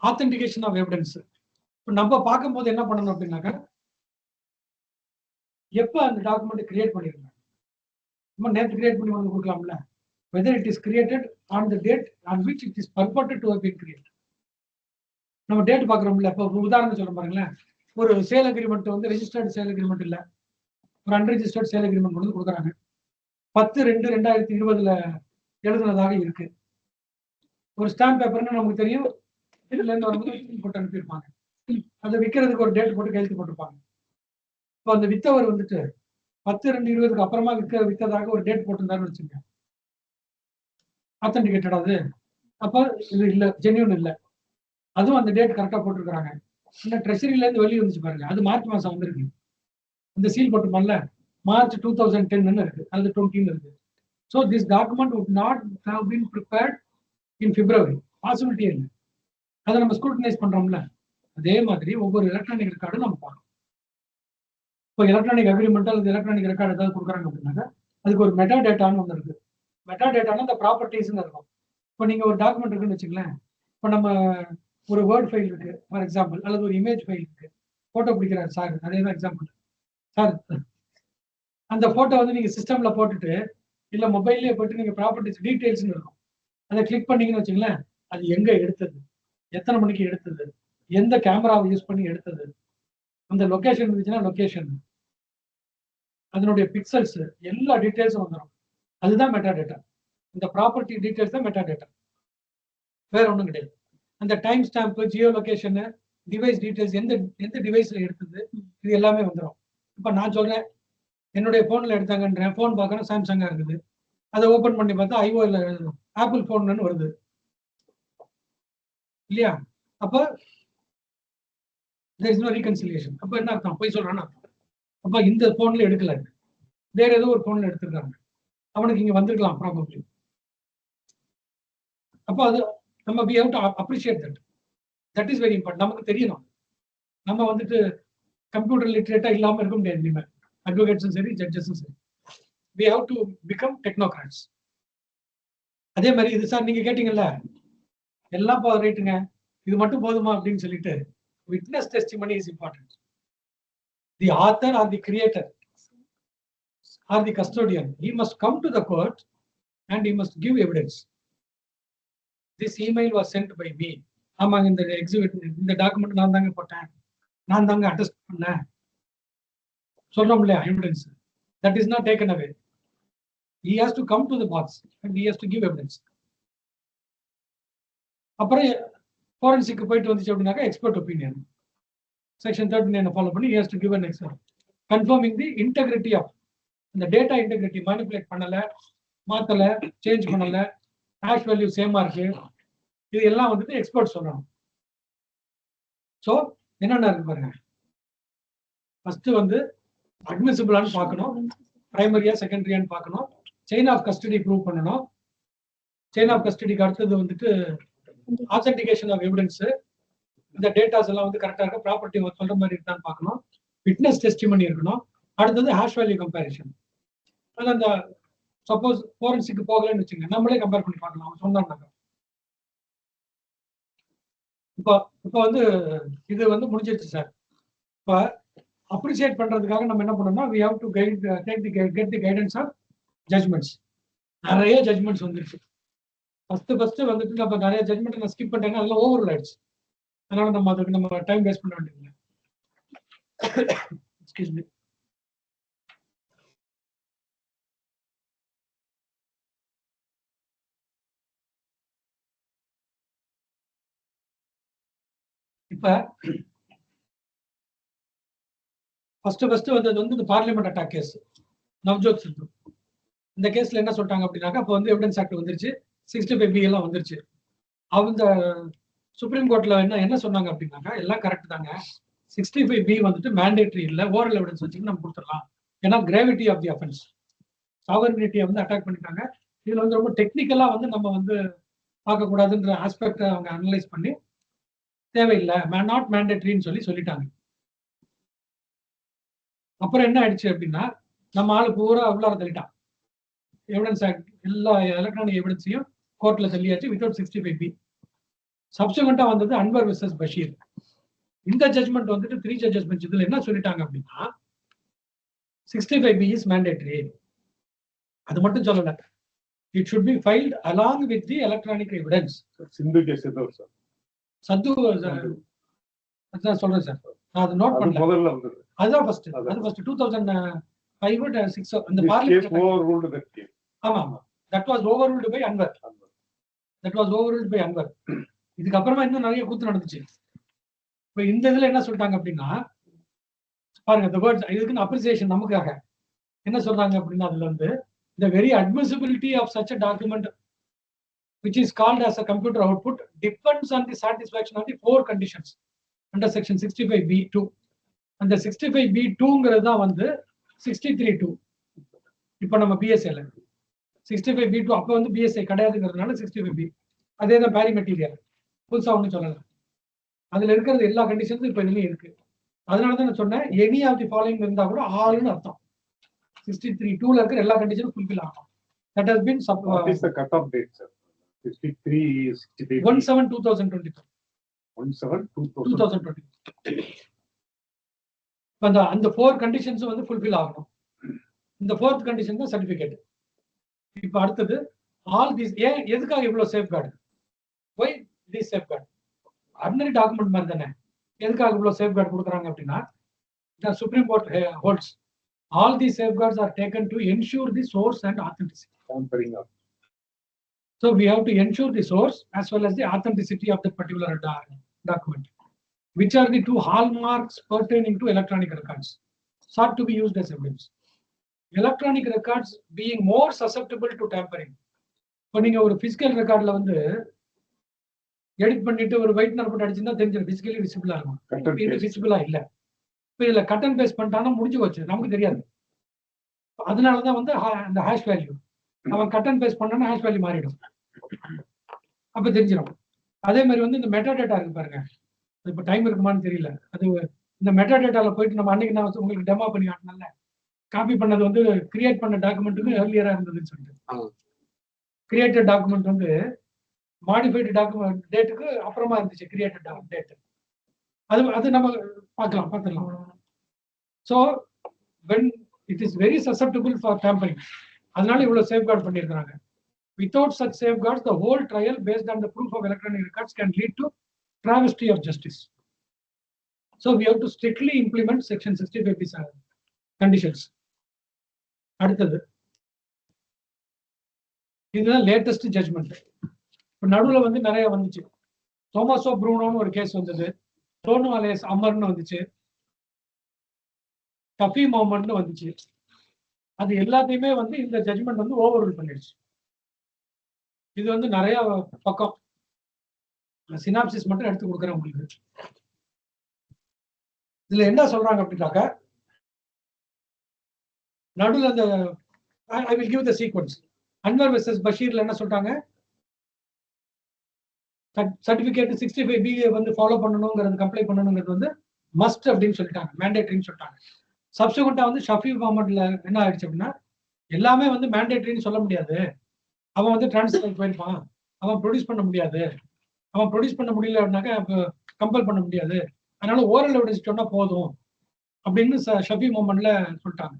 Authentication of evidence. இப்போ நம்ம பார்க்கும்போது என்ன பண்ணணும் அப்படின்னாக்கா, எப்போ அந்த டாக்குமெண்ட் கிரியேட் பண்ணிருக்காங்க, நம்ம நேற்று கிரியேட் பண்ணி வந்து கொடுக்கலாம்ல. whether it is created on the date on which it is purported to have been created. நம்ம டேட் பார்க்குறோம்ல. இப்போ உதாரணம் சொல்ல பாருங்களேன், ஒரு சேல் அக்ரிமெண்ட் வந்து ரெஜிஸ்டர்டு சேல் அக்ரிமெண்ட் இல்லை, ஒரு அன்ரெஜிஸ்டர்ட் சேல் அக்ரிமெண்ட் வந்து கொடுக்குறாங்க. 10/2/2020 எழுதுனதாக இருக்கு. ஒரு ஸ்டாம்ப் பேப்பர்னு நமக்கு தெரியும், இதுல இருந்து வரும்போது போட்டு அனுப்பியிருப்பாங்க. அதை விற்கிறதுக்கு ஒரு டேட் போட்டு கையெழுத்து போட்டிருப்பாங்க. இப்போ அந்த வித்தவர் வந்துட்டு 10/2/20 அப்புறமா வித்ததாக ஒரு டேட் போட்டிருந்தாருன்னு வச்சுங்க, ஆத்தென்டிகேட்டட் அது. அப்போ இது இல்லை, ஜென்யூன் இல்லை. அதுவும் அந்த டேட் கரெக்டாக போட்டிருக்கிறாங்க. இல்லை ட்ரெஷரியில இருந்து வெளியே வந்துச்சு பாருங்க, அது மார்ச் மாசம் வந்திருக்கு. இந்த சீல் போட்டிருப்பாங்கல்ல, March 2010 இருக்கு, அது 20 இருக்கு. So this document would not have been prepared in February. பாசிபிலிட்டியே இல்லை. அதை நம்ம ஸ்க்ரூட்டனைஸ் பண்றோம்ல, அதே மாதிரி ஒவ்வொரு எலக்ட்ரானிக் ரெக்கார்டும் நம்ம பார்க்கணும். இப்போ எலக்ட்ரானிக் அக்ரிமெண்ட் அல்லது எலக்ட்ரானிக் ரெக்கார்டு ஏதாவது கொடுக்குறாங்க அப்படின்னாக்கா அதுக்கு ஒரு மெட்டா டேட்டான்னு ஒன்று இருக்கு. மெட்டா டேட்டானா இந்த ப்ராப்பர்ட்டிஸ்ன்னு இருக்கும். இப்போ நீங்க ஒரு டாக்குமெண்ட் இருக்குன்னு வச்சுங்களேன், இப்போ நம்ம ஒரு வேர்ட் ஃபைல் இருக்கு ஃபார் எக்ஸாம்பிள், அல்லது ஒரு இமேஜ் ஃபைல் இருக்கு, போட்டோ பிடிக்கிறாரு சார், அதே தான் எக்ஸாம்பிள் சார். அந்த போட்டோ வந்து நீங்க சிஸ்டம்ல போட்டுட்டு இல்ல மொபைல்லேயே போட்டு நீங்க ப்ராப்பர்ட்டிஸ் டீடைல்ஸ்னு இருக்கும், அதை கிளிக் பண்ணீங்கன்னு வச்சுங்களேன், அது எங்க எடுத்தது, எத்தனை மணிக்கு எடுத்தது, எந்த கேமராவை யூஸ் பண்ணி எடுத்தது, அந்த லொகேஷன் இருந்துச்சுன்னா லொகேஷன், அதனுடைய பிக்சல்ஸ், எல்லா டீடைல்ஸும் வந்துடும். அதுதான் மெட்டா டேட்டா. இந்த ப்ராப்பர்ட்டி டீடைல்ஸ் தான் மெட்டா டேட்டா, வேற ஒன்றும் கிடையாது. அந்த time stamp, Jio location, device details, எந்த டிவைஸ்ல எடுத்தது, இது எல்லாமே வந்துடும். இப்போ நான் சொல்றேன் என்னுடைய போன்ல எடுத்தாங்கன்றேன், போன் பார்க்கணும் சாம்சங்கா இருக்குது, அதை ஓபன் பண்ணி பார்த்தா ஐஓ இல்ல ஆப்பிள் போன்னு வருது இல்லையா? அப்போ there is no reconciliation. அப்போ என்ன அர்த்தம்? போய் சொல்றானா? அப்போ இந்த போன்ல எடுக்கல, வேற ஏதோ ஒரு போன்ல எடுத்துருக்காங்க, அவனுக்கு இங்க வந்திருக்கலாம் ப்ராபப்ளி. அப்போ அது நம்ம we have to appreciate that. That is very important. நமக்கு தெரியணும். நம்ம வந்துட்டு கம்ப்யூட்டர் லிட்ரேட்டா இல்லாம இருக்க முடியாது. இனிமேல் அட்வொகேட்ஸும் சரி, ஜட்ஜஸும் சரி, we have to become technocrats. அதே மாதிரி இது சார் நீங்க கேட்டீங்கல்ல, எல்லாம் ரைட்டுங்க, இது மட்டும் போதுமா அப்படின்னு சொல்லிட்டு, witness testimony is important. The author or the creator or the custodian, he must come to the court and he must give evidence. This email was sent by me. ஆமாங்க, இந்த எக்ஸிபிட், இந்த டாக்குமெண்ட் நான் தாங்க போட்டேன், நான் தாங்க அட்டெஸ்ட் பண்ணேன் சொல்றோம் இல்லையா, evidence. That is not taken away. He has to come to the box and he has to give evidence. அப்புறம் ஃபோரன்சிக் போயிட்டு வந்துச்சு அப்படின்னாக்கா எக்ஸ்பர்ட் ஒப்பீனியன் செக்ஷன் 39 ஃபாலோ பண்ணி he has to give an expert confirming the integrity of the data integrity. manipulate பண்ணல, மாத்தல, change பண்ணல, hash value சேமா இருக்கு, இது எல்லாம் வந்துட்டு எக்ஸ்பர்ட் சொல்லணும். ஸோ என்னென்ன இருக்கு பாருங்க. ஃபர்ஸ்ட் வந்து அட்மிசிபிளான்னு பார்க்கணும், பிரைமரியா செகண்டரியான்னு பார்க்கணும், செயின் ஆஃப் கஸ்டடி ப்ரூவ் பண்ணணும். செயின் ஆஃப் கஸ்டடிக்கு அடுத்தது வந்துட்டு ஆத்தென்டிகேஷன் ஆஃப் எவிடன்ஸ், இந்த டேட்டாஸ் எல்லாம் வந்து கரெக்டாக இருக்க, ப்ராப்பர்ட்டி சொல்ற மாதிரி இருக்கான்னு பார்க்கணும், விட்னஸ் டெஸ்டிமனி இருக்கணும். அடுத்தது ஹாஷ் வேல்யூ கம்பேரிஷன். அதில் அந்த சப்போஸ் ஃபோரன்சிக்கு போகலன்னு வச்சுங்க, நம்மளே கம்பேர் பண்ணி பார்க்கலாம், அவன் சொன்னாங்க. இப்போ வந்து இது வந்து முடிஞ்சிருச்சு சார். இப்போ அப்ரிசியேட் பண்றதுக்காக நம்ம என்ன பண்ணோம்னா we have to get the guidance of judgments. நிறைய ஜட்மெண்ட்ஸ் வந்துருச்சு. ஃபர்ஸ்ட் வந்துட்டு நம்ம நிறைய ஜட்மெண்ட் நான் ஸ்கிப் பண்ணிட்டேன்னா அதெல்லாம் ஓவர் ஆயிடுச்சு. அதனால நம்ம அதுக்கு நம்ம டைம் வேஸ்ட் பண்ண வேண்டியதில்லை. Excuse me. இப்ப ஃபர்ஸ்ட் வந்தது வந்து இந்த பார்லிமெண்ட் அட்டாக் கேஸ், நவ்ஜோத் சித்து. இந்த கேஸ்ல என்ன சொல்லிட்டாங்க அப்படின்னாக்கா, அப்போ வந்து எவிடன்ஸ் ஆக்ட் வந்துருச்சு, 65B எல்லாம் வந்துருச்சு. அவங்க சுப்ரீம் கோர்ட்ல என்ன சொன்னாங்க அப்படின்னாக்கா, எல்லாம் கரெக்ட் தாங்க, 65B வந்துட்டு மேண்டேட்டரி இல்லை, ஓரல் எவிடன்ஸ் வச்சுட்டு நம்ம கொடுத்துடலாம். ஏன்னா கிராவிட்டி ஆஃப் தி அஃபென்ஸ், சாவர்னிட்டியை வந்து அட்டாக் பண்ணிட்டாங்க. இதுல வந்து ரொம்ப டெக்னிக்கலா வந்து நம்ம வந்து பார்க்கக்கூடாதுன்ற ஆஸ்பெக்டை அவங்க அனலைஸ் பண்ணி தேவையில்லை, நாட் மேண்டேட்டரின்னு சொல்லிட்டாங்க. அப்புறம் என்ன ஆயிடுச்சு அப்படின்னா, நம்ம ஆளு பூரா உள்ளார தள்ளிட்டான். எவிடன்ஸ் ஆக்ட் எல்லா எலக்ட்ரானிக் எவிடன்ஸையும் கோர்ட்ல தள்ளியாச்சு வித்வுட் 65B. சப்சிக்வெண்டா வந்தது அன்வர் வெர்சஸ் பஷீர். இந்த ஜட்மெண்ட் வந்துட்டு 3 ஜட்ஜஸ் பெஞ்ச். இதுல என்ன சொல்லிட்டாங்க அப்படின்னா 65B இஸ் மேண்டேட்டரி. அது மட்டும் சொல்லல, it should be filed along with the electronic evidence. Sindhu case ஏதோ சார் சத்து அதான் சொல்றேன் சார், நான் அதை நோட் பண்ணல. முதல்ல வந்தது அதுதான் ஃபர்ஸ்ட். அது ஃபர்ஸ்ட் 2005 6 அந்த பார்லிமெண்ட் ஓவர்ரூல்ட் தட் கேஸ். ஆமா ஆமா, that was overruled by Anwar. that was overruled by Anwar. இதுக்கு அப்புறமா இன்னும் நிறைய கூத்து நடந்துச்சு. இப்ப இந்த இதுல என்ன சொல்லிட்டாங்க அப்படின்னா பாருங்க, the words இதுக்கு அப்ரிசியேஷன் நமக்காக என்ன சொல்றாங்க அப்படின்னா, அதுல வந்து the very admissibility of such a document which is called as a computer output depends on the satisfaction of the 4 conditions under section 65B2. அந்த 65B2ங்கிறது தான் வந்து 63(2). இப்போ நம்ம BSA 65B2 அப்ப வந்து BSA கிடையாதுங்கிறதுனால 65B. அதே தான் பேரி மெட்டீரியல், புதுசா ஒன்றும் சொல்லல. அதுல இருக்கிறது எல்லா கண்டிஷன்ஸும் இப்போ இதுலயும் இருக்கு. அதனால தான் நான் சொன்னேன் எனி ஆஃப் தி ஃபாலோயிங் இருந்தா கூட ஆல்னு அர்த்தம். 63(2ல இருக்கிற எல்லா கண்டிஷனும் ஃபுல்ஃபில் ஆகும். That has been what is the cut off date sir? 63 17/2022. 17/2022. அந்த 4 கண்டிஷன்ஸ் வந்து ஃபுல்ஃபில் ஆகணும். இந்த 4th கண்டிஷன் தான் சர்டிபிகேட். இப்போ அடுத்தது ஆல் தீஸ். ஏன் எதுக்காக இவ்வளவு safeguard? why this safeguard? Ordinary document மாதிரி தானே, எதுக்காக இவ்வளவு சேஃப்கார்டு கொடுக்குறாங்க அப்படின்னா, the Supreme Court holds all these safeguards are taken to ensure the source and authenticity. So we have to ensure the source as well as the authenticity of the particular document. Which are the 2 hallmarks pertaining to electronic records sought to be used as evidence? Electronic records being more susceptible to tampering. இப்போ நீங்க ஒரு physical ரெக்கார்ட்ல வந்து edit பண்ணிட்டு ஒரு whitener போட்டு அடிச்சுன்னா தெரிஞ்சிடும், physically விசிபிளா இருக்கும். இது விசிபிளா இல்ல. இப்போ இதுல கட் அண்ட் பேஸ்ட் பண்ணிட்டானா முடிஞ்சு போச்சு, நமக்கு தெரியாது. அதனாலதான் வந்து அந்த ஹேஷ் வேல்யூ அவன் கட் அண்ட் பேஸ்ட் பண்ணானா ஹேஷ் வேல்யூ மாறிடும், அப்ப தெரிஞ்சிடும். அதே மாதிரி வந்து இந்த மெட்டா டேட்டா இருக்கு பாருங்க, இப்போ டைம் இருக்குமான்னு தெரியல. அது இந்த மெட்டா டேட்டால போயிட்டு நம்ம அன்னைக்கு நான் உங்களுக்கு டெமோ பண்ணி காட்டினால காப்பி பண்ணது வந்து கிரியேட் பண்ண டாக்குமெண்ட்டுக்கு ஏர்லியரா இருந்ததுன்னு சொல்லிட்டு, கிரியேட்டட் டாக்குமெண்ட் வந்து மாடிஃபைடு டாக்குமெண்ட் டேட்டுக்கு அப்புறமா இருந்துச்சு கிரியேட்டட் டேட். அது நம்ம பார்த்துடலாம். So when it is very susceptible for tampering, அதனால இவ்வளவு சேஃப்கார்ட் பண்ணியிருக்காங்க. Without such safeguards, the whole trial based on the proof of electronic records can lead to travesty of justice. So we have to strictly implement section 65 conditions. அடுத்தது இதுதான் latest judgement. இப்போ நடுவில் வந்து நிறைய வந்துச்சு. தோமஸோ ப்ரூனோன்னு ஒரு கேஸ் வந்தது, சோனு அலேஸ் அமர்னு வந்துச்சு, கஃபி மொஹம்மட்னு வந்துச்சு. அது எல்லாத்தையுமே வந்து இந்த ஜட்மெண்ட் வந்து ஓவர்ரூல் பண்ணிடுச்சு. இது வந்து நிறைய பக்கம் சினாப்சிஸ் மட்டும் எடுத்து கொடுக்குறேன் உங்களுக்கு. இதுல என்ன சொல்றாங்க அப்படின்னாக்க, நடுவில் அந்த I will give the sequence. Anwar versus பஷீர்ல என்ன சொல்றாங்க, சர்டிபிகேட் 65B வந்து ஃபாலோ பண்ணணுங்கிறது, கம்ப்ளை பண்ணணுங்கிறது வந்து மஸ்ட் அப்படின்னு சொல்லிட்டாங்க, மேண்டேட்டரின்னு சொல்லிட்டாங்க. சப்சிக்வெண்டா வந்து ஷஃபி முகமதுல என்ன ஆயிடுச்சு அப்படின்னா, எல்லாமே வந்து மேண்டேட்டரின்னு சொல்ல முடியாது, அவன் வந்து டிரான்ஸ்ஃபர் போயிருப்பான், அவன் ப்ரொடியூஸ் பண்ண முடியாது, அவன் ப்ரொடியூஸ் பண்ண முடியல அப்படின்னாக்கா கம்பல் பண்ண முடியாது, அதனால ஓரல் எவிடன்ஸ் சொன்னா போதும் அப்படின்னு ஷஃபி முகமதுல சொல்லிட்டாங்க.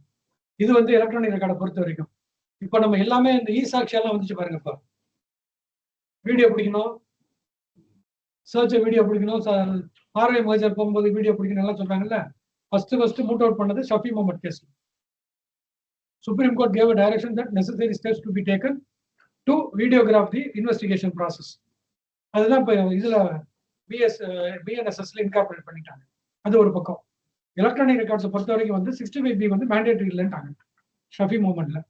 இது வந்து எலக்ட்ரானிக் ரெக்கார்டை பொறுத்த வரைக்கும். இப்போ நம்ம எல்லாமே இந்த சாட்சியெல்லாம் வந்துச்சு பாருங்க. இப்போ வீடியோ பிடிக்கணும், சர்ச் வீடியோ பிடிக்கணும், பார்வை மர்ஜர் போகும்போது வீடியோ பிடிக்கணும் எல்லாம் சொல்றாங்கல்ல. ஃபர்ஸ்ட் மூட் அவுட் பண்ணது Shafhi Mohammad case. Supreme Court gave a direction that necessary steps to be taken to videograph the investigation process. அதுதான் இப்போ இதுல BNSSல இன்கார்பரேட் பண்ணிட்டாங்க. அது ஒரு பக்கம். எலக்ட்ரானிக் ரெக்கார்ட்ஸை பொறுத்த வரைக்கும் வந்து 65B வந்து மேண்டேட்டரி இல்லைன்ட்டாங்க ஷஃபி முகமதுல.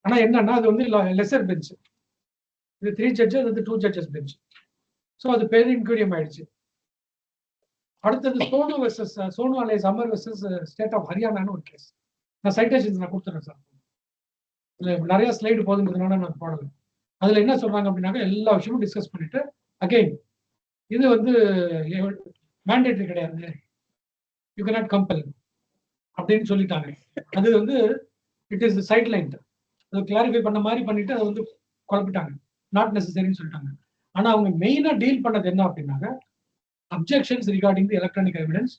ஆனா என்னன்னா அது வந்து லெசர் பெஞ்ச், இது 3 ஜட்ஜஸ், அது 2 ஜட்ஜஸ் பெஞ்ச். ஸோ அது பேர் இன்குரியம் ஆயிடுச்சு. அடுத்தது Sonu alias Amar versus state of ஹரியானான்னு ஒரு கேஸ். நான் சைட்டேஷன்ஸ் நான் கொடுத்துறேன் சார். நிறைய ஸ்லைடு போதுங்கிறதுனால நான் போடலை. அதுல என்ன சொல்றாங்க அப்படின்னாக்க எல்லா விஷயமும் டிஸ்கஸ் பண்ணிட்டு அகைன் இது வந்து மேண்டேட்டரி கிடையாது, யூ கேன் நாட் கம்பல் அப்படின்னு சொல்லிட்டாங்க. அது வந்து இட் இஸ் சைட் லைன், அது கிளாரிஃபை பண்ண மாதிரி பண்ணிட்டு அதை வந்து குழப்பிட்டாங்க, நாட் நெசசரின்னு சொல்லிட்டாங்க. ஆனா அவங்க மெயினா டீல் பண்ணது என்ன அப்படின்னாக்க objections regarding the electronic evidence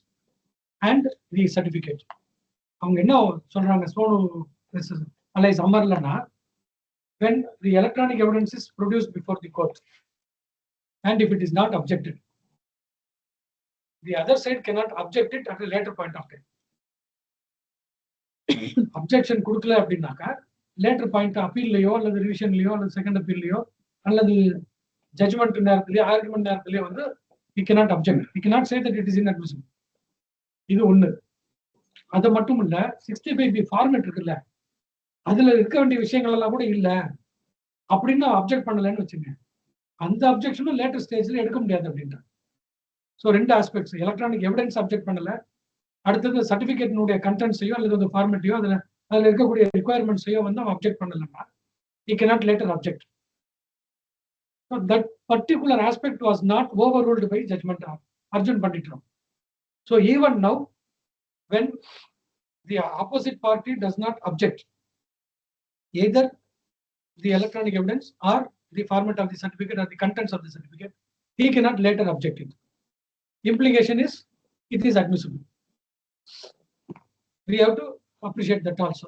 and the certificate. அவங்க என்ன சொல்றாங்க சோனு அலைஸ் அமர்லன்னா, when the electronic evidence is produced before the court and if it is not objected, the other side cannot object it at a later point of time. objection கொடுக்கல அப்படின்னாக்கா later point அப்பீல்லையோ அல்லது ரிவிஷன்லயோ அல்லது second அப்பீல்லையோ அல்லது judgement நேரத்திலேயோ argument நேரத்திலேயோ வந்து we cannot object, we cannot say that it is inadmissible. இது ஒண்ணு. அது மட்டும் இல்ல 65B ஃபார்மேட் இருக்குல்ல, அதுல இருக்க வேண்டிய விஷயங்கள் எல்லாம் கூட இல்ல அப்படின்னு அப்ஜெக்ட் பண்ணலன்னு வச்சுங்க, அந்த அப்ஜெக்ஷனும் லேட்டர் ஸ்டேஜ்ல எடுக்க முடியாது அப்படின்ட்டு. ஸோ ரெண்டு ஆஸ்பெக்ட்ஸ், எலக்ட்ரானிக் எவிடன்ஸ் அப்ஜெக்ட் பண்ணல, அடுத்தது சர்டிபிகேட்னுடைய கண்டென்ட்ஸையோ அல்லது ஃபார்மேட்டையோ அதுல இருக்கக்கூடிய ரிக்குவயர்மெண்ட்ஸையோ வந்து அவன் அப்ஜெக்ட் பண்ணலன்னா he cannot later object. So that particular aspect was not overruled by judgment of Arjun Pandit Rao. So even now, when the opposite party does not object either the electronic evidence or the format of the certificate or the contents of the certificate, he cannot later object it. Implication is it is admissible. We have to appreciate that also.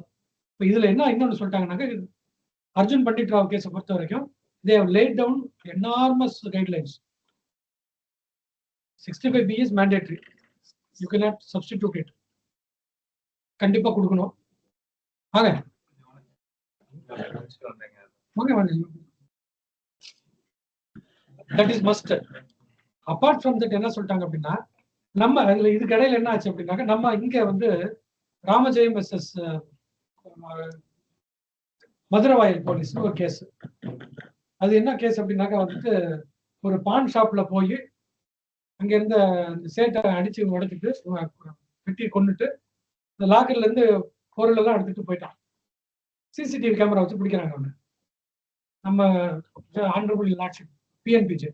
இப்போ இதுல என்ன இன்னொன்னு சொல்லிட்டாங்கன்னாக்க, அர்ஜுன் பண்டிட் ராவ் கேஸை பொறுத்த வரைக்கும் they have laid down enormous guidelines. 65B is mandatory, you cannot substitute it. கண்டிப்பா கொடுக்கணும். வாங்க that is must. apart from that என்ன சொல்லிட்டாங்க அப்படின்னா, நம்ம அதுல இதுக்கு இடையில என்ன ஆச்சு அப்படின்னாக்க, நம்ம இங்க வந்து ராமஜெயம் எஸ்எஸ் மதுரவாயல் போலீஸ் ஒரு கேஸ். அது என்ன கேஸ் அப்படின்னாக்க வந்துட்டு, ஒரு பான் ஷாப்ல போய் அங்க இருந்த சேட்டை அடிச்சு உடைச்சிட்டு வெட்டி கொண்டுட்டு இந்த லாக்கர்ல இருந்து பொருள் எல்லாம் எடுத்துட்டு போயிட்டான். சிசிடிவி கேமரா வச்சு பிடிக்கிறாங்க அவனு. நம்ம ஆனரபிள் லார்ட்ஷிப் பிஎன்பிஜே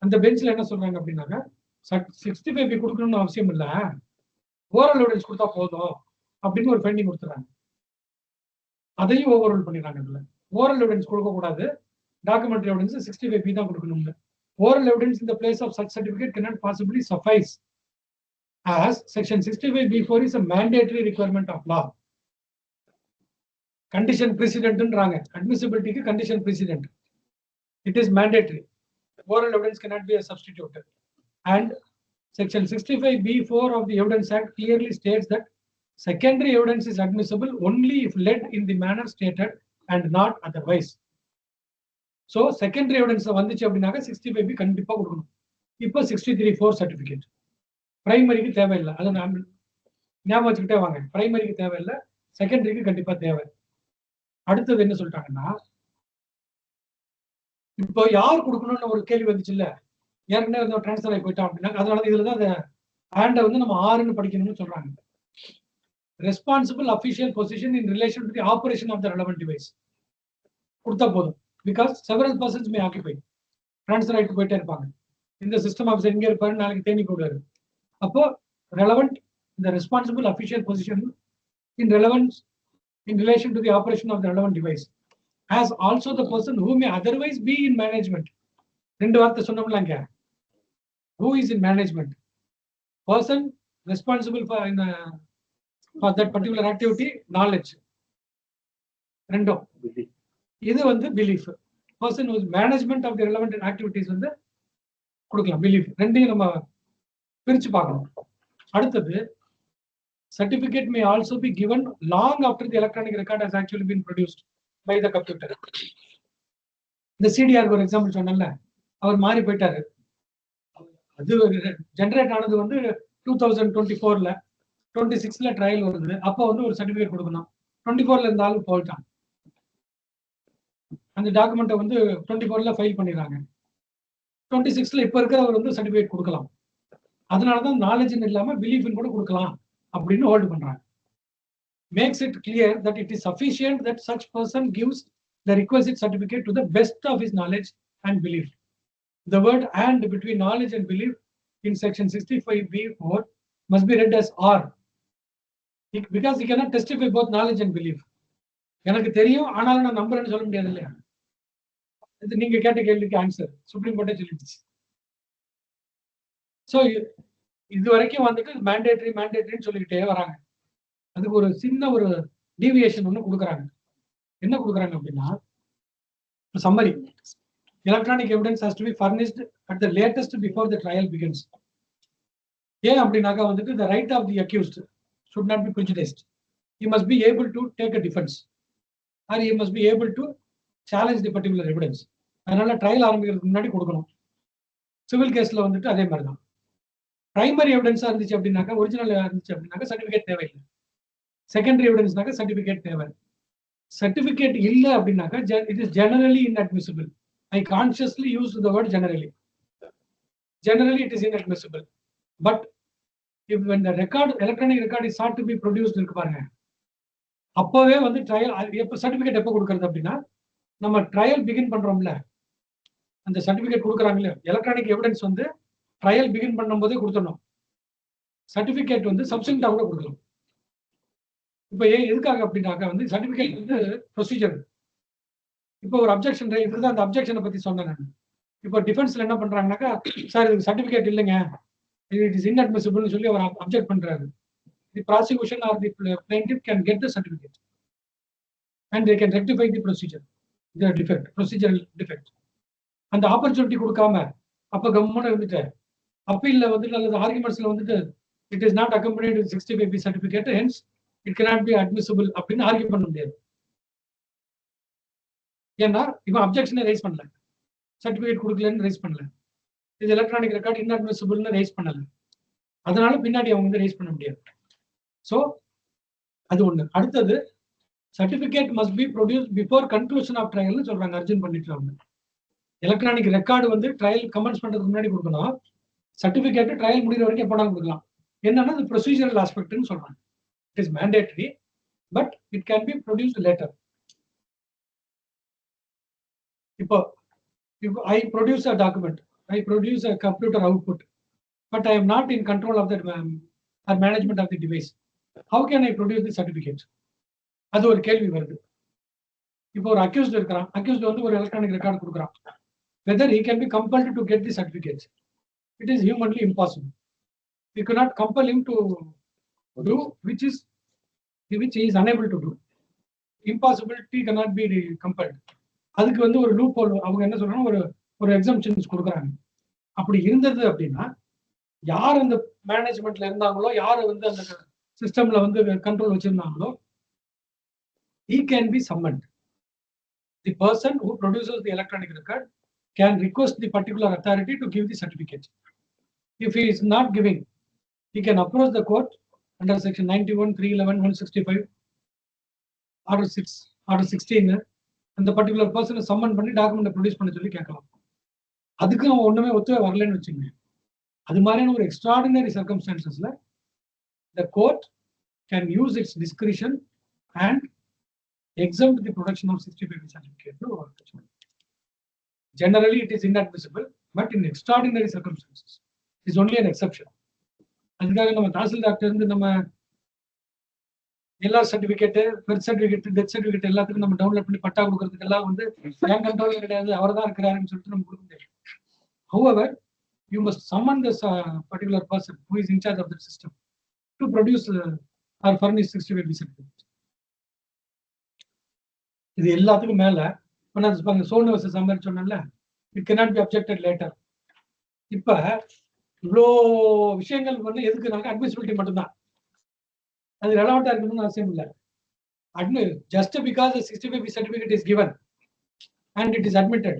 அந்த பெஞ்ச்ல என்ன சொல்றாங்க அப்படின்னாக்க, 65B கொடுக்கணும்னு அவசியம் இல்லை, ஓரல் எவிடன்ஸ் கொடுத்தா போதும் அப்படின்னு ஒரு பெண்டிங் கொடுத்துறாங்க. அதையும் ஓவர்ரூல் பண்ணிடுறாங்க. இதுல ஓரல் எவிடன்ஸ் கொடுக்க கூடாது, டாக்குமெண்ட்ரி எவிடன்ஸ் 65B தான் கொடுக்கணும்னு. Oral evidence in the place of such certificate cannot possibly suffice, as section 65B4 is a mandatory requirement of law. Condition precedentன்றாங்க, admissibilityக்கு condition precedent, it is mandatory. Oral evidence cannot be a substitute. And section 65B4 of the Evidence Act clearly states that secondary evidence is admissible only if led in the manner stated and not otherwise. So secondary evidence வந்துச்சு அப்படின்னாக்க 65B கண்டிப்பா கொடுக்கணும். இப்போ 63(4) certificate பிரைமரிக்கு தேவையில்லை, அதை நான் ஞாபகம் வச்சுக்கிட்டே வாங்க. பிரைமரிக்கு தேவையில்லை, செகண்டரிக்கு கண்டிப்பா தேவை. அடுத்தது என்ன சொல்லிட்டாங்கன்னா, இப்போ யார் கொடுக்கணும்னு ஒரு கேள்வி வந்துச்சு இல்ல, ஏற்கனவே வந்து டிரான்ஸ்ஃபர் ஆகி போயிட்டான் அப்படின்னா, அதனால இதுலதான் அந்த ஹேண்டை வந்து நம்ம 6ன்னு படிக்கணும்னு சொல்றாங்க. Responsible official position in relation to the operation of the relevant device கொடுத்தா போதும். Because several persons may occupy, transfer ஆகிட்டு போயிட்டே இருப்பாங்க. இந்த சிஸ்டம் ஆஃபீஸர் இங்கே இருப்பாரு, நாளைக்கு தேனி போடுவாரு. அப்போ ரெலவென்ட் இந்த responsible official position in relevance in relation to the operation of the relevant device, as also the person who may otherwise be in management. ரெண்டு வார்த்தை சொன்னோம்லங்க, who is in management, person responsible for that particular activity, knowledge. ரெண்டும் இது வந்து belief. person who is management of the relevant activities வந்து கொடுக்கலாம் belief. ரெண்டையும் நம்ம பிரிச்சு பார்க்கணும். அடுத்தது, certificate may also be given long after the electronic record has actually been produced by the computer. இந்த CDR ஒரு எக்ஸாம்பிள் சொன்னேன்ல, அவர் மாறி போயிட்டாரு. அது ஜெனரேட் ஆனது வந்து 2024ல 26ல ட்ரையல் வருது. அப்போ வந்து ஒரு சர்டிபிகேட் கொடுக்கணும். 24ல இருந்த ஆளு போயிட்டான். அந்த டாக்குமெண்ட்டை வந்து 24ல ஃபைல் பண்ணிடுறாங்க. 26ல இப்போ இருக்கிறவர் வந்து சர்டிபிகேட் கொடுக்கலாம். அதனாலதான் நாலேஜ்னு இல்லாம பிலீஃப்னு கூட கொடுக்கலாம் அப்படின்னு ஹோல்ட் பண்றாங்க. Makes it clear that it is sufficient that such person gives the requisite certificate to the best of his knowledge and belief. The word "and" between knowledge and belief in section 65B4 must be read as "or", because he cannot testify both knowledge and belief. எனக்கு தெரியும் ஆனாலும் நான் நம்புறேன்னு சொல்ல முடியாது இல்லையா? இது நீங்க கேட்ட கேள்விக்கு ஆன்சர் சுப்ரீம் கோர்ட்டே சொல்லிடுச்சு. ஸோ இது வரைக்கும் வந்துட்டு மேண்டேட்டரின்னு சொல்லிக்கிட்டே வராங்க. அதுக்கு ஒரு சின்ன ஒரு டீவியேஷன் ஒன்று கொடுக்குறாங்க. என்ன கொடுக்குறாங்க அப்படின்னா, summary, electronic evidence has to be furnished at the latest before the trial begins. ஏன் அப்படின்னாக்கா வந்துட்டு the right of the accused should not be prejudiced. He must be able to take a defense or he must be able to challenge the particular evidence. அதனால trial ஆரம்பிக்கிறதுக்கு முன்னாடி கொடுக்கணும். Civil கேஸ்ல வந்துட்டு அதே மாதிரி தான். பிரைமரி எவிடன்ஸா இருந்துச்சு அப்படின்னாக்கா, ஒரிஜினல் இருந்துச்சு அப்படின்னாக்கா சர்டிபிகேட் தேவையில்லை. செகண்டரி எவிடன்ஸ்னாக்கா சர்டிபிகேட் தேவை. சர்டிபிகேட் இல்லை அப்படின்னாக்கா it is generally inadmissible. I consciously used the word generally. Generally it is inadmissible. But if when the record, electronic record is sought to be produced இருக்கு பாருங்க, அப்பவே வந்து ட்ரையல் எப்போ certificate எப்போ கொடுக்கறது அப்படின்னா, நம்ம ட்ரையல் பிகின் பண்றோம்ல, அந்த சர்டிபிகேட் கொடுக்குறாங்கல்ல, எலக்ட்ரானிக் எவிடன்ஸ் வந்து ட்ரையல் பிகின் பண்ணும்போதே கொடுத்துடணும். சர்டிபிகேட் வந்து சப்சிக்வெண்டா கூட கொடுக்கலாம். இப்போ எதுக்காக அப்படின்னாக்கா வந்து சர்டிபிகேட் வந்து ப்ரொசீஜர். இப்போ ஒரு அப்ஜெக்ஷன், இதுதான் அந்த அப்ஜெக்ஷனை பத்தி சொன்னேன் நான். இப்போ டிஃபென்ஸ்ல என்ன பண்றாங்கன்னாக்கா, சார் இதுக்கு சர்டிபிகேட் இல்லைங்க, it is inadmissible சொல்லி அவர் அப்ஜெக்ட் பண்றாரு. The prosecution or the plaintiff can get the certificate and they can rectify the procedure, the defect, procedural defect. அந்த ஆப்பர்ச்சுனிட்டி கொடுக்காம அப்ப கவர்மெண்ட் இருந்துட்டு அப்பீல்ல வந்துட்டு அல்லது ஆர்குமெண்ட்ஸ்ல வந்துட்டு it is not accompanied with 65B certificate, hence it cannot be admissible அப்படின்னு argue பண்ண முடியாது. ஏன்னா இவன் அப்ஜெக்ஷனை ரைஸ் பண்ணல, சர்டிபிகேட் கொடுக்கலன்னு ரைஸ் பண்ணல, இது எலக்ட்ரானிக் ரெக்கார்ட் இன்அட்மிசிபிள்னு ரைஸ் பண்ணல, அதனால பின்னாடி அவங்க வந்து ரைஸ் பண்ண முடியாது. ஸோ அது ஒண்ணு. அடுத்தது, certificate must be produced before conclusion of ட்ரையல்னு சொல்றாங்க அர்ஜுன் பண்ணிட்டு. எலக்ட்ரானிக் ரெக்கார்டு வந்து ட்ரையல் கமெண்ட்ஸ் பண்றதுக்கு முன்னாடி கொடுக்கணும், சர்டிபிகேட் ட்ரையல் முடிகிற வரைக்கும் எப்போ கொடுக்கலாம். என்னன்னா அது ப்ரொசீஜரல் ஆஸ்பெக்ட்னு சொல்றாங்க. It is mandatory but it can be produced later. இப்போ I produce a document, I produce a computer output, but I am not in control of that or management of the device. How can I produce the certificate? அது ஒரு கேள்வி வருது. இப்போ ஒரு accused இருக்கிறான், accused வந்து ஒரு எலக்ட்ரானிக் ரெக்கார்டு கொடுக்குறான். whether he can be compelled to get the certificate. It is humanly impossible. We cannot compel him to do which he is unable to do. Impossibility cannot be compelled. அதுக்கு வந்து ஒரு loop whole அவங்க என்ன சொல்றாங்க, ஒரு exemptions கொடுக்குறாங்க. அப்படி இருந்தது அப்படின்னா, யார் அந்த மேனேஜ்மெண்ட்ல இருந்தாங்களோ, யார் வந்து அந்த சிஸ்டம்ல வந்து control வச்சிருந்தாங்களோ, he can be summoned. The person who produces the electronic record can request the particular authority to give the certificate. If he is not giving, he can approach the court under section 91, 311, 165, order 6, order 16. அந்த particular பர்சனை summon பண்ணி document produce பண்ண சொல்லி கேட்கலாம். அதுக்கு அவன் ஒண்ணுமே ஒத்துவே வரலன்னு வச்சுங்க. அது மாதிரியான ஒரு extraordinary சர்க்கம்ஸ்டான்சஸ்ல the court can use its discretion and exempt the production of 65B certificate. Generally it is inadmissible, but in extraordinary circumstances it is only an exception. அதுக்காக நம்ம தாசில்தார்ட்ட இருந்து நம்ம எல்லா certificate, birth certificate, death certificate எல்லாத்துக்கும் நம்ம download பண்ணி பட்டா கொடுக்கறதுக்கு எல்லாம் வந்து என் கண்ட்ரோல் கிடையாது, அவர் தான் இருக்கிறாருன்னு சொல்லிட்டு நம்ம கொடுக்க முடியாது. However, you must summon this particular person who is in charge of the system to produce or furnish 65B certificate. இது எல்லாத்துக்கும் மேல சோனு வர்சஸ் அமர் சொன்னல, it cannot be objected later. இப்ப இவ்வளோ விஷயங்கள் வந்து எதுக்குனாக்க அட்மிசிபிலிட்டி மட்டும்தான். அது ரெலவெண்டா இருக்கணும்னு அவசியம் இல்லை. Just because a 65B certificate is given and it is admitted,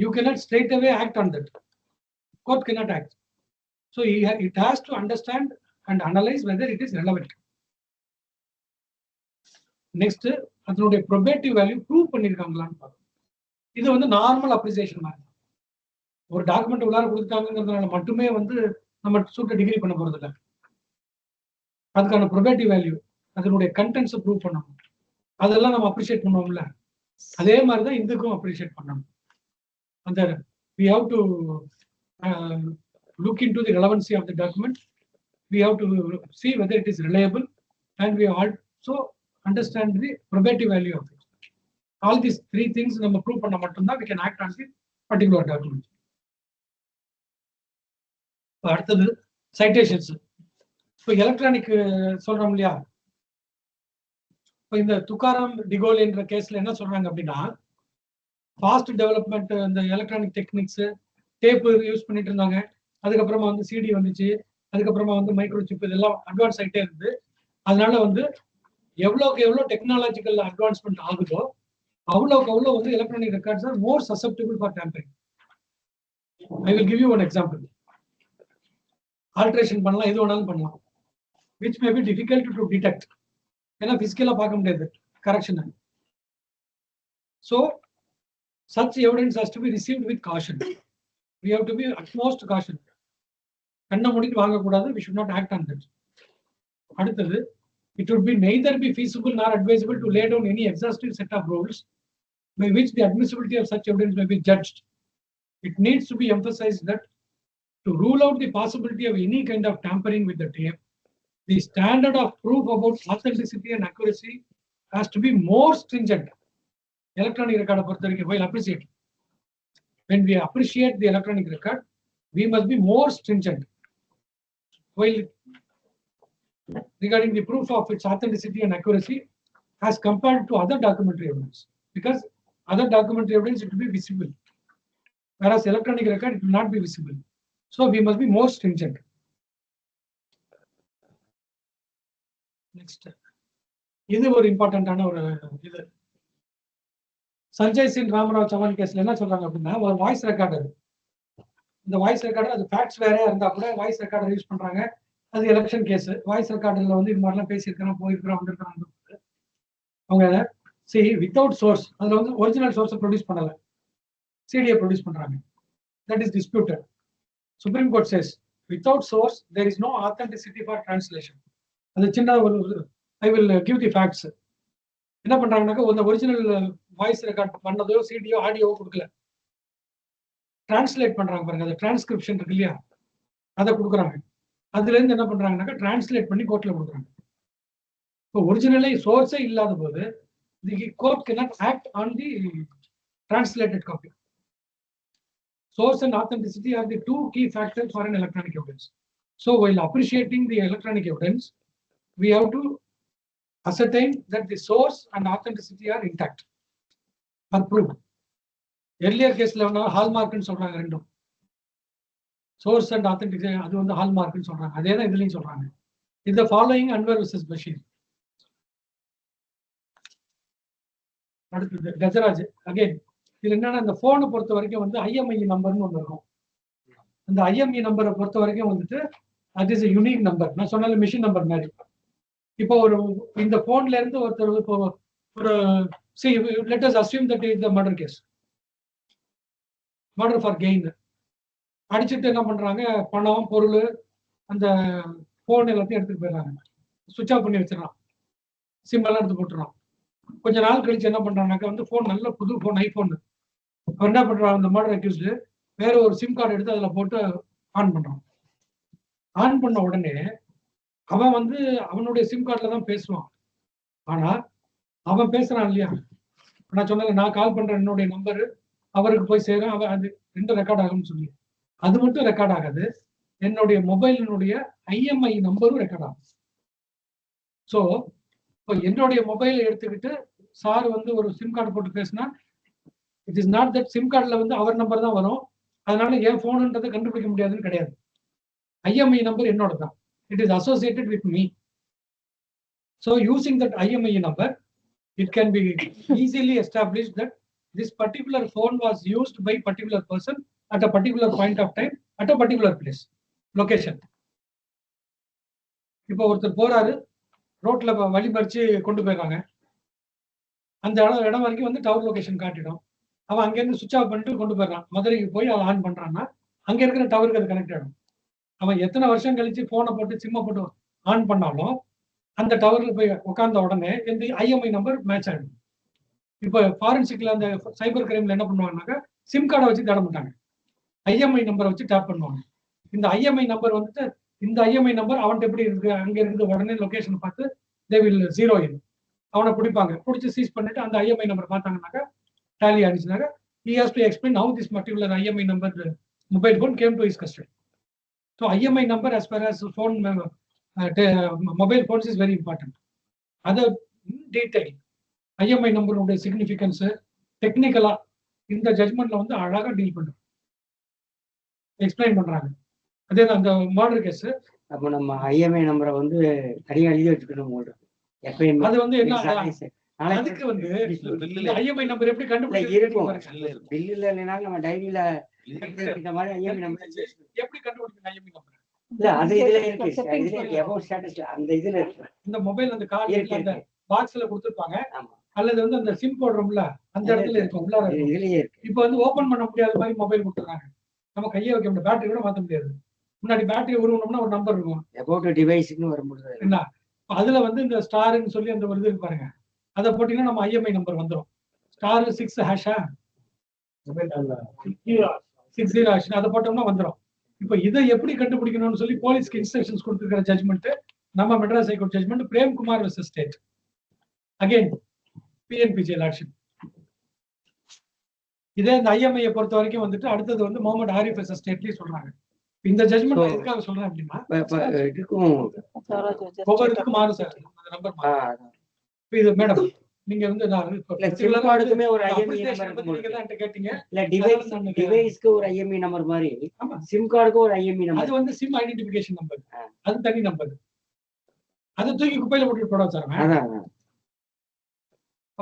you cannot straight away act on that. Court cannot act. So it has to understand and analyze whether it is relevant. Next, அதனுடைய ப்ரொபேட்டிவ் value prove பண்ணிருக்காங்களான்னு பார்க்கணும். இது வந்து normal appreciation மாதிரி. ஒரு document உள்ளார கொடுத்துட்டாங்கிறதுனால மட்டுமே வந்து நம்ம சூட்டை டிகிரி பண்ண போறது இல்லை. அதுக்கான ப்ரொபேட்டிவ் வேல்யூ, அதனுடைய கண்டென்ட்ஸ் ப்ரூவ் பண்ணணும். அதெல்லாம் நம்ம அப்ரிஷியேட் பண்ணுவோம்ல, அதே மாதிரி தான் இதுக்கும் அப்ரிஷியேட் பண்ணணும். அந்த we have to look into the relevancy of the document, we have to see whether it is reliable, and we also understand the probative value of it. All these 3 things நம்ம prove பண்ண மட்டும்தான் we can act on the particular document. அடுத்தது citations. இப்போ electronic சொல்றோம் இல்லையா, இப்போ இந்த துக்காராம் டிகோல் என்ற கேஸ்ல என்ன சொல்றாங்க அப்படின்னா, ஃபாஸ்ட் டெவலப்மெண்ட் இந்த எலக்ட்ரானிக் டெக்னிக்ஸ், டேப்பு யூஸ் பண்ணிட்டு இருந்தாங்க, அதுக்கப்புறமா வந்து சிடி வந்துச்சு, அதுக்கப்புறமா வந்து மைக்ரோ சிப், இதெல்லாம் அட்வான்ஸ் ஆகிட்டே இருந்து, அதனால வந்து எவ்வளோக்கு எவ்வளோ டெக்னாலஜிக்கல் அட்வான்ஸ்மெண்ட் ஆகுதோ அவ்வளோக்கு அவ்வளோ வந்து electronic records are more susceptible for tampering. I will give you one example. Alteration பண்ணலாம், எது வேணாலும் பண்ணலாம், which may be difficult to detect, ஏன்னா பிசிக்கலா பார்க்க முடியாது correction. So such evidence has to be received with caution. We have to be utmost caution. கண்ணை மூடிட்டு வாங்கக்கூடாது. We should not act on that. அடுத்தது, it would be neither be feasible nor advisable to lay down any exhaustive set of rules by which the admissibility of such evidence may be judged. It needs to be emphasized that to rule out the possibility of any kind of tampering with the tape, the standard of proof about authenticity and accuracy has to be more stringent. Electronic record பொறுத்த வரைக்கும் while appreciate, when we appreciate the electronic record, we must be more stringent while regarding the proof of its authenticity and accuracy as compared to other documentary evidence, because other documentary evidence it will be visible, whereas electronic record it will not be visible. So we must be more stringent. Next, இது ஒரு இம்பார்ட்டன்டான ஒரு இது. சஞ்சய் சிங் ராமராவ் சவான் கேஸ்ல என்ன சொல்றாங்க அப்படின்னா, ஒரு வாய்ஸ் ரெக்கார்டர், இந்த வாய்ஸ் ரெக்கார்டர் அது ஃபேக்ட்ஸ் வேற இருந்தா கூட வாய்ஸ் ரெக்கார்டர் யூஸ் பண்றாங்க. அது எலெக்ஷன் கேஸ். வாய்ஸ் ரெக்கார்டர்ல வந்து இது மாதிரிலாம் பேசியிருக்கிறோம், போயிருக்கிறோம், வந்திருக்கிறோம். அவங்க சி வித்தவுட் சோர்ஸ், அதுல வந்து ஒரிஜினல் சோர்ஸை ப்ரொடியூஸ் பண்ணல, சிடியை ப்ரொடியூஸ் பண்றாங்க. That is disputed. Supreme Court says without source there is no authenticity for translation. அது சின்ன ஒரு I will give the facts. என்ன பண்றாங்கன்னாக்கா, ஒரு ஒரிஜினல் வாய்ஸ் ரெக்கார்ட் பண்ணதோ சிடியோ ஆடியோவோ கொடுக்கல, டிரான்ஸ்லேட் பண்றாங்க பாருங்க, அந்த டிரான்ஸ்கிரிப்ஷன் இருக்கு இல்லையா, அதை கொடுக்குறாங்க. அதுல இருந்து என்ன பண்றாங்கன்னாக்கா டிரான்ஸ்லேட் பண்ணி கோர்ட்ல கொடுக்குறாங்க. இப்போ ஒரிஜினலே சோர்ஸே இல்லாத போது the court cannot act on the translated copy. Source and authenticity are the two key factors for an electronic evidence. So while appreciating the electronic evidence, we have to ascertain that the source and authenticity are intact or proved. Earlier case la hallmark nu solranga, rendum source and authenticity adu vandu hallmark nu solranga, adhe da idhilum solranga. In the following Anwar versus Bashir. அடுத்து Gajaraj again. இதுல என்னன்னா, இந்த போனை பொறுத்த வரைக்கும் வந்து IMEI நம்பர்னு ஒன்று இருக்கும். அந்த IMEI நம்பரை பொறுத்த வரைக்கும் வந்துட்டு அது இஸ் யூனிக் நம்பர். நான் சொன்னாலும் மிஷின் நம்பர் மாதிரி. இப்போ ஒரு இந்த போன்ல இருந்து ஒருத்தர் இப்போ ஒரு see let us assume that it is the murder case, murder for gain. அடிச்சுட்டு என்ன பண்றாங்க, பணம் பொருள் அந்த போன் எல்லாத்தையும் எடுத்துட்டு போயிடுறாங்க, சுவிட்ச் ஆஃப் பண்ணி வச்சிடறான், சிம் எல்லாம் எடுத்து போட்டுறான். கொஞ்ச நாள் கழிச்சு என்ன பண்றாங்கனாக்கா, வந்து போன் நல்ல புது போன் ஐபோன், அவர் என்ன பண்றாங்க, அந்த மர்டர் அக்யூஸ்டு வேற ஒரு சிம் கார்டு எடுத்து அதுல போட்டு ஆன் பண்றான். ஆன் பண்ண உடனே அவன் வந்து அவனுடைய சிம் கார்டில் தான் பேசுவான். ஆனா அவன் பேசுறான் இல்லையா, நான் சொன்ன நான் கால் பண்றேன் என்னுடைய நம்பரு அவருக்கு போய் சேரும், அவன் அது ரெண்டு ரெக்கார்ட் ஆகும்னு சொல்லி, அது மட்டும் ரெக்கார்ட் ஆகாது, என்னுடைய மொபைலினுடைய IMEI நம்பரும் ரெக்கார்ட் ஆகும். ஸோ இப்போ என்னுடைய மொபைலை எடுத்துக்கிட்டு சார் வந்து ஒரு சிம் கார்டு போட்டு பேசினா, it is not that sim கார்டில் வந்து அவர் நம்பர் தான் வரும், அதனால என் போனுன்றதை கண்டுபிடிக்க முடியாதுன்னு கிடையாது. IMEI நம்பர் என்னோட தான். It is associated with me. So using that IMEI number, it can be easily established that this particular phone was used by particular person at a particular point of time at a particular place, location. இப்போ ஒருத்தர் போறாரு, ரோட்ல வழி மறிச்சு கொண்டு போயிடுறாங்க, அந்த இடம் வரைக்கும் வந்து டவர் லொகேஷன் காட்டிடும். அவன் அங்கேருந்து சுவிட்ச் ஆஃப் பண்ணிட்டு கொண்டு போயிடறான், மதுரைக்கு போய் அவன் ஆன் பண்றான்னா அங்க இருக்கிற டவருக்கு அது கனெக்ட் ஆகிடும். அவன் எத்தனை வருஷம் கழிச்சு போனை போட்டு சிம்மை போட்டு ஆன் பண்ணாலும் அந்த டவர்ல போய் உட்கார்ந்த உடனே இந்த IMEI நம்பர் மேட்ச் ஆகிடும். இப்போ ஃபாரன்சிக்ல அந்த சைபர் கிரைம்ல என்ன பண்ணுவாங்கன்னாக்கா, சிம் கார்டை வச்சு தேட மாட்டாங்க, IMEI நம்பரை வச்சு டேப் பண்ணுவாங்க. இந்த IMEI நம்பர் வந்துட்டு இந்த IMEI நம்பர் அவன்கிட்ட எப்படி இருக்கு, அங்க இருந்து உடனே லொகேஷன் பார்த்து they will zero in. அவனை பிடிப்பாங்க. பிடிச்சி சீஸ் பண்ணிட்டு அந்த ஐஎம்ஐ நம்பர் பார்த்தாங்கன்னாக்கா டேலி ஆனிச்சுனாக்கா he has to explain how this particular IMI number mobile phone came to his custody. So IMI number as far as phone mobile phones is very important. Other detail IMI number உடைய significance டெக்னிக்கலா இந்த ஜட்மெண்ட்ல வந்து அழகா deal பண்றோம், explain பண்றாங்க. அதே அந்த murder case. அப்போ நம்ம ஐஎம்ஐ நம்பரை வந்து தனியாக எழுதி வச்சுக்கணும் போல எப்பயுமே. அது வந்து என்ன அதுக்கு வந்து ஐஎம்ஐ நம்பர் எப்படி கண்டுபிடிக்கும்? பில்லுல இல்லைனாலும் நம்ம டைரியில இந்த மாதிரி ஐஎம்ஐ நம்பர் எப்படி கண்டுபிடிக்கணும்? ஐஎம்ஐ நம்பர் இல்ல அது இதுல இருக்கு, இதுல இருக்கு அபௌட் ஸ்டேட்டஸ் அந்த இதுல இருக்கு. இந்த மொபைல் அந்த கார்டு அந்த பாக்ஸ்ல கொடுத்துருப்பாங்க, அல்லது வந்து அந்த சிம் போடுறோம்ல அந்த இடத்துல இருக்கும், உள்ளார இதுலயே இருக்கு. இப்போ வந்து ஓபன் பண்ண முடியாத மாதிரி மொபைல் கொடுத்துறாங்க, நம்ம கையை வைக்க முடியாது, பேட்டரி கூட மாத்த முடியாது. முன்னாடி பேட்டரி உருவணும்னா ஒரு நம்பர் இருக்கும், அபௌட் டிவைஸ்னு வரும்போது என்ன அதுல வந்து இந்த ஸ்டார்னு சொல்லி அந்த ஒரு இது பாருங்க, அதை போட்டீங்கன்னா நம்ம ஐஎம்ஐ நம்பர் வந்துடும். ஸ்டார் 6 ஹேஷா 60 ஹேஷ் அதை போட்டோம்னா வந்துடும். இப்போ இதை எப்படி கண்டுபிடிக்கணும்னு சொல்லி போலீஸ்க்கு இன்ஸ்ட்ரக்ஷன்ஸ் கொடுத்துருக்கிற ஜட்மெண்ட் நம்ம Madras high court judgment Premkumar versus state, again PNP jail action. இதே இந்த ஐஎம்ஐயை பொறுத்த வரைக்கும் வந்துட்டு அடுத்தது வந்து முகமது ஆரிஃப் வெர்சஸ் ஸ்டேட்லயே சொல்றாங்க. இந்த ஜட்மெண்ட் எதுக்காக சொல்றேன் அப்படின்னா ஒவ்வொருக்கும் மாறும் சார் அந்த நம்பர். இது மேடம் நீங்க வந்து சிம்கார்டுக்குமே ஒரு ஐஎம்இ நம்பர் கேட்டீங்க, இல்ல டிவைஸ்க்கு ஒரு ஐஎம்இ நம்பர் மாதிரி சிம் கார்டுக்கு ஒரு ஐஎம்இ நம்பர். அது வந்து சிம் ஐடென்டிஃபிகேஷன் நம்பர், அது தனி நம்பர். அதை தூக்கி குப்பையில போட்டு போட சார்.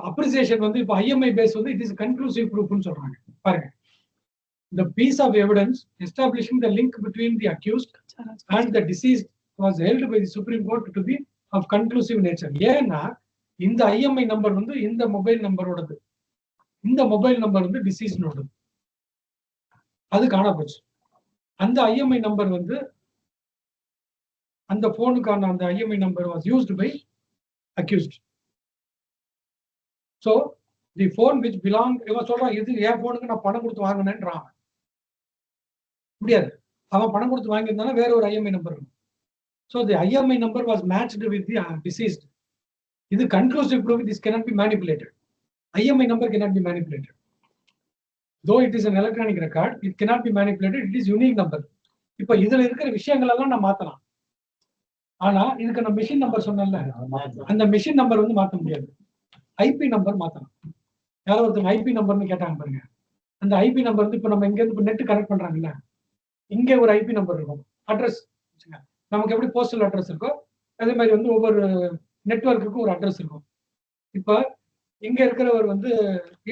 அப்ரிசியேஷன் வந்து இப்போ ஐஎம்ஐ பேஸ் வந்து இட் இஸ் கன்க்ளூசிவ் ப்ரூஃப்னு சொல்றாங்க. பாருங்க, the piece of evidence establishing the link between the accused and the deceased was held by the Supreme Court to be of conclusive nature. ஏன்னா இந்த IMI number வந்து இந்த mobile நம்பரோடது, இந்த mobile number வந்து டிசீஸ்னோடது, அது காண போச்சு. அந்த ஐஎம்ஐ நம்பர் வந்து அந்த போனுக்கான அந்த IMEI number was used by accused. So the phone which belong, இவன் சொல்றான் இது என் போனுக்கு நான் பணம் கொடுத்து வாங்கினேன்றான். முடியாது, அவன் பணம் கொடுத்து வாங்கியிருந்தாலும் வேற ஒரு ஐஎம்ஐ நம்பர் இருக்கும். So the IMEI number was matched with the deceased. இது conclusive proof. This cannot be manipulated. IMI number cannot be manipulated. Though it is an electronic record, it cannot be manipulated. It is unique number. இப்போ இதுல இருக்கிற விஷயங்கள் எல்லாம் நான் மாத்தலாம், ஆனா இதுக்கு நான் மிஷின் நம்பர் சொன்னேன்ல, அந்த மிஷின் நம்பர் வந்து மாத்த முடியாது. ஐபி நம்பர் மாத்தலாம். யாரோ ஒருத்தங்க ஐபி நம்பர்னு கேட்டாங்க பாருங்க, அந்த ஐபி நம்பர் வந்து இப்போ நம்ம இங்க இருந்து நெட் கனெக்ட் பண்றாங்கல்ல, இங்கே ஒரு ஐபி நம்பர் இருக்கும், அட்ரஸ் நமக்கு எப்படி போஸ்டல் அட்ரஸ் இருக்கோ அதே மாதிரி வந்து ஒவ்வொரு நெட்வொர்க்குக்கும் ஒரு அட்ரஸ் இருக்கும். இப்போ இங்க இருக்கிறவர் வந்து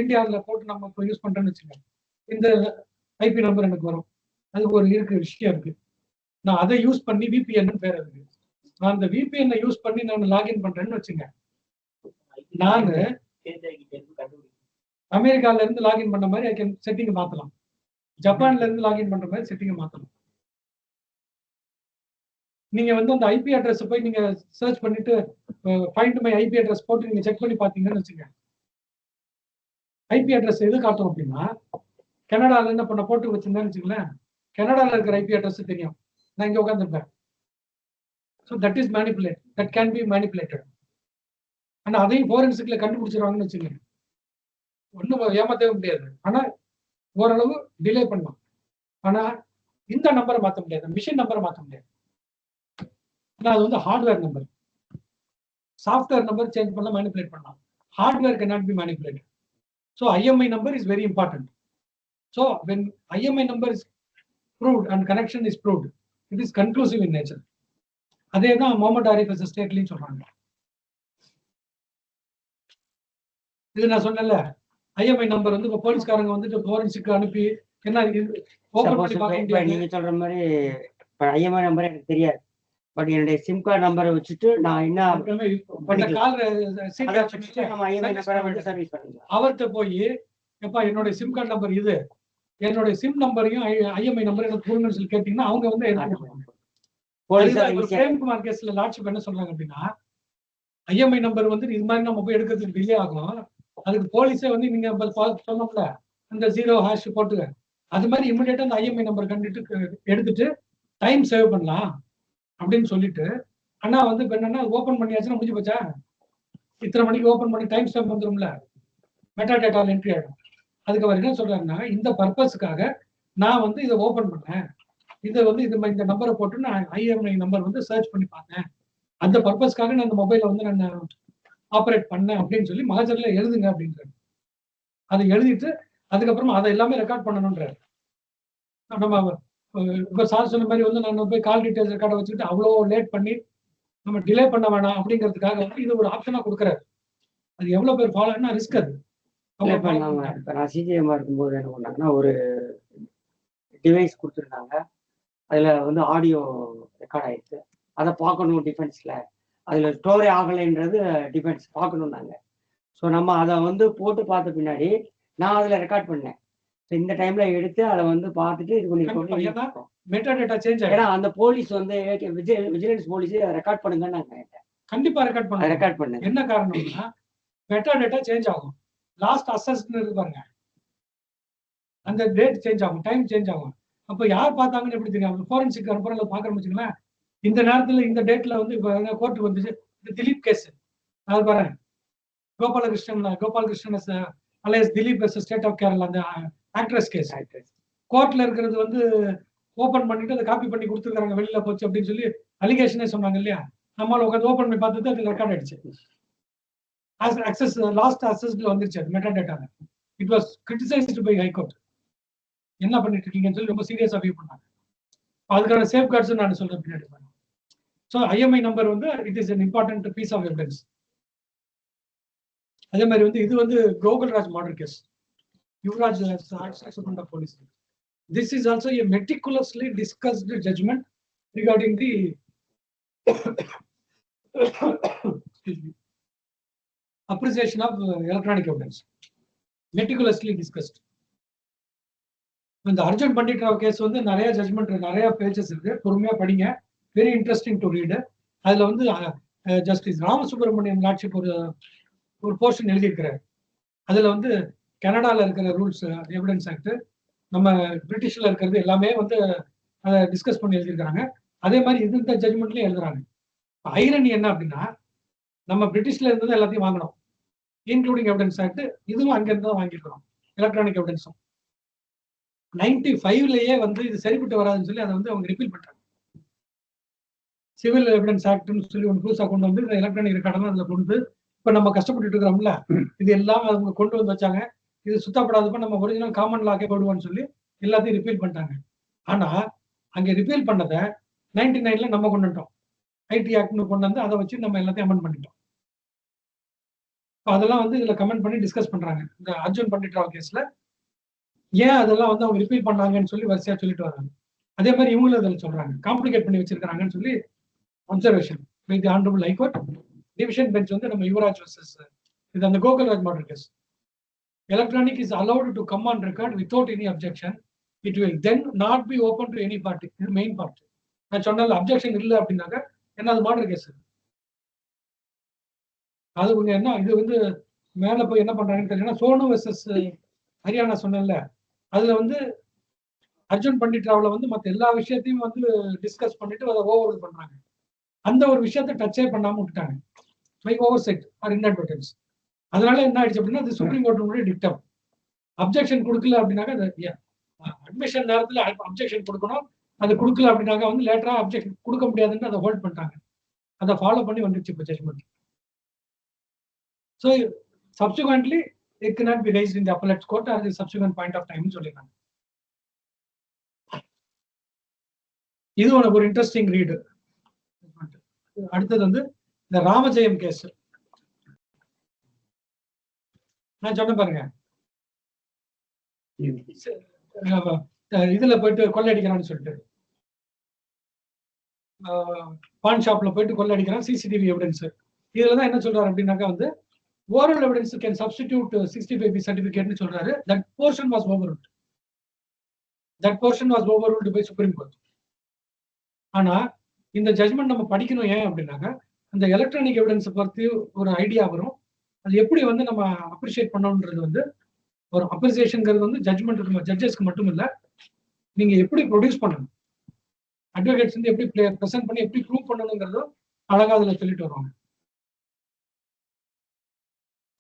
இந்தியாவில் போட்டு நம்ம இப்போ யூஸ் பண்றேன்னு வச்சுக்கோங்க, இந்த ஐபி நம்பர் எனக்கு வரும், அதுக்கு ஒரு இருக்கு விஷயம் இருக்கு. நான் அதை யூஸ் பண்ணி VPN பேர் இருக்கு, நான் அந்த VPN யூஸ் பண்ணி நான் லாகின் பண்றேன்னு வச்சுங்க, நான் அமெரிக்கால இருந்து லாகின் பண்ண மாதிரி ஐ கேன் செட்டிங் மாத்தலாம், ஜப்பான்ல இருந்து லாகின் பண்ற மாதிரி செட்டிங் மாத்தலாம். நீங்க வந்து அந்த ஐபி அட்ரஸ் போய் நீங்க சர்ச் பண்ணிட்டு ஃபைண்ட் மை ஐபி அட்ரஸ் போட்டு நீங்க செக் பண்ணி பாத்தீங்கன்னு வச்சுங்க, ஐபி அட்ரஸ் எது காட்டும் அப்படின்னா கனடால என்ன பண்ண போட்டு வச்சிருந்தேன்னு வச்சுங்களேன், கனடால இருக்கிற ஐபி அட்ரஸ் தெரியும், நான் இங்க உட்காந்துருப்பேன். So that is manipulate, that can be manipulated. ஆனா அதையும் ஃபோரன்சிக்ல கண்டுபிடிச்சிருவாங்கன்னு வச்சுங்க, ஒன்றும் ஏமாத்தவே முடியாது. ஆனா ஓரளவு டிலே பண்ணலாம், ஆனா இந்த நம்பரை மாற்ற முடியாது, மிஷின் நம்பரை மாற்ற முடியாது. அது வந்து hardware number. Software number change பண்ண மேனிபுலேட் பண்ணலாம், hardware cannot be manipulated. So IMI number is very important. So when IMI number is proved and connection is proved, it is conclusive in nature. அதே தான் Mohammed Arif versus ஸ்டேட்லயும் சொல்றாங்க. இது நான் சொன்னேன்ல, IMI number வந்து இப்போ போலீஸ்காரங்க வந்துட்டு ஃபோரன்சிக் அனுப்பி என்ன ஓபன் பண்ணி பார்க்க முடியாது. நீங்க சொல்ற மாதிரி ஐஎம்ஐ நம்பர் எனக்கு தெரியாது, பட் என்னுடைய சிம் கார்டு நம்பரை வச்சுட்டு நான் என்ன அவர்கிட்ட போய் எப்பா என்னோட சிம் கார்டு நம்பர் இது, என்னோட சிம் நம்பரையும் ஐஎம்ஐ நம்பர் எனக்கு கொடுங்கன்னு சொல்லி கேட்டீங்கன்னா அவங்க வந்து பிரேம்குமார் கேஸ்ல லாட்சிப் என்ன சொல்றாங்க அப்படின்னா, ஐஎம்ஐ நம்பர் வந்து இது மாதிரி நம்ம போய் எடுக்கிறதுக்கு டிலே ஆகும், அதுக்கு போலீஸே வந்து நீங்க சொன்னோம்ல அந்த 0 ஹேஷ் போட்டுக்க, அது மாதிரி இமிடியேட்டா அந்த ஐஎம்ஐ நம்பர் கண்டுட்டு எடுத்துட்டு டைம் சேவ் பண்ணலாம் அப்படின்னு சொல்லிட்டு, ஆனா வந்து என்னன்னா ஓபன் பண்ணியாச்சுன்னா முடிஞ்சு போச்சா, இத்தனை மணிக்கு ஓபன் பண்ணி டைம் ஸ்டாம்ப் வந்துரும்ல, மெட்டா டேட்டால என்ட்ரி ஆயிடும். அதுக்கு அவர் என்ன சொல்றாருன்னா, இந்த பர்பஸ்க்காக நான் வந்து இதை ஓபன் பண்ணேன், இதை வந்து இந்த நம்பரை போட்டு நான் ஐஎம்ஐ நம்பர் வந்து சர்ச் பண்ணி பார்த்தேன், அந்த பர்பஸ்க்காக நான் இந்த மொபைலை வந்து நான் ஆப்ரேட் பண்ணேன் அப்படின்னு சொல்லி மகஜர்ல எழுதுங்க அப்படின்றாரு. அதை எழுதிட்டு அதுக்கப்புறமா அதை எல்லாமே ரெக்கார்ட் பண்ணணும்ன்றாரு. நம்ம இப்ப சார் சொன்ன மாதிரி வந்து நான் போய் கால் டீடைல்ஸ் ரெக்கார்டை வச்சுக்கிட்டு அவ்வளோ லேட் பண்ணி நம்ம டிலே பண்ண வேணாம் அப்படிங்கிறதுக்காக வந்து இது ஒரு ஆப்ஷனா கொடுக்குறாரு. அது எவ்வளவு பேர் ஃபாலோ ஆனா ரிஸ்க் அது. இப்ப நான் சிஜிஎம்மா இருக்கும்போது என்ன பண்ணாங்கன்னா ஒரு டிவைஸ் கொடுத்துருந்தாங்க, அதுல வந்து ஆடியோ ரெக்கார்ட் ஆயிடுச்சு, அதை பார்க்கணும் டிஃபென்ஸ்ல, அதுல ஸ்டோரி ஆகலைன்றது டிஃபென்ஸ் பார்க்கணும்னாங்க. ஸோ நம்ம அதை வந்து போட்டு பார்த்த பின்னாடி நான் அதுல ரெக்கார்ட் பண்ணேன். இந்த டைம்ல எடுத்து அதை வந்து பார்த்துட்டு இது பண்ணி மெட்டா டேட்டா சேஞ்ச் ஆகும். ஏன்னா அந்த போலீஸ் வந்து விஜிலன்ஸ் போலீஸ் ரெக்கார்ட் பண்ணுங்கன்னு நான் கேட்டேன். கண்டிப்பா ரெக்கார்ட் பண்ணுங்க. என்ன காரணம்னா மெட்டா டேட்டா சேஞ்ச் ஆகும். லாஸ்ட் அசஸ்ட்னு இருப்பாங்க, அந்த டேட் சேஞ்ச் ஆகும், டைம் சேஞ்ச் ஆகும். அப்போ யார் பார்த்தாங்கன்னு எப்படி தெரியும்? ஃபோரன்சிக் அனுப்புறவங்க பார்க்கணும் வச்சுங்களேன். இந்த நேரத்துல இந்த டேட்ல வந்து கோர்ட்டுக்கு வந்துச்சு, இந்த திலீப் கேஸ் அது பாருங்க, Gopalakrishnan alias Dileep state of Kerala, அந்த ஆக்ட்ரஸ் கேஸ் கோர்ட்ல இருக்கிறது வந்து ஓபன் பண்ணிட்டு அதை காப்பி பண்ணி கொடுத்துருக்காங்க, வெளியில போச்சு அப்படின்னு சொல்லி அலிகேஷனே சொன்னாங்க இல்லையா? நம்மளால உட்காந்து ஓபன் பண்ணி பார்த்துட்டு அது ரெக்கார்ட் ஆயிடுச்சு. லாஸ்ட் அசஸ்ட்ல வந்துருச்சு அது meta data. It was criticised by high court. என்ன பண்ணிட்டு இருக்கீங்கன்னு சொல்லி ரொம்ப சீரியஸா வியூ பண்ணாங்க. அதுக்கான சேஃப் கார்ட்ஸ் நான் சொல்றேன் பின்னாடி. ஸோ ஐஎம்ஐ நம்பர் வந்து it is an important piece of evidence. அதே மாதிரி வந்து இது வந்து Gokulraj murder case, Yuvaraj superintendent of police. This is also a meticulously discussed judgment regarding the appreciation of electronic evidence. Meticulously discussed. இந்த அர்ஜுன் பண்டிட் ராவ் கேஸ் வந்து நிறைய judgement, நிறைய பேஜஸ் இருக்கு, பொறுமையா படிங்க, வெரி இன்ட்ரெஸ்டிங் டு ரீடு. அதுல வந்து ஜஸ்டிஸ் ராமசுப்ரமணியம் லாட்சிப் ஒரு போர்ஷன் எழுதியிருக்கிறார். அதுல வந்து கனடால இருக்கிற ரூல்ஸ் எவிடன்ஸ் ஆக்ட், நம்ம பிரிட்டிஷ்ல இருக்கிறது எல்லாமே வந்து அதை டிஸ்கஸ் பண்ணி எழுதியிருக்காங்க. அதே மாதிரி இந்த ஜட்மெண்ட்லயும் எழுதுறாங்க. ஐரனி என்ன அப்படின்னா, நம்ம பிரிட்டிஷ்ல இருந்தது எல்லாத்தையும் வாங்கணும், இன்க்ளூடிங் எவிடன்ஸ் ஆக்ட், இதுவும் அங்கிருந்து தான் வாங்கியிருக்கிறோம், எலக்ட்ரானிக் எவிடன்ஸும். 95லயே வந்து இது சரிப்பட்டு வராதுன்னு சொல்லி அதை வந்து அவங்க ரிப்பீல் பண்றாங்க. சிவில் எவிடன்ஸ் ஆக்ட்னு சொல்லி ஒன்று புதுசாக கொண்டு வந்து இந்த எலக்ட்ரானிக் ரெக்கார்டெல்லாம் அதில் கொண்டு இப்போ நம்ம கஷ்டப்பட்டு இருக்கிறோம்ல, இது எல்லாம் அவங்க கொண்டு வந்து வச்சாங்க. இது சுத்தப்படாதப்ப நம்ம ஒரிஜினல் காமன் லாக்கே போடுவோம்னு சொல்லி எல்லாத்தையும் ரிப்பீல் பண்ணிட்டாங்க. ஆனா அங்கே ரிப்பீல் பண்ணதை 99ல நம்ம கொண்டு வந்துட்டோம், ஐடி ஆக்ட்னு கொண்டு வந்து அதை வச்சு நம்ம எல்லாத்தையும் அமெண்ட் பண்ணிட்டோம். அதெல்லாம் வந்து இதுல கமெண்ட் பண்ணி டிஸ்கஸ் பண்றாங்க. இந்த அர்ஜுன் பண்டிட் ராவ் கேஸ்ல ஏன் அதெல்லாம் வந்து அவங்க ரிப்பீல் பண்ணாங்கன்னு சொல்லி வரிசையா சொல்லிட்டு வராங்க. அதே மாதிரி இவங்களும் அதில் சொல்றாங்க, காம்ப்ளிகேட் பண்ணி வச்சிருக்காங்கன்னு சொல்லி observation by the honourable high court division bench வந்து நம்ம யுவராஜ் வர்சஸ் இது அந்த Gokulraj murder case. Electronic is allowed to come on record without any objection, it will then not be open to any party. இது மெயின் பார்ட். நான் சொன்னால objection இல்லை அப்படின்னாக்க என்ன அது மர்டர் கேஸ். அது என்ன இது வந்து மேல போய் என்ன பண்றாங்கன்னு தெரியல. சோனு வர்சஸ் ஹரியானா சொன்னேன்ல, அதுல வந்து அர்ஜுன் பண்டிட் ராவ்ல வந்து மற்ற எல்லா விஷயத்தையும் வந்து டிஸ்கஸ் பண்ணிட்டு அதை ஓவர் பண்றாங்க. அந்த ஒரு விஷயத்தை டச்சே பண்ணாம விட்டுட்டாங்க, பை ஓவர் செட் ஆர் இன்அட்வர்டைஸ். அதனால என்ன ஆயிடுச்சு அப்படின்னா, அது சுப்ரீம் கோர்ட் டிக்டம். அப்ஜெக்ஷன் கொடுக்கல அப்படின்னாக்க அட்மிஷன் நேரத்தில் அப்ஜெக்ஷன் கொடுக்கணும், அது கொடுக்கல அப்படின்னாக்க வந்து லேட்டரா அப்ஜெக்ஷன் கொடுக்க முடியாதுன்னு அதை ஹோல்ட் பண்ணிட்டாங்க. அதை ஃபாலோ பண்ணி வந்துருச்சு இப்போ judgment. So subsequently it cannot be raised in the appellate court at the subsequent point of time சொல்லிருக்காங்க. இது ஒரு இன்ட்ரெஸ்டிங் ரீடு. அடுத்தது வந்து இந்த ராமஜெயம் கேஸ். நான் சொன்ன பாருங்க, இதுல போயிட்டு கொள்ளையடிக்கிறான்னு சொல்லிட்டு பான் ஷாப்ல போயிட்டு கொள்ளையடிக்கிறான், சிசிடிவி எவிடன்ஸ். இதுலதான் என்ன சொல்றாரு அப்படின்னாக்கா வந்து oral evidence can substitute 65B certificate னு சொல்றாரு. That portion was overruled. That portion was overruled by Supreme Court. ஆனா இந்த ஜட்ஜ்மெண்ட் நம்ம படிக்கணும் ஏன் அப்படின்னாக்க, அந்த எலக்ட்ரானிக் எவிடன்ஸ் பத்தி ஒரு ஐடியா வரும். அது எப்படி வந்து நம்ம அப்ரிஷியேட் பண்ணணுன்றது வந்து ஒரு அப்ரிசியேஷன்ங்கிறது வந்து ஜட்ஜ்மெண்ட் ஜட்ஜஸ்க்கு மட்டும் இல்லை, நீங்க எப்படி ப்ரொடியூஸ் பண்ணணும், அட்வொகேட்ஸ் வந்து எப்படி ப்ரெசென்ட் பண்ணி எப்படி ப்ரூவ் பண்ணணுங்கிறதும் அழகா அதுல சொல்லிட்டு வருவாங்க.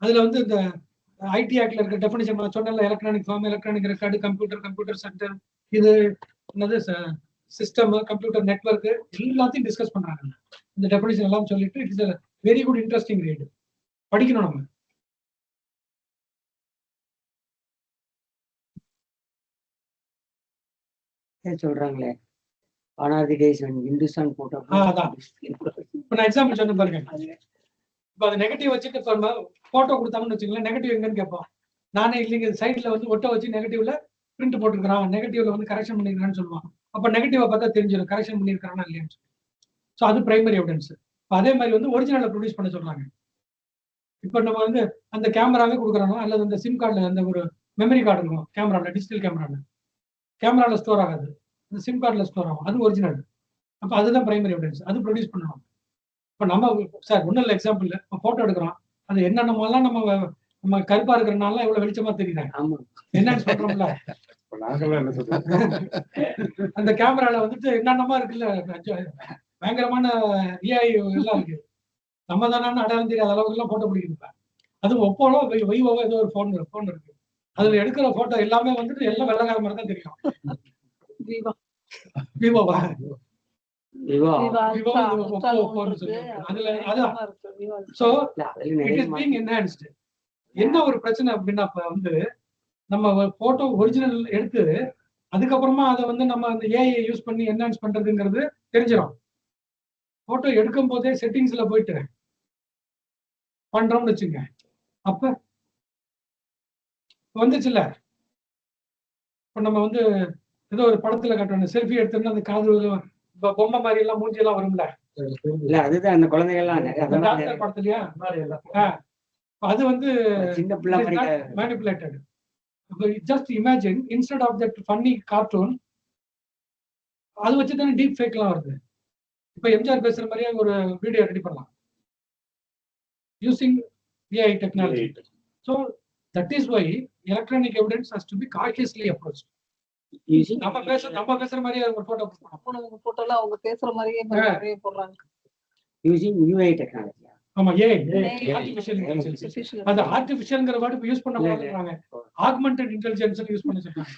அதுல வந்து இந்த ஐடி ஆக்ட்ல இருக்க டெஃபினிஷன் சொன்னல, electronic form, electronic record, computer center, இது என்னது சிஸ்டம், கம்ப்யூட்டர் நெட்வொர்க், எல்லாத்தையும் டிஸ்கஸ் பண்றாங்க. இந்த டெஃபினிஷன் எல்லாம் சொல்லிட்டு it's a very good interesting read. படிக்கணும் நம்ம. சொல்றாங்களே ஆனாதி டேஸ் இந்துஸ்தான் போட்டோ. அதான் இப்ப நான் எக்ஸாம்பிள் சொன்ன பாருங்க. இப்ப அது நெகட்டிவ் வச்சுட்டு போட்டோ கொடுத்தாங்கன்னு வச்சுக்கலாம், நெகட்டிவ் எங்கன்னு கேட்போம். நானே இல்லைங்க சைட்ல வந்து ஒட்ட வச்சு நெகட்டிவ்ல பிரிண்ட் போட்டுருக்கான், நெகட்டிவ்ல வந்து கரெக்ஷன் பண்ணிருக்கான்னு சொல்லுவான். அப்ப நெகட்டிவா பார்த்தா தெரிஞ்சிடும் கரெக்ஷன் பண்ணிருக்கானா இல்லையான்னு சொல்லி. ஸோ அது பிரைமரி எவிடன்ஸ். அதே மாதிரி வந்து ஒரிஜினலை ப்ரொடியூஸ் பண்ண சொல்றாங்க. இப்ப நம்ம வந்து அந்த கேமராவே கொடுக்குறோம், அல்லது அந்த சிம் கார்டுல அந்த ஒரு மெமரி கார்டு இருக்கும் கேமரால, டிஜிட்டல் கேமரால ஸ்டோர் ஆகாது, அந்த சிம் கார்டுல ஸ்டோர் ஆகும், அது ஒரிஜினல். அப்ப அதுதான் பிரைமரி எவிடன்ஸ், அது ப்ரொடியூஸ் பண்ணணும். இப்ப நம்ம சார் ஒன்றும் இல்லை, எக்ஸாம்பிள் இப்போ போட்டோ எடுக்கிறோம், அது என்னென்னமெல்லாம் நம்ம கருப்பா இருக்கிறனால இவ்வளவு வெளிச்சமா தெரியுறாங்க. என்னன்னு சொல்றோம்ல, அந்த கேமரால வந்துட்டு என்னென்னமா இருக்குல்ல, பயங்கரமான ஏஐ எல்லாம் இருக்கு. நம்ம தானே அடையாளம் தெரியாத அளவுக்கு எல்லாம் போட்டோ பிடிக்குது. அது ஒப்போலோ வைவோவோ ஏதோ ஒரு போன் இருக்கு, அதுல எடுக்கிற போட்டோ எல்லாமே வந்துட்டு எல்லாம் வெள்ளக்கார மாதிரி தான் தெரியும். விவோவா என்ன ஒரு பிரச்சனை அப்படின்னா, வந்து நம்ம போட்டோ ஒரிஜினல் எடுத்து அதுக்கப்புறமா அதை வந்து நம்ம அந்த ஏஐ யூஸ் பண்ணி என்ஹான்ஸ் பண்றதுங்கிறது தெரிஞ்சிடும். போட்டோ எடுக்கும் போதே செட்டிங்ஸ்ல போயிட்டு பண்றோம்னு வச்சுங்க, அப்ப வந்துச்சுல்ல. இப்ப நம்ம வந்து ஏதோ ஒரு படத்துல காட்டுறோம், செல்ஃபி எடுத்தோம்னா அந்த காது பொம்மை மாதிரி எல்லாம் மூஞ்சி எல்லாம் வரும்ல, அதுதான் அந்த குழந்தைகள் படத்துலயா, அது வந்து சின்ன பிள்ளை manipulated. Just imagine, instead of that funny cartoon, அது வச்சு தானே டீப் ஃபேக் எல்லாம் வருது. இப்ப எம்ஜிஆர் பேசுற மாதிரியே ஒரு வீடியோ ரெடி பண்ணலாம் using AI technology. So that is why electronic evidence has to be cautiously approached. நம்ம பேசுற மாதிரியே ஒரு போட்டோல அவங்க பேசுற மாதிரியே நிறைய போடுறாங்க. using UI technology. ஆமா, AI artificial intelligence. அந்த ஆர்டிஃபிஷியல்ங்கற வேர்ட் இப்ப யூஸ் பண்ண மாட்டேங்கறாங்க, ஆக்மெண்டட் இன்டெலிஜென்ஸ் யூஸ் பண்ண சொல்றாங்க.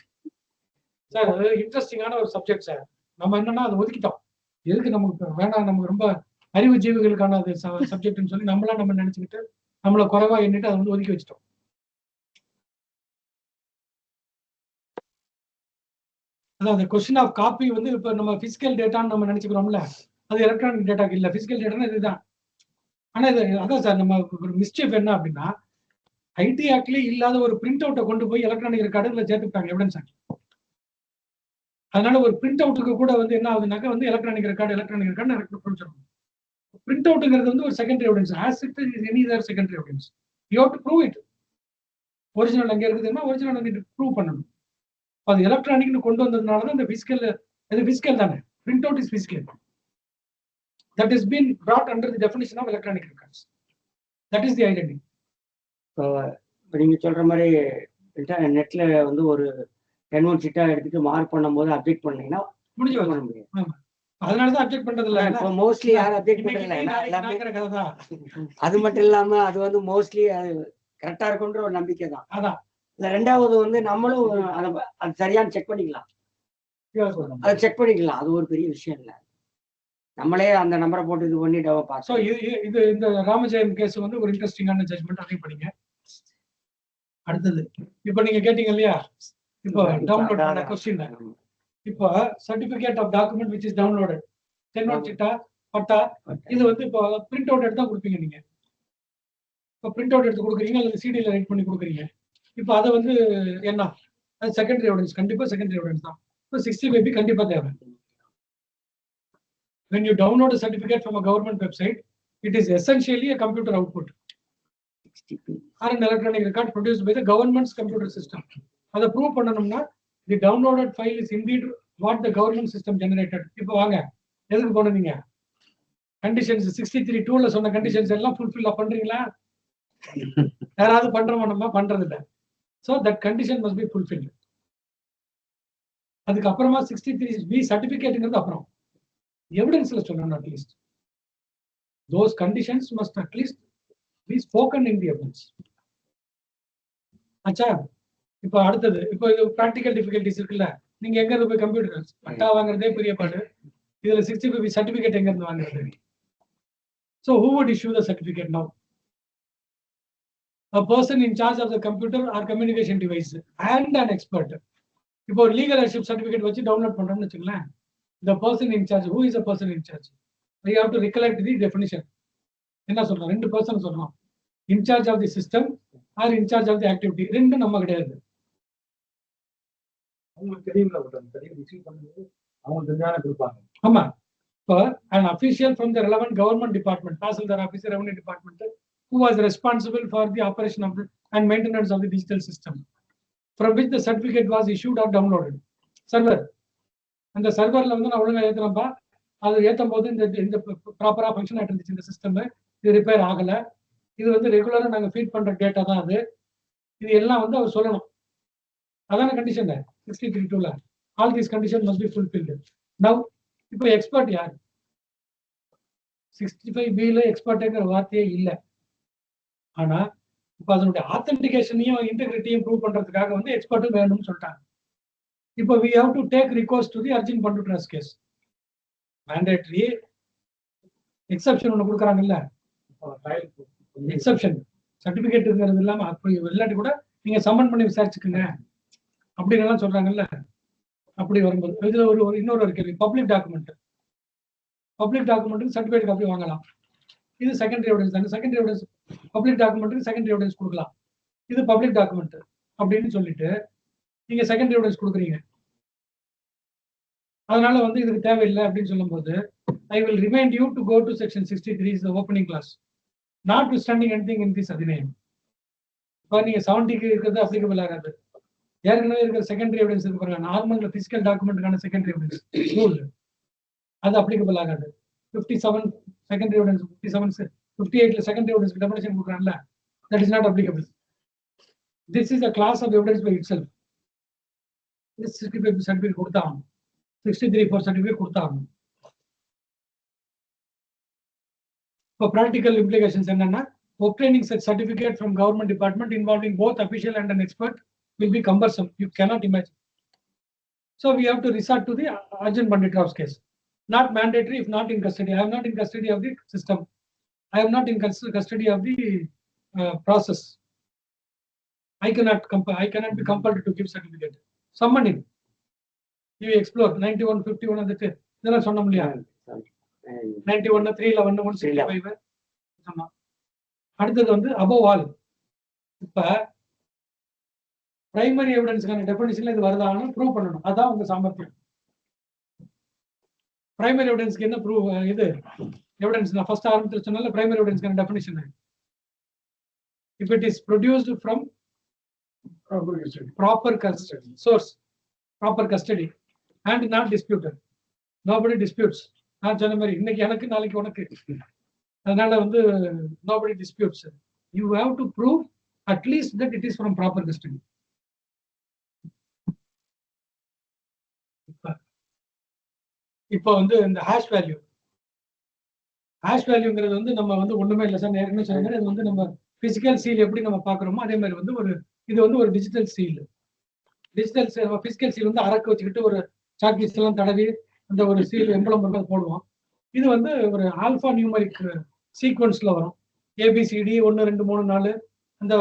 சார் அது இன்ட்ரஸ்டிங்கான ஒரு சப்ஜெக்ட் சார். நம்ம என்னன்னா அதை ஒதுக்கிட்டோம். எதுக்கு நமக்கு வேண்டாம், நமக்கு ரொம்ப அறிவு ஜீவிகளுக்கான அது சப்ஜெக்ட்னு சொல்லி நம்ம நினைச்சுக்கிட்டு நம்மள குறைவா எண்ணிட்டு அதை வந்து ஒதுக்கி வச்சிட்டோம். அதாவது கொஸ்டின் ஆஃப் காப்பி வந்து இப்ப நம்ம பிசிக்கல் டேட்டான்னு நம்ம நினைச்சுக்கிறோம்ல, அது எலக்ட்ரானிக் டேட்டா இல்ல, பிசிக்கல் டேட்டானா இதுதான். ஆனா இது அதான் சார், நம்ம ஒரு மிஸ்டேக் என்ன அப்படின்னா, ஐடி ஆக்ட்லயே இல்லாத ஒரு பிரிண்ட் அவுட்டை கொண்டு போய் எலக்ட்ரானிக் ரெக்கார்டுல சேர்த்துட்டாங்க எவிடன்ஸ் ஆக்ட். அதனால ஒரு பிரிண்ட் அவுட்டுக்கு கூட வந்து என்ன ஆகுதுனாக்கா வந்து எலக்ட்ரானிக் ரெக்கார்டு புரிஞ்சிடும். பிரிண்ட் அவுட்ங்கிறது வந்து ஒரு secondary evidence, as it is any other secondary evidence. You have to prove it. Original அங்க இருக்குதுன்னா ஒரிஜினல் நீங்க ப்ரூவ் பண்ணணும். அது எலக்ட்ரானிக்னு கொண்டு வந்ததுனால தான் இந்த பிசிக்கல், அது பிசிக்கல் தானே, print out is physical. That has been brought under the definition of electronic records. That is the identity. நீங்க சொல்ற மாதிரி நெட்ல வந்து ஒரு 10-1 சிட்டா எடுத்துட்டு மார்க் பண்ணும்போது அப்டேட் பண்ணீங்கன்னா முடிஞ்சு பண்ண முடியும். அதனால தான் அப்டேட் பண்றது இல்ல. இப்போ மோஸ்ட்லி யாரும் அப்டேட் பண்றதில்ல. எல்லாமே அது மட்டும் இல்லாம அது வந்து மோஸ்ட்லி அது கரெக்டா இருக்குன்ற ஒரு நம்பிக்கை தான். அதான் இல்ல. ரெண்டாவது வந்து நம்மளும் அது சரியான செக் பண்ணிக்கலாம், அதை செக் பண்ணிக்கலாம். அது ஒரு பெரிய விஷயம் இல்லை. நம்மளே அந்த நம்பரை போட்டு இது பண்ணி ஸோ இது இந்த ராமஜெயம் கேஸ் வந்து ஒரு இன்ட்ரெஸ்டிங்கான ஜட்ஜ்மெண்ட். அதையும் படிங்க. அடுத்தது இப்போ நீங்க கேட்டீங்க இல்லையா, இப்போ டவுன்லோட் பண்ண கொஸ்டின், இப்போ certificate of document which is downloaded, 10-1 chitta, பட்டா, இது வந்து இப்போ பிரிண்ட் அவுட் எடுத்து தான் கொடுப்பீங்க நீங்க. இப்போ பிரிண்ட் அவுட் எடுத்து கொடுக்குறீங்க அல்லது சிடியில் ரைட் பண்ணி கொடுக்குறீங்க. இப்போ அதை வந்து என்ன, அது செகண்டரி எவிடன்ஸ், கண்டிப்பா செகண்டரி எவிடன்ஸ் தான். இப்போ 65B கண்டிப்பா தேவை. When you download a certificate from a government website, it is essentially a computer output or an electronic record produced by the government's computer system. அதை ப்ரூவ் பண்ணணும்னா the downloaded file is indeed what the government system generated. இப்போ வாங்க, எதுக்கு போனீங்க, conditions 63(2)ல சொன்ன conditions எல்லாம் fulfil பண்றீங்களா? யாராவது பண்றோமா? நம்ம பண்றது இல்லை. So that condition must be fulfilled. அதுக்கு அப்புறமா 63B சர்டிபிகேட்ங்கிறது அப்புறம் எவிடன்ஸ்ல சொல்லணும். At least those conditions must at least be spoken in the evidence. ஆச்சா? இப்போ அடுத்தது, இப்போ இது ப்ராக்டிக்கல் டிஃபிகல்டிஸ் இருக்குல்ல, நீங்க எங்க இருந்து போய் கம்ப்யூட்டர் பட்டா வாங்குறதே பெரிய பாடு. இதுல 65 சர்டிபிகேட் எங்க இருந்து வாங்குறது? So who would issue the certificate now? A person in charge of the computer or communication device and an expert. இப்போ ஒரு லீகல் ஹெல்ப் சர்டிபிகேட் வச்சு டவுன்லோட் பண்றோம்னு வச்சுங்களேன். The person in charge, who is a person in charge? We have to recollect the definition. என்ன சொல்றோம்? 2 person சொல்றோம். In charge of the system or in charge of the activity. ரெண்டும் நம்ம கிடையாது. அவங்களுக்கு தெரியும்ல, தெரியும் ரிசீவ் பண்ணும்போது அவங்க தெரிஞ்சானே கொடுப்பாங்க. ஆமா. இப்போ an official from the relevant government department, Tahsildar office, revenue department, who was responsible for the operation of the and maintenance of the digital system, from which the certificate was issued or downloaded. Server. அந்த சர்வர்ல வந்து நான் ஒழுங்கா ஏத்துறேன்ப்பா, அது ஏற்றும் போது இந்த ப்ராப்பரா function ஆகிட்டு இருந்துச்சு இந்த சிஸ்டம், இது ரிப்பேர் ஆகல, இது வந்து ரெகுலரா நாங்க ஃபீட் பண்ற டேட்டா தான் அது, இது எல்லாம் வந்து அவர் சொல்லணும். அதான கண்டிஷன் 63(2)ல all these condition must be fulfilled. Now இப்போ எக்ஸ்பர்ட் யார்? 65(b)ல எக்ஸ்பர்ட்ங்கிற வார்த்தையே இல்லை. ஆனா இப்போ அதனுடைய ஆத்தென்டிகேஷனையும் இன்டெகிரிட்டியும் ப்ரூவ் பண்றதுக்காக வந்து எக்ஸ்பர்ட்டும் வேணும்னு சொல்லிட்டாங்க. இப்போ we have to take recourse to the urgent Pandu trust case. Mandatory exception ஒன்று கொடுக்குறாங்கல்ல, எக்ஸப்ஷன் சர்டிபிகேட் இருக்கிறது இல்லாம அப்படி இல்லாட்டி கூட நீங்க சம்மன் பண்ணி விசாரிச்சுக்குங்க அப்படின்னு எல்லாம் சொல்றாங்கல்ல. அப்படி வரும்போது இதுல ஒரு இன்னொரு கேள்வி, பப்ளிக் டாக்குமெண்ட். பப்ளிக் டாக்குமெண்ட்டுக்கு சர்டிபிகேட் காப்பி வாங்கலாம். இது செகண்டரி எவிடன்ஸ் தானே. செகண்டரி எவிடன்ஸ் பப்ளிக் டாக்குமெண்ட்டுக்கு செகண்டரி எவிடன்ஸ் கொடுக்கலாம். இது பப்ளிக் டாக்குமெண்ட் அப்படின்னு சொல்லிட்டு நீங்க செகண்டரி எவிடன்ஸ் கொடுக்குறீங்க. அதனால வந்து இதுக்கு தேவையில்லை அப்படின்னு சொல்லும்போது, I will remind you to go to section 63 is the opening clause, not standing anything in this அதிநயம். இப்போ நீங்க 70க்கு இருக்கிறது அப்ளிகபிள் ஆகாது. ஏற்கனவே இருக்கிற செகண்டரி எவிடன்ஸ் இருக்கு பாருங்க, நார்மல் பிசிக்கல் டாக்குமெண்ட்டுக்கான செகண்டரி எவிடன்ஸ் ரூல், அது அப்ளிகபிள் ஆகாது. 57 செகண்டரி எவிடன்ஸ், 58ல செகண்டரி எவிடன்ஸ் டெஃபினிஷன் கொடுக்குறாங்கல்ல, that is not applicable. This is a class of evidence by itself. This 65 certificate கொடுத்தாங்க, 63(4) சர்டிபிகேட் கொடுத்தாங்க. இப்போ ப்ராக்டிக்கல் இம்ப்ளிகேஷன்ஸ் என்னன்னா, obtaining such certificate from government department involving both official and an expert will be cumbersome. You cannot imagine. So we have to resort to the urgent Pandit Rao's case. Not mandatory if not in custody. I am not in custody of the system. I am not in custody of the process. I cannot be compelled to give certificate. Summon him. You explore 91, 51 அந்த இதெல்லாம் சொன்ன முடியாது. 91, 311, 165 சொன்னா. அடுத்தது வந்து above all. இப்ப primary எவிடன்ஸ்க்கான டெஃபினிஷன்ல இது வருதான்னு ப்ரூவ் பண்ணணும். அதான் உங்க சாமர்த்தியம். பிரைமரி எவிடன்ஸ்க்கு என்ன ப்ரூவ் இது எவிடன்ஸ்? நான் ஃபர்ஸ்ட் ஆரம்பத்தில் சொன்னால பிரைமரி எவிடன்ஸ்க்கான definition, if it is produced from proper custody source, proper custody and not disputed, nobody disputes. நான் சொன்ன மாதிரி இன்னைக்கு எனக்கு நாளைக்கு உனக்கு, அதனால வந்து nobody disputes. You have to prove at least that it is from proper custody. இப்போ வந்து இந்த ஹேஷ் வேல்யூங்கிறது வந்து நம்ம வந்து ஒண்ணுமே இல்லை சார், ஏற்கனவே சொன்ன இது வந்து நம்ம பிசிக்கல் சீல் எப்படி நம்ம பாக்குறோமோ அதே மாதிரி வந்து இது வந்து ஒரு digital seal. Digital physical seal வந்து அரக்கு வச்சுக்கிட்டு ஒரு சாக்பீஸ் எல்லாம் தடவி அந்த ஒரு சீல் எம்பளம் போடுவோம். இது வந்து ஒரு ஆல்பா நியூமரிக் சீக்வன்ஸ்ல வரும். ABCD 1 2 3 4 அந்த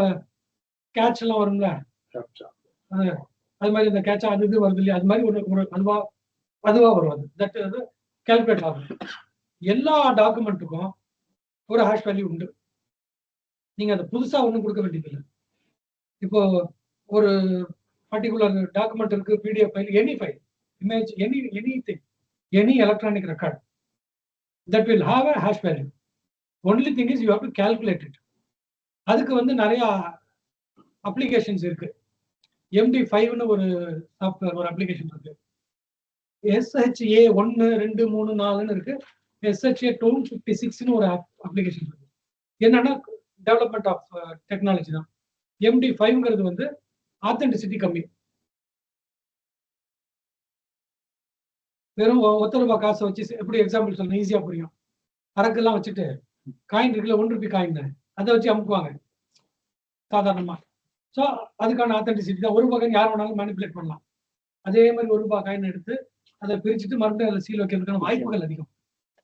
கேட்ச் எல்லாம் வரும்ல, அது மாதிரி இந்த கேட்சா அது இது வருது இல்லையா, அது மாதிரி ஒரு அதுவா வரும். அது தட் அது கால்குலேட் ஆகும். எல்லா டாக்குமெண்ட்டுக்கும் ஒரு ஹேஷ் வேல்யூ உண்டு. நீங்க அதை புதுசா ஒன்றும் கொடுக்க வேண்டியதில்லை. இப்போ ஒரு பர்டிகுலர் டாக்குமெண்ட் இருக்கு, PDF file, any file, image, anything, any electronic record that will have a hash value. Only thing is you have to calculate it. அதுக்கு வந்து நிறைய அப்ளிகேஷன்ஸ் இருக்கு. MD5ன்னு ஒரு சாஃப்ட்வேர், ஒரு அப்ளிகேஷன் இருக்கு. SHA 1 2 3 4ன்னு இருக்கு. SHA 256ன்னு ஒரு அப்ளிகேஷன் இருக்கு. என்னன்னா டெவலப்மெண்ட் ஆஃப் டெக்னாலஜி தான். MD5ங்கிறது வந்து ஆத்தென்டிசிட்டி கம்மி. வெறும் ₹1 காசை வச்சு எப்படி எக்ஸாம்பிள் சொல்லணும், ஈஸியா புரியும். அரக்கெல்லாம் வச்சுட்டு காயின் இருக்குல்ல, ₹1 காயின், அதை வச்சு அமுக்குவாங்க சாதாரணமா. ஸோ அதுக்கான ஆத்தென்டிசிட்டி தான். ஒரு காயின் யார் வேணாலும் மேனிப்புலேட் பண்ணலாம். அதே மாதிரி ஒரு ரூபாய் காயின் எடுத்து அதை பிரிச்சுட்டு மறுபடியும் அதில் சீல் வைக்கிறதுக்கான வாய்ப்புகள் அதிகம்.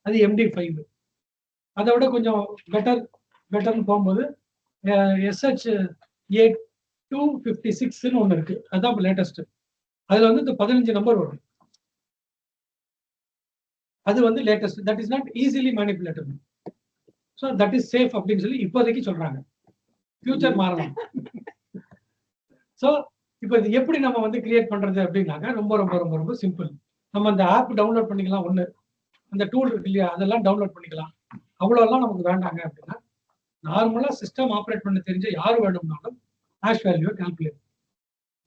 அது MD5. அதை விட கொஞ்சம் பெட்டர்னு போகும்போது SH8256ன்னு ஒன்று இருக்கு. அதுதான் இப்போ லேட்டஸ்ட். அதுல வந்து இந்த 15 நம்பர் வரும். அது வந்து latest. That is not easily manipulable. So that is safe அப்படின்னு சொல்லி இப்போதைக்கு சொல்றாங்க. ஃபியூச்சர் மாறலாம். ஸோ இப்போ இது எப்படி நம்ம வந்து கிரியேட் பண்றது அப்படின்னாக்க ரொம்ப ரொம்ப ரொம்ப ரொம்ப சிம்பிள். நம்ம அந்த ஆப் டவுன்லோட் பண்ணிக்கலாம். ஒன்று அந்த டூல் இருக்கு இல்லையா, அதெல்லாம் டவுன்லோட் பண்ணிக்கலாம். அவ்வளோலாம் நமக்கு வேண்டாங்க அப்படின்னா நார்மலாக சிஸ்டம் ஆப்ரேட் பண்ண தெரிஞ்ச யார் வேணும்னாலும் ஹேஷ் வேல்யூவை கால்குலேட்.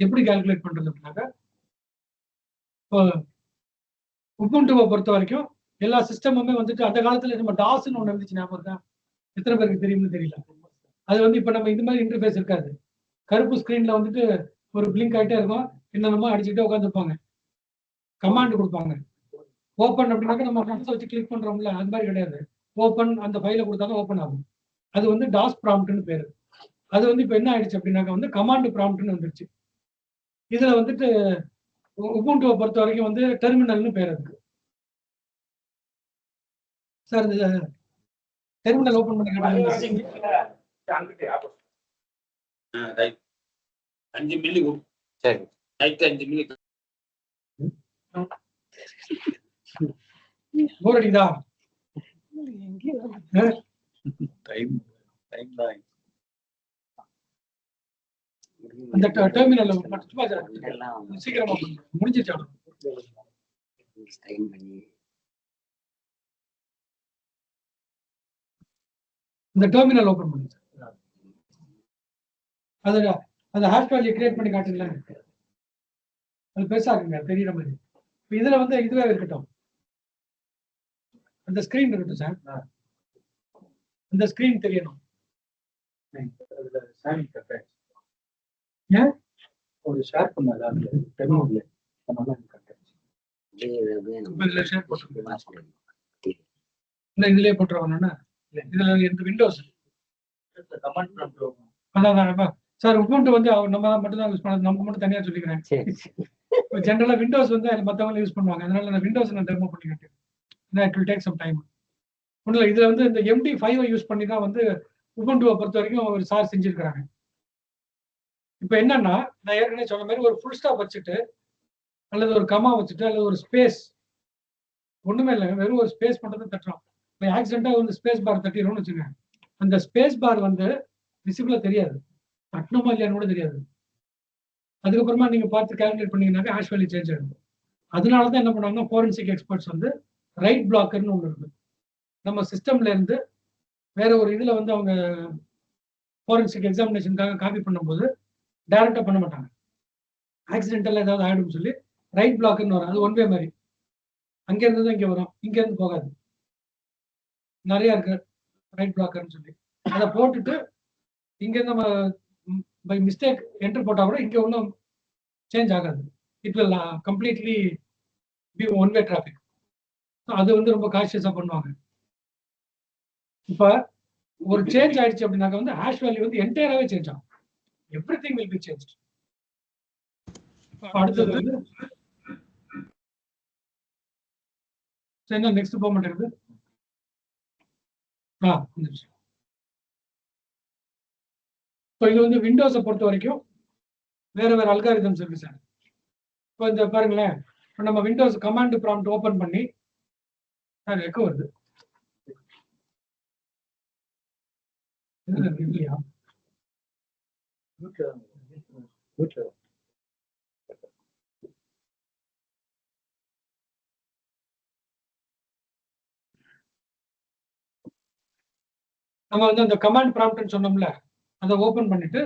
எப்படி கால்குலேட் பண்றது அப்படின்னாக்க, இப்போ உபுண்டுவை பொறுத்த வரைக்கும் எல்லா சிஸ்டமுமே வந்துட்டு அந்த காலத்துல நம்ம டாஸ்ன்னு ஒன்று இருந்துச்சு, ஞாபகம் இருக்கா? எத்தனை பேருக்கு தெரியும்னு தெரியல. அது வந்து இப்போ நம்ம இந்த மாதிரி இன்டர்ஃபேஸ் இருக்காது. கருப்பு ஸ்க்ரீன்ல வந்துட்டு ஒரு பிளிங்க் ஆகிட்டே இருக்கும், என்னென்னமோ அடிச்சுக்கிட்டே உட்காந்துருப்பாங்க, கமாண்ட் கொடுப்பாங்க. ஓப்பன் அப்படின்னாக்க நம்ம ஃப்ரெண்ட்ஸ் வச்சு கிளிக் பண்றோம்ல, அது மாதிரி கிடையாது. ஓப்பன் அந்த ஃபைலை கொடுத்தாலும் ஓப்பன் ஆகும். அது வந்து டாஸ் ப்ராம்ப்ட்னு பேரு. அது வந்து இப்போ என்ன ஆயிடுச்சு அப்படின்னாக்க வந்து கமாண்ட் ப்ராம்ப்ட்னு வந்துருச்சு. இதுல வந்துட்டு உபுண்டுவை பொறுத்த வரைக்கும் வந்து டெர்மினல்னு பேர் இருக்கு. சார் இந்த டெர்மினல் ஓபன் பண்ணி காட்டுங்க. 5 மில்லி சரி, 5 மில்லி போர் அடிக்குதா? அந்த டெர்மினல் சீக்கிரமா முடிஞ்சிச்சு. இந்த டெர்மினல் ஓபன் பண்ணுங்க. அதுல அந்த ஹேஷ் வேல்யூ கிரியேட் பண்ணி காட்டுங்களேன். அது பெருசாக்குங்க தெரியுற மாதிரி. இதுல வந்து இதுவே இருக்கட்டும், அந்த ஸ்கிரீன் இருக்கட்டும் சார். அந்த ஸ்கிரீன் தெரியணும். ஏன் ஒரு ஷேர் பண்ணல டெர்மினல்ல இதுல ஷேர் போட்டுருக்கேன். இதுலயே போட்டுருவாங்கன்னா இதுல இந்த விண்டோஸ் அதான் சார். உபுண்டு வந்து நம்ம மட்டும் தான் யூஸ் பண்ணது, நம்ம மட்டும் தனியா சொல்லிக்கிறேன். ஜென்ரலா விண்டோஸ் வந்து மற்றவங்க யூஸ் பண்ணுவாங்க. அதனால நான் விண்டோஸ் நான் டெமோ பண்ணி காட்டுறேன். It will take some time. ஒன்றும் இல்லை, இதுல வந்து இந்த MD5 யூஸ் பண்ணி தான் வந்து உபுண்டுவை பொறுத்த வரைக்கும் ஒரு சார் செஞ்சிருக்கிறாங்க. இப்போ என்னன்னா, நான் ஏற்கனவே சொன்ன மாதிரி ஒரு ஃபுல் ஸ்டாப் வச்சுட்டு அல்லது ஒரு கமா வச்சுட்டு அல்லது ஒரு ஸ்பேஸ், ஒண்ணுமே இல்லை, வெறும் ஒரு ஸ்பேஸ் மட்டும் தான் தட்டுறோம். இப்போ ஆக்சிடென்டா வந்து ஸ்பேஸ் பார் தட்டிடுறோம்னு வச்சுக்கோங்க. அந்த ஸ்பேஸ் பார் வந்து விசிபிளா தெரியாது, தட்டணுமா இல்லையான்னு கூட தெரியாது. அதுக்கப்புறமா நீங்க பார்த்து கால்குலேட் பண்ணீங்கன்னாக்க ஹேஷ் வேல்யூ சேஞ்ச் ஆகும். அதனால தான் என்ன பண்ணாங்கன்னா ஃபோரன்சிக் எக்ஸ்பர்ட்ஸ் வந்து ரைட் பிளாக்கர்னு ஒன்று இருக்கு. நம்ம சிஸ்டம்ல இருந்து வேற ஒரு இதுல வந்து அவங்க ஃபோரன்சிக் எக்ஸாமினேஷனுக்காக காப்பி பண்ணும்போது டைரக்டா பண்ண மாட்டாங்க. ஆக்சிடென்டல் ஏதாவது ஆயிடும்னு சொல்லி ரைட் பிளாக்னு வரும். அது ஒன் வே மாதிரி, அங்க இருந்து தான் இங்க வரும், இங்க இருந்து போகாது. நிறைய இருக்கு ரைட் பிளாக்கர்னு சொல்லி. அதை போட்டுட்டு இங்க நம்ம பை மிஸ்டேக் என்டர் போட்டா கூட இங்க ஒன்றும் சேஞ்ச் ஆகாது. It will completely be one way traffic. அது வந்து ரொம்ப கான்ஷியஸா பண்ணுவாங்க. இப்ப ஒரு சேஞ்ச் ஆயிடுச்சு அப்படின்னாக்க வந்து ஹேஷ் வேல்யூ வந்து என்டையராகவே சேஞ்ச் ஆகும். Everything will be change. அடுத்தது வந்து என்ன நெக்ஸ்ட் போக மாட்டேங்குது. இப்போ இது வந்து விண்டோஸை பொறுத்த வரைக்கும் வேற வேற அல்காரிதம்ஸ் இருக்கு சார். இப்போ இந்த பாருங்களேன், இப்போ நம்ம விண்டோஸ் கமாண்ட் ப்ராம்ப்ட் ஓபன் பண்ணி எக்கோ வருது இல்லையா? நம்ம வந்து அந்த கமாண்ட் ப்ராம்ப்ட்னு சொன்னோம்ல, அதை ஓபன் பண்ணிட்டு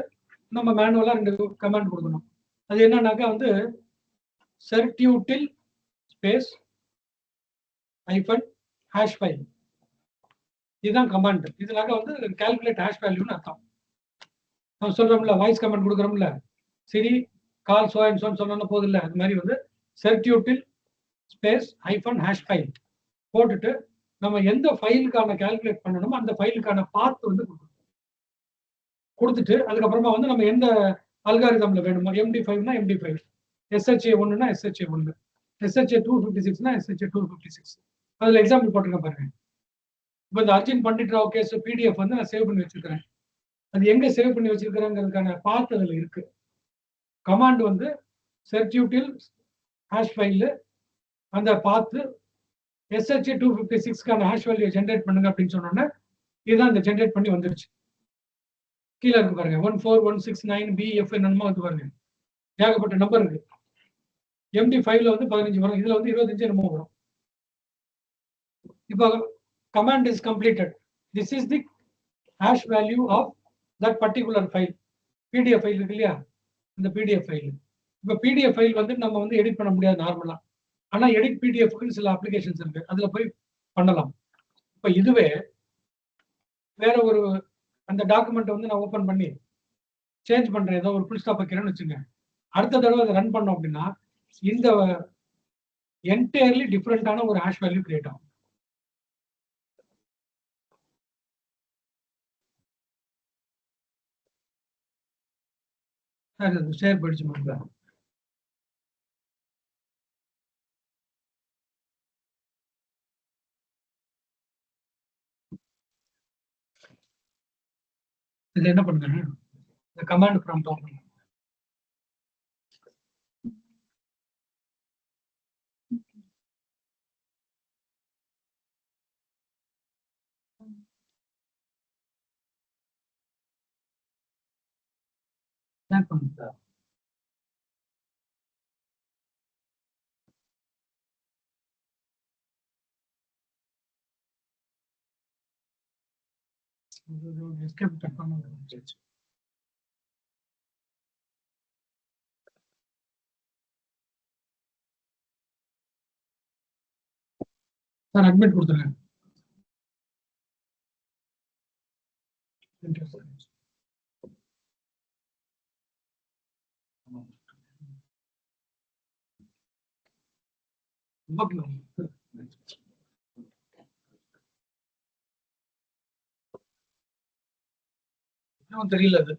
நம்ம மேனுவலா 2 கமாண்ட் கொடுக்கணும். அது என்னன்னாக்கா வந்து certutil ஸ்பேஸ் -hash file, இதுதான் கமாண்ட். இதுனாக்க வந்து கால்குலேட் ஹேஷ் வேல்யூன்னு அர்த்தம். நம்ம சொல்றோம்ல வாய்ஸ் கமாண்ட் கொடுக்குறோம்ல, சரி கால் சோ அண்ட் சோன்னு சொன்னா போதும் இல்லை, அது மாதிரி வந்து certutil ஸ்பேஸ் -hash file போட்டுட்டு நம்ம எந்த ஃபைலுக்கான கால்குலேட் பண்ணணுமோ அந்த ஃபைலுக்கான பாத் வந்து கொடுத்துட்டு அதுக்கப்புறமா வந்து நம்ம எந்த அல்காரிதம்ல வேணுமா MD5னா MD5, SHA 1னா SHA 1, SHA 256னா SHA 256. அதுல எக்ஸாம்பிள் போட்டிருக்கேன் பாருங்க. இப்போ இந்த அர்ஜுன் பண்டிட் ராவ் கேஸ் PDF வந்து நான் சேவ் பண்ணி வச்சிருக்கிறேன். அது எங்க சேவ் பண்ணி வச்சிருக்கிறேங்கிறதுக்கான பாத் அதுல இருக்கு. கமாண்ட் வந்து செர்ச்யூட்டில் ஹேஷ் ஃபைல் அந்த பார்த்து SHA 256க்கான ஹேஷ் வேல்யூ ஜென்ரேட் பண்ணுங்க அப்படின்னு சொன்னோன்னே இதுதான் இந்த ஜென்ரேட் பண்ணி வந்துருச்சு. கீழே இருக்கு பாருங்க 14169BF என்னமோ வந்து பாருங்க, ஏகப்பட்ட நம்பர் இருக்கு. MD5ல வந்து 15 வரும், இதுல வந்து 25 என்னமோ வரும். இப்போ command is completed. This is the hash value of that particular file. PDF file இருக்கு இல்லையா, இந்த PDF ஃபைல். இப்போ PDF ஃபைல் வந்து நம்ம வந்து எடிட் பண்ண முடியாது நார்மலா. ஆனா எடிட் PDFக்கு சில அப்ளிகேஷன்ஸ் இருக்கு, அதுல போய் பண்ணலாம். இப்போ இதுவே வேற ஒரு அந்த டாக்குமெண்ட் வந்து நான் ஓபன் பண்ணி சேஞ்ச் பண்றேன், ஏதோ ஒரு ஃபுல் ஸ்டாப் வைக்கிறேன்னு வச்சுங்க, அடுத்த தடவை அதை ரன் பண்ணோம் அப்படின்னா இந்த என்டையர்லி டிஃப்ரெண்டான ஒரு ஹேஷ் வேல்யூ கிரியேட் ஆகும். ஷேர் படிச்சு முடியல. இது என்ன பண்ணுங்க, இந்த கமாண்ட் ப்ராம்ப்ட் ஓபன் பண்ணுங்க. என்ன பண்ணுங்க, எஸ்கேப் கட் பண்ணுங்க. சார் அட்மிட் கொடுத்துருங்க. தெரியல அது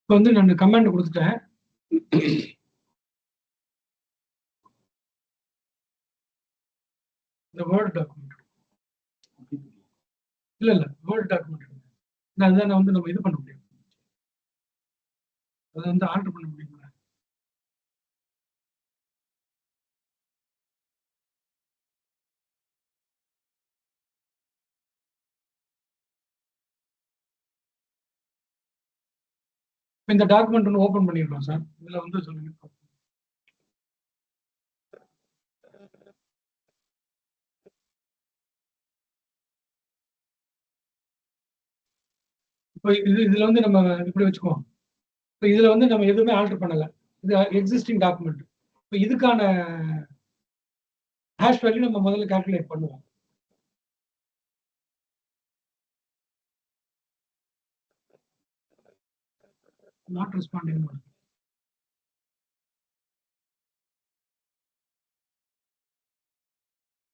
இப்போ வந்து நான் கமாண்ட் கொடுத்துட்டேன். இந்த வேர்ட் டாக்குமெண்ட் இல்ல வேர்ட் டாக்குமெண்ட் அதுதான் வந்து நம்ம இது பண்ண முடியும், அதை வந்து ஆல்டர் பண்ண முடியும். இந்த டாக்குமெண்ட் ஒன்று ஓபன் பண்ணிருக்கோம் சார், இதுல வந்து சொல்லுங்க. இப்போ இதுல வந்து நம்ம இப்படி வச்சுக்குவோம். இப்போ இதுல வந்து நம்ம எதுவுமே ஆல்டர் பண்ணல, இது எக்ஸிஸ்டிங் டாக்குமெண்ட். இப்போ இதுக்கான ஹேஷ் வேல்யூ நம்ம முதல்ல கால்குலேட் பண்ணுவோம். நாட் ரெஸ்பாண்டிங்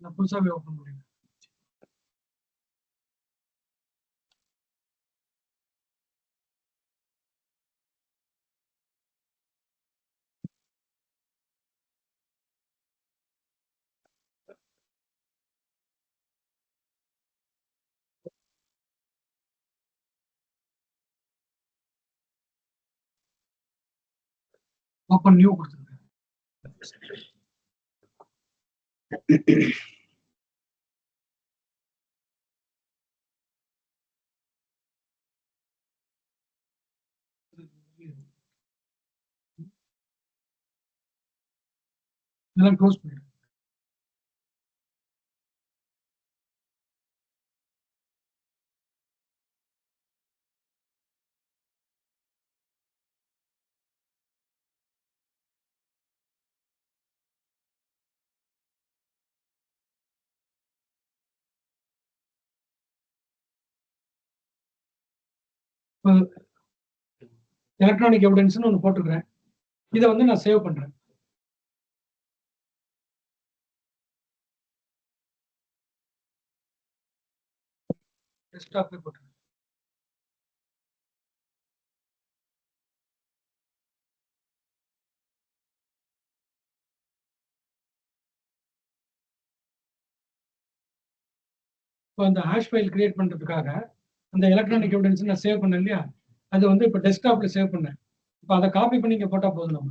நான் புதுசாகவே ஓப்பன் பண்ணிடுறேன். ஓப்பன் நியூ கொடுத்துருக்கேன். இதெல்லாம் க்ளோஸ் பண்ணிடுறேன். எலக்ட்ரானிக் எவிடன்ஸ்னு ஒன்று போட்டுக்கிறேன், இதை வந்து நான் சேவ் பண்றேன். டெஸ்க்டாப்ல போட்டுருங்க. இப்போ அந்த ஹேஷ் ஃபைல் கிரியேட் பண்றதுக்காக அந்த எலக்ட்ரானிக் எவிடன்ஸ் நான் சேவ் பண்ணேன் இல்லையா, அது வந்து இப்போ டெஸ்க்டாப்ல சேவ் பண்ணேன். இப்போ அதை காப்பி பண்ணி இங்க போட்டா போதும் நம்ம.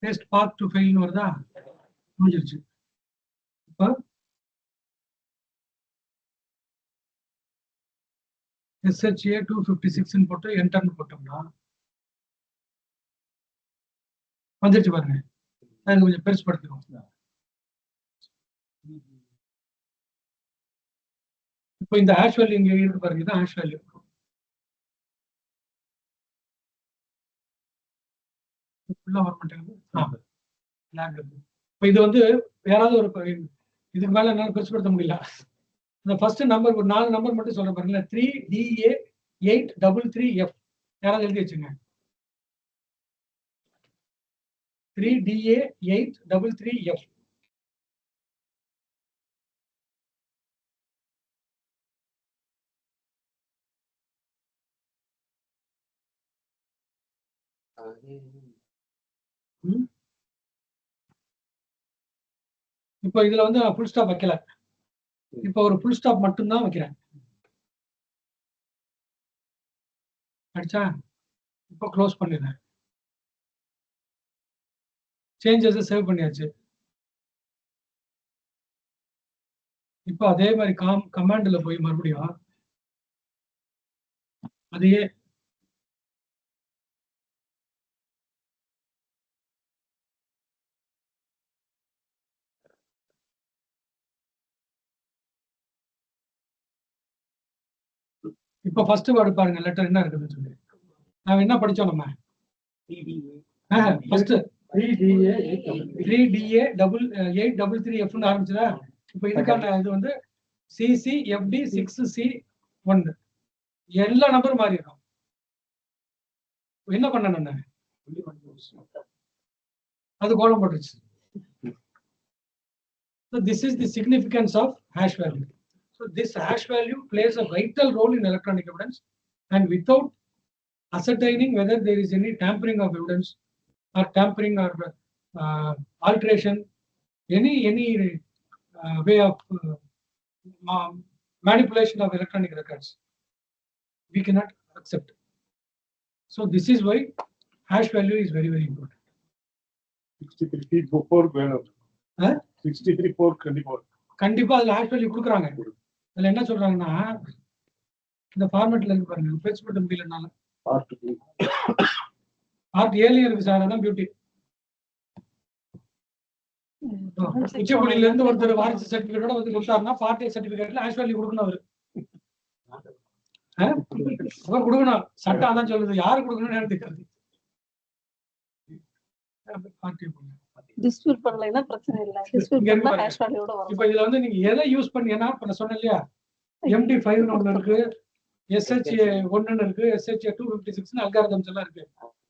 பேஸ்ட் பாத் டு ஃபைல்னு வருதா, முடிஞ்சிருச்சு. இப்போ SHA 256 போட்டு என்டர்னு போட்டோம்னா வந்துருச்சு பாருங்க. அது கொஞ்சம் பெருசுபடுத்துவோம். இப்போ இந்த ஹேஷ் வேல்யூ இங்க இருக்கு பாருங்க, இதுதான் ஹேஷ் வேல்யூ. ஃபுல்லா வர மாட்டேங்குது. இப்போ இது வந்து யாராவது ஒரு இதுக்கு மேல என்னால பெருசுபடுத்த முடியல. இந்த ஃபர்ஸ்ட் நம்பர் ஒரு 4 நம்பர் மட்டும் சொல்றேன் பாருங்க. 3DA833F யாராவது எழுதி வச்சுங்க. 3DA833F. இப்போ இதுல வந்து ஃபுல் ஸ்டாப் வைக்கல. இப்போ ஒரு ஃபுல் ஸ்டாப் மட்டும்தான் வைக்கிறேன். அடிச்சா இப்போ க்ளோஸ் பண்ணிடுறேன். சேஞ்சஸ் சேவ் பண்ணியாச்சு. இப்போ அதே மாதிரி கமாண்ட்ல போய் மறுபடியும் அதையே இப்போ ஃபர்ஸ்ட் வேர்டு பாருங்க, லெட்டர் என்ன இருக்குதுன்னு சொல்லி. நாம என்ன படிச்சோம் நம்ம? ஃபர்ஸ்ட் 3DA833Fன்னு ஆரம்பிச்சதா. இப்போ இதுக்கான இது வந்து CCFD6C1 எல்லா நம்பரும் மாறி இருக்கும். என்ன பண்ண நான் அது கோலம் போட்டுருச்சு. So this is the significance of hash value. So this hash value plays a vital role in electronic evidence, and without ascertaining whether there is any tampering of evidence or tampering or alteration, any way of manipulation of electronic records, we cannot accept. So this is why hash value is very, very important. 63,424 கண்டிப்பா அதுல hash value கொடுக்குறாங்க. அதுல என்ன சொல்றாங்கன்னா, இந்த ஃபார்மேட்ல இருக்கு பாருங்க, base பண்ண முடியலனால ஆர்ட் ஏலியன் இருக்கு சார். அதான் பியூட்டி. உச்சபடியில இருந்து ஒருத்தர் வாரிசு சர்டிபிகேட்டோட வந்து கொடுத்தாருன்னா பார்ட்டி சர்டிபிகேட்ல ஹேஷ் வேல்யூ கொடுக்கணும். அவரு கொடுக்கணும். சட்டம் அதான் சொல்லுது. யாரு கொடுக்கணும்னு எனக்கு தெரியாது. டிஸ்பியூட் பண்ணலைன்னா பிரச்சனை இல்ல. டிஸ்பியூட் பண்ணா ஹேஷ் வேல்யூவோட வரும். இப்போ இதுல வந்து நீங்க எதை யூஸ் பண்ணீங்கன்னா, இப்ப நான் சொன்னேன் இல்லையா, MD5 ன்னு ஒண்ணு இருக்கு, SHA1 ன்னு இருக்கு, SHA256 ன்னு அல்காரிதம்ஸ் எல்லாம் இருக்கு.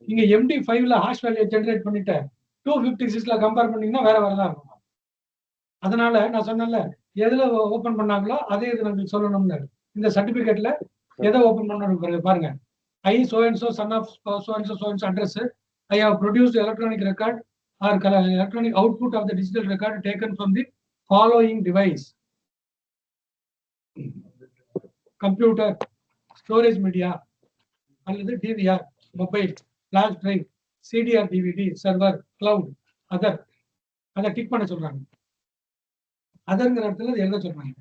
நீங்க MD5ல ஹாஷ் வேல்யூ ஜெனரேட் பண்ணிட்டு 256ல கம்பேர் பண்ணீங்கன்னா வேற வேறதான் இருக்கும். அதனால நான் சொன்னேன்ல, எதுல ஓபன் பண்ணாங்களோ அதே இது நமக்கு சொல்லணும்னு. இந்த சர்டிபிகேட்ல எதை ஓபன் பண்ணணும் பாருங்க. I so and so son of so and so address, I have produced electronic record or electronic output of the digital record taken from the following device: computer, storage media, அல்லது DVR, mobile, flash drive, CDR, DVD, server, cloud, other. அதை tick பண்ண சொல்றாங்க. அதர்ங்கிற இடத்துல எழுத சொல்றாங்க.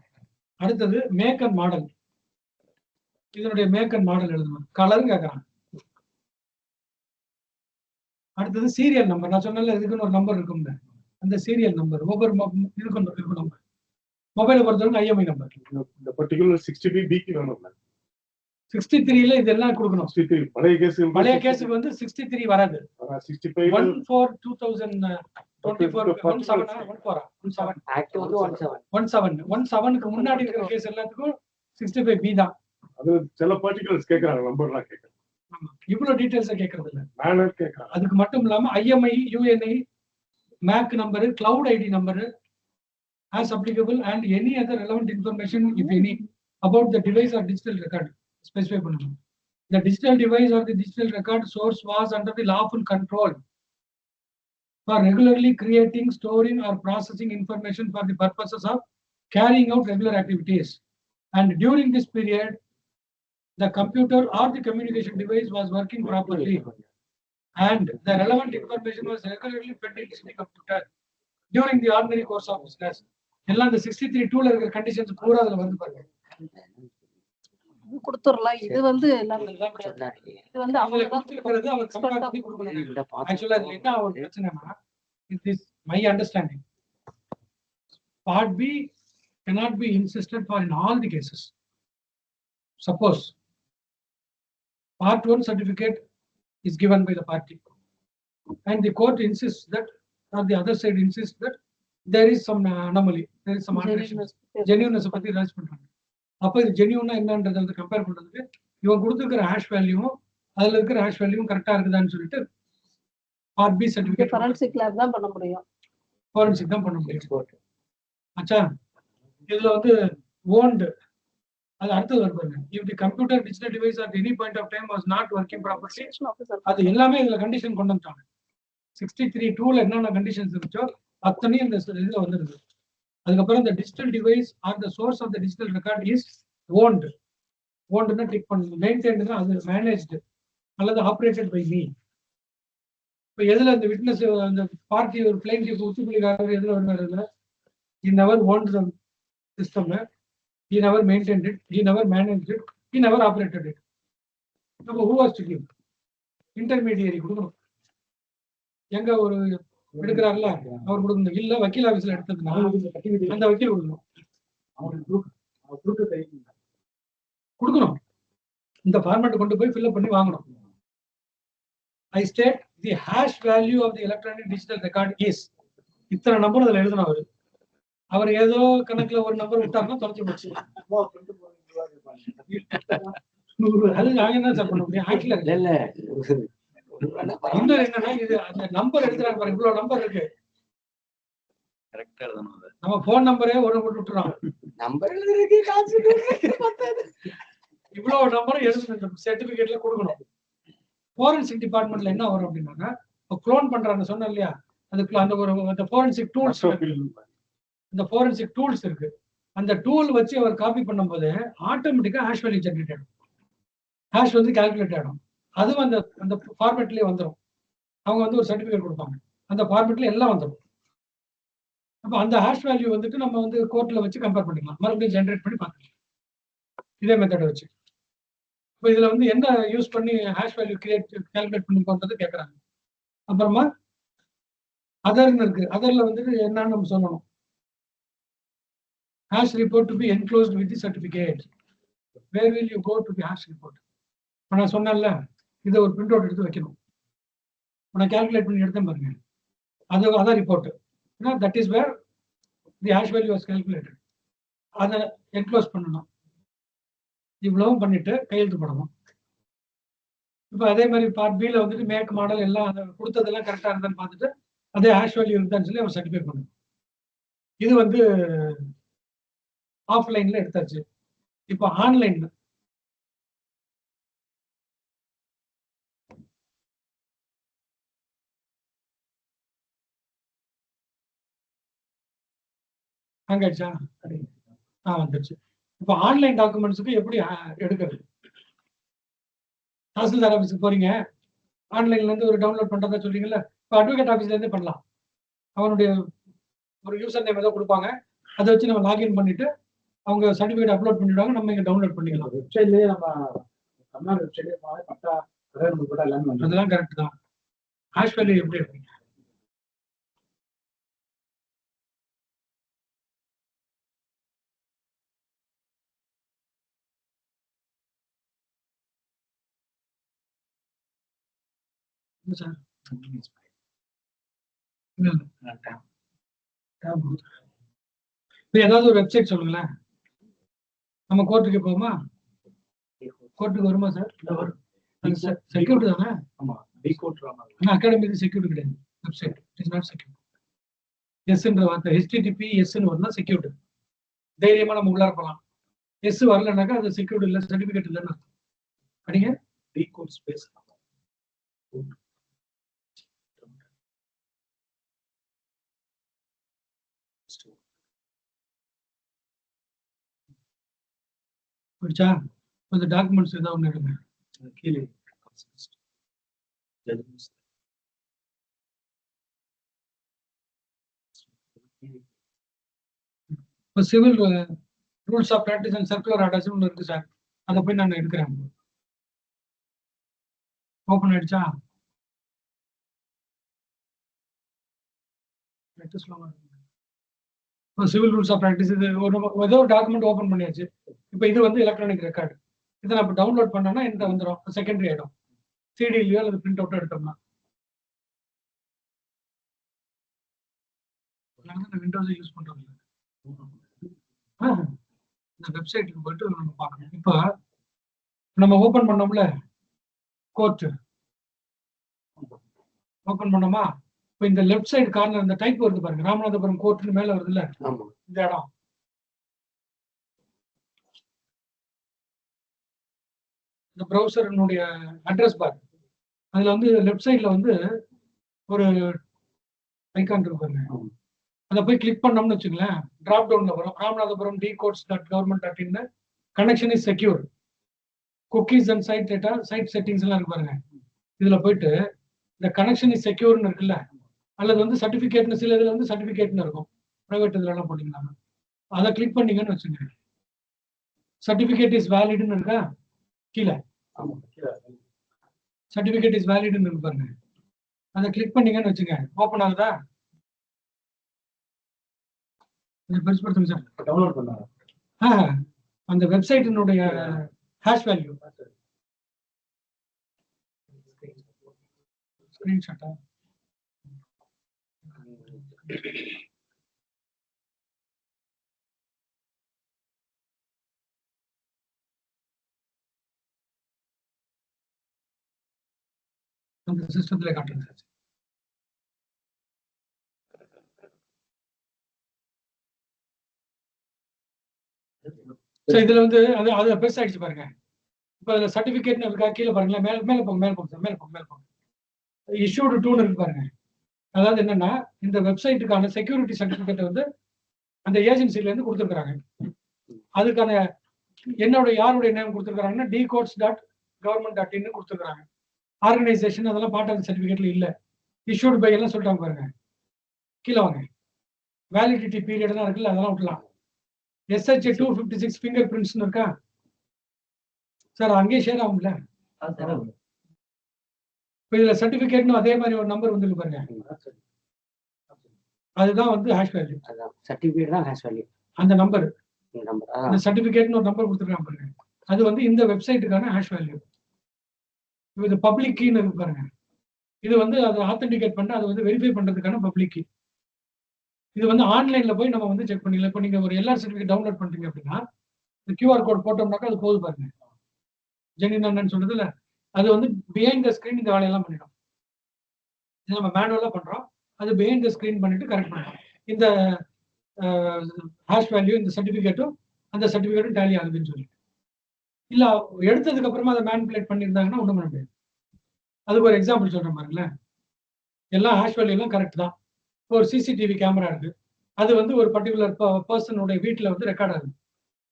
அடுத்தது make and model. இதனுடைய make and model எழுதணும். கலர் கேட்கறாங்க. அடுத்தது சீரியல் நம்பர். நான் சொன்னால இதுக்குன்னு ஒரு நம்பர் இருக்கும்ல, அந்த சீரியல் நம்பர் ஒவ்வொரு இருக்கும் நம்பர். மொபைலை பொறுத்தவரைக்கும் IMI நம்பர். இந்த பர்టిక్యులர் 63B வேணும். 63ல இதெல்லாம் கொடுக்கணும். 63 பழைய கேஸுக்கு வந்து 63 வராது. 65 1/4/2014 முன்னாடி இருக்கிற கேஸ் எல்லாத்துக்கும் 65B தான். அது சில பர்టిక్యులர்ஸ் கேக்குறாங்க, நம்பர்லாம் கேக்குறாங்க. ஆமா, இவ்வளவு டீடைல்ஸா கேட்கறது இல்ல. மேனர் கேட்கறாங்க. அதுக்கு மட்டும் இல்லாம IMI, UNI, MAC number, cloud ID number as applicable and any other relevant information if any about the device or digital record specify பண்ணணும். The digital device or the digital record source was under the lawful control for regularly creating, storing or processing information for the purposes of carrying out regular activities, and during this period the computer or the communication device was working properly and the relevant information was regularly fed into the computer during the ordinary course of business. எல்லாம் இந்த 63(2) ல இருக்கிற conditions பூரா அதுல வந்து பாருங்க. கொடுத்துறலாம். இது வந்து எல்லாமே இது வந்து அவங்க தான் கொடுத்திருக்கிறது அவர் கம்பேர் பண்ணி கொடுக்கணும். ஆக்சுவலா இதுல என்ன ஒரு பிரச்சனைனா, it is my understanding part B cannot be insisted for in all the cases. Suppose part 1 certificate is given by the party and the court insists that, or the other side insists that there is some anomaly, there is some alteration, genuineness பத்தி rice பண்றாங்க. அப்ப இது ஜென்யூனா என்னன்றதை வந்து compare பண்றதுக்கு இவன் கொடுத்துருக்கிற hash வேல்யூவும் அதுல இருக்கிற ஹேஷ் வேல்யூவும் கரெக்டா இருக்குதான்னு சொல்லிட்டு part B certificate forensic lab தான் பண்ண முடியும். ஃபாரன்சிக் தான் பண்ண முடியும். ஆச்சா, இதுல வந்து ஓன்டு அது அடுத்தது வருவாங்க. If the computer digital device at any point of time was not working properly, அது எல்லாமே இதுல கண்டிஷன் கொண்டு வந்துட்டாங்க. 63(2) ல என்னென்ன கண்டிஷன்ஸ் இருந்துச்சோ அத்தனையும் இந்த இதுல வந்துருது. அதுக்கப்புறம் இந்த digital device are the source of the digital record is owned. ஓன்டுன்னா டிக் பண்ணுது, மெயின்டைன்டுனா அது மேனேஜ்டு அல்லது ஆப்ரேட்டட் பை மீ. இப்போ எதுல இந்த விட்னஸ் அந்த பார்ட்டி ஒரு பிளைன்டிஃப் உத்துப்புலிக்காரர் எதுல வருவார்? இதுல he never owned the system, he never maintained it, he never managed it, he never operated it. அப்போ who has to give? Intermediary கொடுக்கணும். எங்க ஒரு எடுக்கிறாருல அவர் கொடுக்கணும். இல்ல வக்கீல் ஆபீஸ்ல எடுத்ததுன்னா அந்த வக்கீல் கொடுக்கணும். கொடுக்கணும். இந்த ஃபார்மேட் கொண்டு போய் ஃபில் பண்ணி வாங்கணும். I state the hash value of the electronic digital record is இத்தனை நம்பர் அதுல எழுதணும். அவர் ஏதோ கணக்குல ஒரு நம்பர் விட்டாருன்னா தொலைச்சு போச்சு. அது நாங்க என்ன சார் பண்ண முடியும்? ஆக்சுவலா இல்ல இன்னொரு என்னன்னா, இது அந்த நம்பர் எடுக்கிறாங்க பாருங்க, இவ்வளவு நம்பர் இருக்கு. நம்ம போன் நம்பரே ஒரு போட்டு விட்டுறோம். நம்பர் எழுதுறதுக்கு காசு இவ்வளவு நம்பரும் எழுதுன சர்டிபிகேட்ல கொடுக்கணும். ஃபோரன்சிக் டிபார்ட்மெண்ட்ல என்ன வரும் அப்படின்னாக்கா, குளோன் பண்றாங்க சொன்னேன் இல்லையா, அதுக்குள்ள அந்த ஒரு ஃபோரன்சிக் டூல்ஸ், இந்த ஃபோரன்சிக் டூல்ஸ் இருக்கு. அந்த டூல் வச்சு அவர் காப்பி பண்ணும்போது ஆட்டோமேட்டிக்கா ஹேஷ் வேல்யூ ஜெனரேட் ஆகும். ஹேஷ் வந்து கால்குலேட் ஆகும். அதுவும் அந்த அந்த ஃபார்மேட்லயே வந்துடும். அவங்க வந்து ஒரு சர்டிபிகேட் கொடுப்பாங்க, அந்த ஃபார்மேட்ல எல்லாம் வந்துடும். அப்போ அந்த ஹேஷ் வேல்யூ வந்துட்டு நம்ம வந்து கோர்ட்ல வச்சு கம்பேர் பண்ணிக்கலாம், மறுபடியும் ஜென்ரேட் பண்ணி பார்த்துக்கலாம் இதே மெத்தடை வச்சு. இப்போ இதுல வந்து என்ன யூஸ் பண்ணி ஹேஷ் வேல்யூ கால்குலேட் பண்ணி போன்றது கேட்கறாங்க. அப்புறமா அதர்னு இருக்கு. அதர்ல வந்துட்டு என்னன்னு நம்ம சொல்லணும். hash report to be enclosed with the certificate. Where will you go to the hash report? நான் சொன்னேன்ல, இதை ஒரு பிரிண்ட் அவுட் எடுத்து வைக்கணும். நான் கால்குலேட் பண்ணி எடுத்தேன் பாருங்க, அதான் report. That is where the hash value was calculated. அதை என்க்ளோஸ் பண்ணணும். இவ்வளவும் பண்ணிட்டு கையெழுத்து போடணும். இப்போ அதே மாதிரி பார்ட் பில வந்துட்டு மேக் மாடல் எல்லாம் கொடுத்ததெல்லாம் கரெக்டா இருந்தான்னு பார்த்துட்டு அதே ஹேஷ் வேல்யூ இருந்தான்னு சொல்லி அவர் சர்டிஃபை பண்ணணும். இது வந்து ஆஃப்லைன்ல எடுத்தாச்சு. இப்போ ஆன்லைன்ல அங்கடிச்சா வந்துருச்சு. இப்போ ஆன்லைன் டாக்குமெண்ட்ஸுக்கு எப்படி எடுக்கிறது? தாசில்தார் ஆஃபீஸுக்கு போறீங்க, ஆன்லைன்ல இருந்து ஒரு டவுன்லோட் பண்றதா சொல்றீங்கல்ல, இப்போ அட்வொகேட் ஆஃபீஸ்ல இருந்தே பண்ணலாம். அவனுடைய ஒரு யூசர் நேம் ஏதோ கொடுப்பாங்க, அதை வச்சு நம்ம லாகின் பண்ணிட்டு அவங்க சர்டிஃபிகேட் அப்லோட் பண்ணிடுவாங்க, நம்ம இங்க டவுன்லோட் பண்ணிக்கலாம். வெப்சைட்லயே நம்ம தமிழ்நாடு வெப்சைட்லயே பட்டா அதெல்லாம் கரெக்ட் தான். ஹேஷ் வேல்யூ எப்படி எடுப்பீங்க? சார் ஏதாவது ஒரு வெப்சைட் சொல்லுங்களேன். நம்ம கோர்ட்டுக்கு போகுமா? கோர்ட்டுக்கு வருமா சார்? செக்யூரிட்டி தானே? ஆமா டிகோட் ராமன் ஆனா அகாடமி செக்யூரிட்டி கிடையாது. Website is not secure. எஸ்ன்ற வார்த்தை HTTP எஸ்ன்னு வரலாம் செக்யூரிட்டி. தைரியமா நம்ம உள்ளார போகலாம். எஸ் வரலனாக்கா அது செக்யூரிட்டி இல்லை, சர்டிபிகேட் இல்லைன்னு அர்த்தம். படிங்க. டிகோட் ஸ்பேஸ் படிச்சா கொஞ்சம் டாக்குமெண்ட்ஸ் ஏதாவது ஒன்று எடுங்க. கீழே இப்போ civil rules of practice and circular orders ஒன்று இருக்கு சார். அதை போய் நான் எடுக்கிறேன். ஓப்பன் ஆயிடுச்சா? இப்போ சிவில் ரூல்ஸ் ஆஃப் ப்ராக்டிஸ் இது ஏதோ ஒரு டாக்குமெண்ட் ஓப்பன் பண்ணியாச்சு. இப்போ இது வந்து எலக்ட்ரானிக் ரெக்கார்டு. இதை நம்ம டவுன்லோட் பண்ணோம்னா என்கிட்ட வந்துடும், செகண்டரி ஆகிடும். சிடிலையோ அல்லது பிரிண்ட் அவுட்டோ எடுத்தோம்னா. விண்டோஸ் யூஸ் பண்றோம். இந்த வெப்சைட்டுக்கு போயிட்டு நம்ம பார்க்கணும். இப்போ நம்ம ஓப்பன் பண்ணோம்ல கோர்ட் ஓப்பன் பண்ணோமா? இப்போ இந்த லெஃப்ட் சைடு கார்னர் இந்த டைப் வருது பாருங்க, ராமநாதபுரம் கோர்ட்னு மேல வருது இல்ல, இந்த இடம். இந்த ப்ரௌசரினுடைய அட்ரஸ் பார், அதுல வந்து லெஃப்ட் சைட்ல வந்து ஒரு ஐகான் இருக்கு பாருங்க. அதை போய் கிளிக் பண்ணோம்னு வச்சுங்களேன், டிராப் டவுன்ல வரும் Ramanathapuram dcodes.government.in connection is secure, cookies and site data, site settings எல்லாம் இருக்கு பாருங்க. இதுல போயிட்டு இந்த கனெக்ஷன் இஸ் செக்யூர்னு இருக்குல்ல, அல்லது வந்து சர்டிபிகேட்னு, சில இதுல வந்து சர்டிபிகேட்னு இருக்கும், பிரைவேட் இதுல எல்லாம் போட்டீங்கன்னா அதை கிளிக் பண்ணீங்கன்னு வச்சுங்க, சர்டிபிகேட் இஸ் வேலிட்னு இருக்கா கீழே, சர்டிபிகேட் இஸ் வேலிட்னு இருக்கு பாருங்க. அதை கிளிக் பண்ணீங்கன்னு வச்சுங்க, ஓப்பன் ஆகுதா? பெருசுபடுத்துங்க சார். டவுன்லோட் பண்ணாங்க அந்த வெப்சைட்டினுடைய ஹேஷ் வேல்யூ ஸ்கிரீன்ஷாட்டா? அந்த சிஸ்டத்துல காட்டுங்க சார். சோ இதுல வந்து அது பெருசாயிடுச்சு பாருங்க. இப்ப அதுல சர்டிபிகேட்னு இருக்கா கீழே பாருங்களேன், மேல போங்க மேல போங்க மேல போங்க மேல போங்க. இஷ்யூடு 2 இருக்கு பாருங்க. அதாவது என்னன்னா, இந்த வெப்சைட்டுக்கான செக்யூரிட்டி சர்டிபிகேட் வந்து அந்த ஏஜென்சில இருந்து கொடுத்துருக்காங்க. அதுக்கான யாருடைய நேம் கொடுத்துருக்காங்கன்னா dcodes.government.in கொடுத்துருக்காங்க. ஆர்கனைசேஷன் அதெல்லாம் பார்ட் ஆஃப் சர்டிபிகேட்ல இல்ல. இஷ்யூடு பை எல்லாம் சொல்லிட்டாங்க பாருங்க. கீழே வாங்க, வேலிடிட்டி பீரியட் எல்லாம் இருக்குல்ல, அதெல்லாம் விட்டுலாம். SH 256 ஃபிங்கர் பிரிண்ட்ஸ்னு இருக்கா சார், அங்கேயே ஷேர் ஆகும்ல. இப்போ இதுல சர்டிபிகேட்னு அதே மாதிரி ஒரு நம்பர் வந்து பாருங்க, அதுதான் வந்து ஹேஷ் வேல்யூ. சர்டிபிகேட் தான் ஹேஷ் வேல்யூ. அந்த நம்பர், அந்த சர்டிபிகேட்னு ஒரு நம்பர் கொடுத்துருக்காங்க பாருங்க, அது வந்து இந்த வெப்சைட்டுக்கான ஹேஷ் வேல்யூ. இது பப்ளிக் கீன்னு இருக்கு பாருங்க, இது வந்து அதை ஆத்தென்டிகேட் பண்ண, அது வந்து வெரிஃபை பண்றதுக்கான பப்ளிக் கீ. இது வந்து ஆன்லைன்ல போய் நம்ம வந்து செக் பண்ணிக்கலாம். இப்போ நீங்க ஒரு LR சர்டிபிகேட் டவுன்லோட் பண்றீங்க அப்படின்னா இந்த QR கோட் போட்டோம்னாக்கா அது போகுது பாருங்க, ஜெனின் சொல்றதுல அது வந்து பிஹைண்ட் த ஸ்கிரீன் இந்த வேலையெல்லாம் பண்ணிடும். இது நம்ம மேனுவலா பண்றோம், அது பிஹைண்ட் த ஸ்கிரீன் பண்ணிட்டு கரெக்ட் பண்ணுறோம். இந்த ஹேஷ் வேல்யூ, இந்த சர்டிபிகேட்டும் அந்த சர்டிபிகேட்டும் டேலி ஆகுதுன்னு சொல்லி, இல்ல எடுத்ததுக்கு அப்புறமா அதை மேனிபுலேட் பண்ணியிருந்தாங்கன்னா ஒன்றும் பண்ண முடியாது. அதுக்கு ஒரு எக்ஸாம்பிள் சொல்றேன் பாருங்களேன். எல்லாம் ஹேஷ் வேல்யூ எல்லாம் கரெக்ட் தான். ஒரு CCTV கேமரா இருக்கு, அது வந்து ஒரு பர்டிகுலர் பர்சனோட வீட்டில் வந்து ரெக்கார்ட் ஆகுது.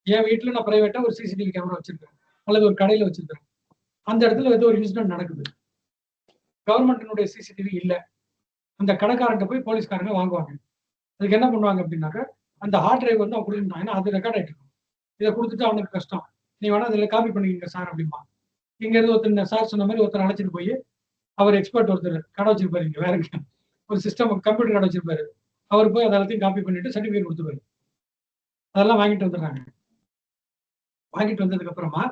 என் வீட்டில் நான் பிரைவேட்டா ஒரு CCTV கேமரா வச்சிருக்கேன், அல்லது ஒரு கடையில் வச்சிருக்கேன். அந்த இடத்துல ஏதோ ஒரு இன்சிடென்ட் நடக்குது, கவர்மெண்ட்டினுடைய CCTV இல்லை. அந்த கடைக்காரன்ட்ட போய் போலீஸ்காரங்க வாங்குவாங்க. அதுக்கு என்ன பண்ணுவாங்க அப்படின்னாக்க, அந்த ஹார்ட் டிரைவ் வந்து அவன் கொடுத்துட்டான், ஏன்னா அது ரெக்கார்ட் ஆகிட்டு இருக்கும். இதை கொடுத்துட்டு அவனுக்கு கஷ்டம், நீ வேணா அதில் காப்பி பண்ணிக்கிங்க சார் அப்படிம்பா. இங்க இருந்து ஒருத்தர் சார் சொன்ன மாதிரி ஒருத்தர் அழைச்சிட்டு போய், அவர் எக்ஸ்பர்ட் ஒருத்தர் கடை வச்சிருப்பாரு, இங்க வேற ஒரு சிஸ்டம் கம்ப்யூட்டர் கடை வச்சிருப்பாரு, அவர் போய் அதை எல்லாத்தையும் காப்பி பண்ணிட்டு சர்டிபிகேட் கொடுத்துருவாரு. அதெல்லாம் வாங்கிட்டு வந்துடுறாங்க. வாங்கிட்டு வந்ததுக்கு அப்புறமா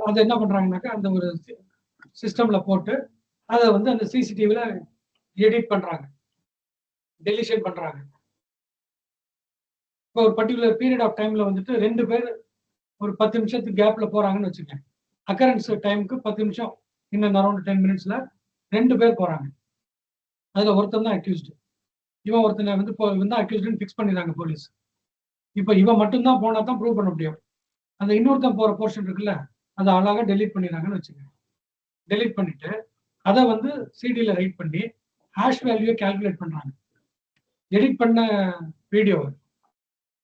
அதை என்ன பண்றாங்கன்னாக்கா, அந்த ஒரு சிஸ்டம்ல போட்டு அதை வந்து அந்த CCTVல எடிட் பண்றாங்க, டெலிஷன் பண்றாங்க. இப்போ ஒரு பர்டிகுலர் பீரியட் ஆஃப் டைம்ல வந்துட்டு 2 பேர் ஒரு 10 நிமிஷத்துக்கு கேப்ல போறாங்கன்னு வச்சுக்கேன். அக்கரன்ஸ் டைமுக்கு 10 நிமிஷம் இன்னும் அரௌண்ட் 10 மினிட்ஸ்ல 2 பேர் போறாங்க. அதுல ஒருத்தன் தான் அக்யூஸ்டு. இவன் ஒருத்தனை வந்து இவன் தான் அக்யூஸ்டுன்னு ஃபிக்ஸ் பண்ணிடுறாங்க போலீஸ். இப்போ இவன் மட்டும்தான் போனா தான் ப்ரூவ் பண்ண முடியும். அந்த இன்னொருத்தன் போற போர்ஷன் இருக்குல்ல, அதை அழகா டெலீட் பண்ணிடுறாங்கன்னு வச்சுக்கோங்க. டெலீட் பண்ணிட்டு அதை வந்து சிடியில் ரைட் பண்ணி ஹேஷ் வேல்யூ கால்குலேட் பண்றாங்க. எடிட் பண்ண வீடியோ,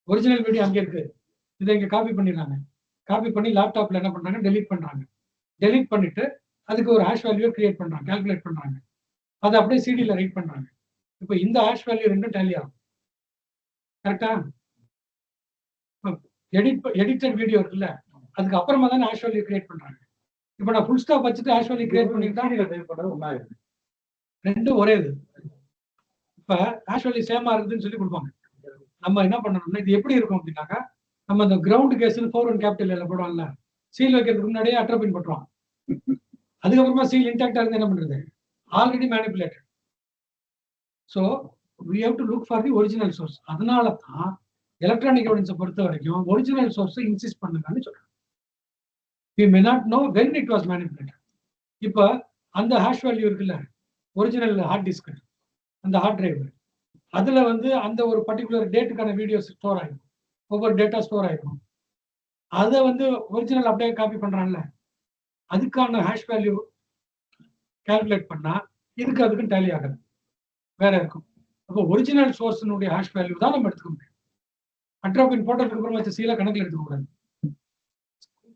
ஒரிஜினல் வீடியோ அங்கே இருக்கு, இதை இங்கே காப்பி பண்ணிடுறாங்க. காப்பி பண்ணி லேப்டாப்ல என்ன பண்றாங்க, டெலீட் பண்றாங்க. டெலீட் பண்ணிட்டு அதுக்கு ஒரு ஹேஷ் வேல்யூ கிரியேட் பண்றாங்க, கால்குலேட் பண்றாங்க. அதை அப்படியே சிடியில் ரைட் பண்றாங்க. இப்போ இந்த ஹேஷ் வேல்யூ ரெண்டும் டேலி ஆகும். கரெக்டா? எடிட்டட் வீடியோ இருக்குல்ல, அதுக்கு அப்புறமா தான் ஹேஷ் வேல்யூ கிரியேட் பண்றாங்க. இப்போ நான் ஃபுல் ஸ்டாப் வச்சுட்டு ஹேஷ் வேல்யூ கிரியேட் பண்ணிட்டா ரெண்டும் ஒரே இது. இப்ப ஹேஷ் வேல்யூ சேமா இருக்குதுன்னு சொல்லி கொடுப்பாங்க. நம்ம என்ன பண்ணணும்னா, இது எப்படி இருக்கும் அப்படின்னாக்கா, நம்ம இந்த கிரவுண்ட் கேஸ்ல 4-1 கேபிட்டல் போடுவாங்கல்ல, சீல் வைக்கிறதுக்கு முன்னாடியே அட்ரபின் போட்டுருவான். அதுக்கப்புறமா சீல் இன்டாக்டா இருந்து என்ன பண்றது, already manipulated. So we have to look for the original source. அதனால தான் எலக்ட்ரானிக் எவிடன்ஸை பொறுத்த வரைக்கும் ஒரிஜினல் சோர்ஸை இன்சிஸ்ட் பண்ணுங்கன்னு சொல்றாங்க. we may not know when it was manipulated. இப்போ அந்த ஹேஷ் வேல்யூ இருக்குல்ல, ஒரிஜினல் ஹார்ட் டிஸ்க், அந்த ஹார்ட் டிரைவ், அதுல வந்து அந்த ஒரு பர்டிகுலர் டேட்டுக்கான வீடியோஸ் ஸ்டோர் ஆகிடும், ஒவ்வொரு டேட்டா ஸ்டோர் ஆகிடும். அதை வந்து ஒரிஜினல் அப்படியே காப்பி பண்றாங்கல்ல, அதுக்கான ஹேஷ் வேல்யூ கால்குலேட் பண்ணா இதுக்கு அதுக்கும் டேலி ஆகுது, வேற இருக்கும். அப்போ ஒரிஜினல் சோர்ஸினுடைய ஹேஷ் வேல்யூ தான் நம்ம எடுத்துக்க முடியும். அட்ராபின் போட்டதுக்கு அப்புறம் வச்ச சீல கணக்கில் எடுத்துக்க கூடாது.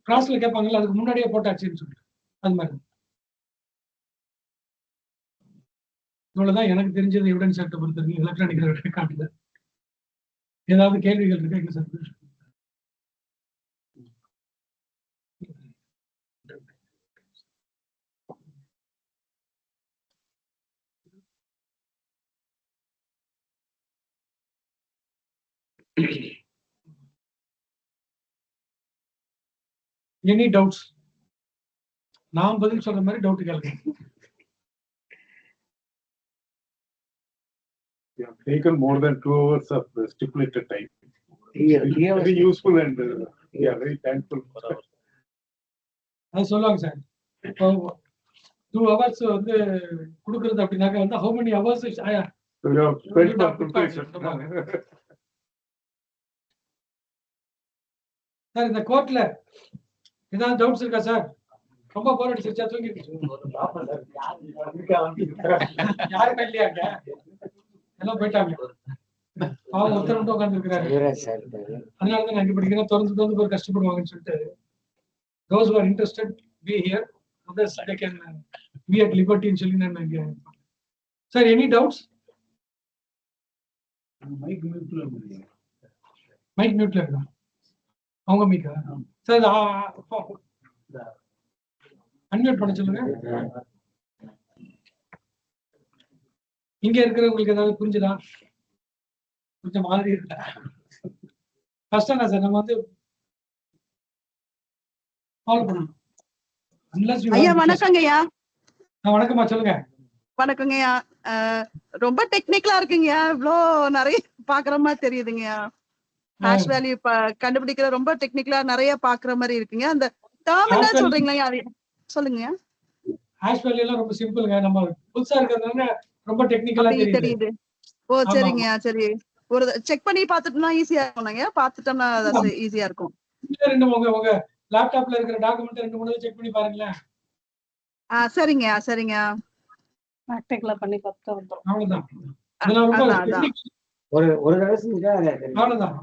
கிளாஸ்ல கேட்பாங்கல்ல, அதுக்கு முன்னாடியே போட்டாச்சுன்னு சொல்லிட்டு, அது மாதிரி. இவ்வளவுதான் எனக்கு தெரிஞ்சது எவிடன்ஸ் ஆக்டை பொறுத்தவரைக்கும் எலக்ட்ரானிக் ரெக்கார்ட்ல. ஏதாவது கேள்விகள் இருக்கா? இல்லை சார். Any doubts? நான் பதில் சொல்ற மாதிரி டவுட் கேளுங்க. We have taken more than 2 hours of the stipulated time. Very useful and very thankful. அது சொல்லுவாங்க சார். இப்போ 2 hours வந்து கொடுக்கறது அப்படின்னாக்க வந்து how many hours We have spent for preparation. Sir இந்த கோர்ட்ல ஏதாவது டவுட்ஸ் இருக்கா சார்? ரொம்ப போர் அடிச்சிருச்சா? தூங்கி யாருமே இல்லையாங்க, எல்லாம் போயிட்டாங்க. அவங்க ஒருத்தர் மட்டும் உட்கார்ந்து இருக்கிறாரு. அதனாலதான் நான் இங்க படிக்கிறேன், திறந்து போய் கஷ்டப்படுவாங்கன்னு சொல்லிட்டு those who are interested be here, others they can be at liberty ன்னு சொல்லி நான் இங்க. Sir any doubts? மைக் மியூட்ல இருக்கா? அவங்க மீக்கா சார்? அன்மியூட் பண்ண சொல்லுங்க. இங்க இருக்கிறவங்களுக்கு ஏதாவது புரிஞ்சுதா? கொஞ்சம் மாதிரி இருக்கா? கஷ்டம் தான் சார், நம்ம வந்து ஃபாலோ பண்ணணும். ஐயா வணக்கங்கய்யா. வணக்கம்மா, சொல்லுங்க. வணக்கங்கய்யா. ரொம்ப டெக்னிக்கலா இருக்குங்கய்யா, இவ்வளோ நிறைய பாக்குற மாதிரி தெரியுதுங்கய்யா. ஹேஷ் வேல்யூ கண்டுபிடிக்கிற ரொம்ப டெக்னிக்கலா நிறைய பாக்குற மாதிரி இருக்குங்க. அந்த டேர்ம் என்ன சொல்றீங்களா? அது சொல்லுங்க. ஹேஷ் வேல்யூ எல்லாம் ரொம்ப சிம்பிள்ங்க. நம்ம புதுசா இருக்கிறதுனால ரொம்ப டெக்னிக்கலா தெரியுது. ஓ சரிங்க, சரி. ஒரு செக் பண்ணி பார்த்துட்டோம்னா ஈஸியா இருக்கும்ங்க. பார்த்துட்டோம்னா அது ஈஸியா இருக்கும். உங்க லேப்டாப்ல இருக்கிற டாக்குமெண்ட் 2-3 செக் பண்ணி பாருங்களேன். சரிங்க சரிங்க. பிராக்டிகலா பண்ணி பார்த்தா வந்துரும். அவ்வளவுதான். அதனால ரொம்ப ஒரு தடவை செஞ்சா அவ்வளவுதான்.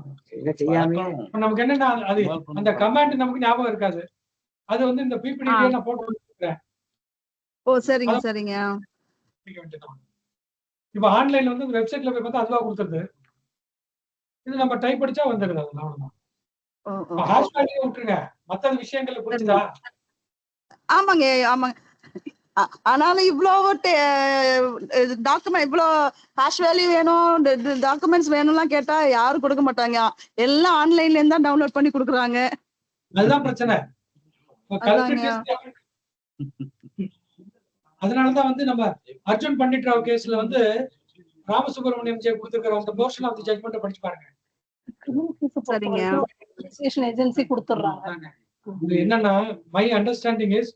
நமக்கு என்னன்னா அது அந்த கமாண்ட் நமக்கு ஞாபகம் இருக்காது. அது வந்து இந்த பிபிடில நான் போட்டு வச்சிருக்கேன். ஓ சரிங்க சரிங்க. இப்போ ஆன்லைன்ல வந்து வெப்சைட்ல போய் பார்த்தா அதுவா கொடுத்துருது. இது நம்ம டைப் படிச்சா வந்துருது. அவ்வளவுதான். ஹேஷ் வேல்யூ விட்டுருங்க, மத்த விஷயங்களை புரிஞ்சுதா? ஆமாங்க ஆமாங்க. ஆனாலும் இவ்வளவு டாக்குமெண்ட், இவ்வளவு ஹேஷ் வேல்யூ வேணும், டாக்குமெண்ட்ஸ் வேணும்லாம் கேட்டா யாரும் கொடுக்க மாட்டாங்க. எல்லாம் ஆன்லைன்ல இருந்து தான் டவுன்லோட் பண்ணி கொடுக்குறாங்க. அதுதான் பிரச்சனை. அதனாலதான் வந்து நம்ம அர்ஜுன் பண்டிட் ராவ் கேஸ்ல வந்து ராமசுப்ரமணியம் கொடுத்திருக்கிற அந்த போர்ஷன் ஆஃப் தி ஜட்மெண்ட் படிச்சு பாருங்க. சரிங்க. ஏஜென்சி கொடுத்துறாங்க. இது என்னன்னா my understanding is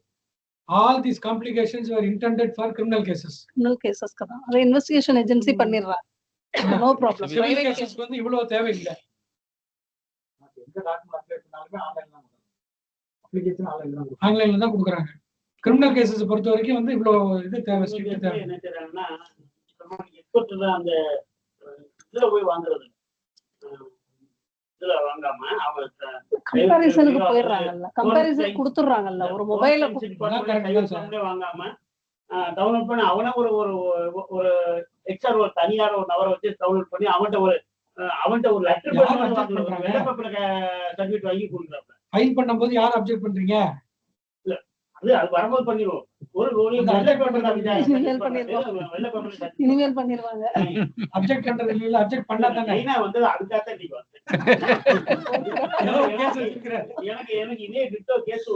all these complications are intended for criminal cases. Criminal கேசஸ்க்கு தான் அதை இன்வெஸ்டிகேஷன் ஏஜென்சி பண்ணிடுறாங்க. No problem. சிவில் பிரைவேட் கேசஸ்க்கு வந்து இவ்வளவு தேவையில்லை. எந்த டாக்குமெண்ட் அப்ளை பண்ணாலுமே ஆன்லைன்ல தான் அப்ளிகேஷன் ஆன்லைன்ல தான் ஆன்லைன்ல தான் கொடுக்குறாங்க. கிரிமினல் கேசஸ் பொறுத்த வரைக்கும் வந்து இவ்வளவு இது தேவை, ஸ்ட்ரிக்ட் தேவை. என்ன செய்றாங்கன்னா எக்ஸ்போர்ட்ல அந்த இதுல போய் வாங்குறது, இதுல வாங்காம அவங்க கம்பேரிசனுக்கு போயிடுறாங்கல்ல, கம்பேரிசன் கொடுத்துடுறாங்கல்ல ஒரு மொபைல வாங்காம டவுன்லோட் பண்ணி அவனை ஒரு ஒரு ஒரு எக்ஸ்ட்ரா ஒரு தனியார் ஒரு நபரை வச்சு டவுன்லோட் பண்ணி அவன்கிட்ட ஒரு லெட்டர் சர்டிஃபிகேட் வாங்கி கொடுக்குறாங்க. ஃபைல் பண்ணும்போது யார் அப்ஜெக்ட் பண்றீங்க? அது வரும்போது பண்ணிடுவோம். ஒரு இனிமேல் பண்ணிடுவாங்க. அப்ஜெக்ட் பண்றது இல்ல, அப்ஜெக்ட் பண்ணா தானே வந்து அதுக்காக எனக்கு இதே டிட்டோ கேஸ்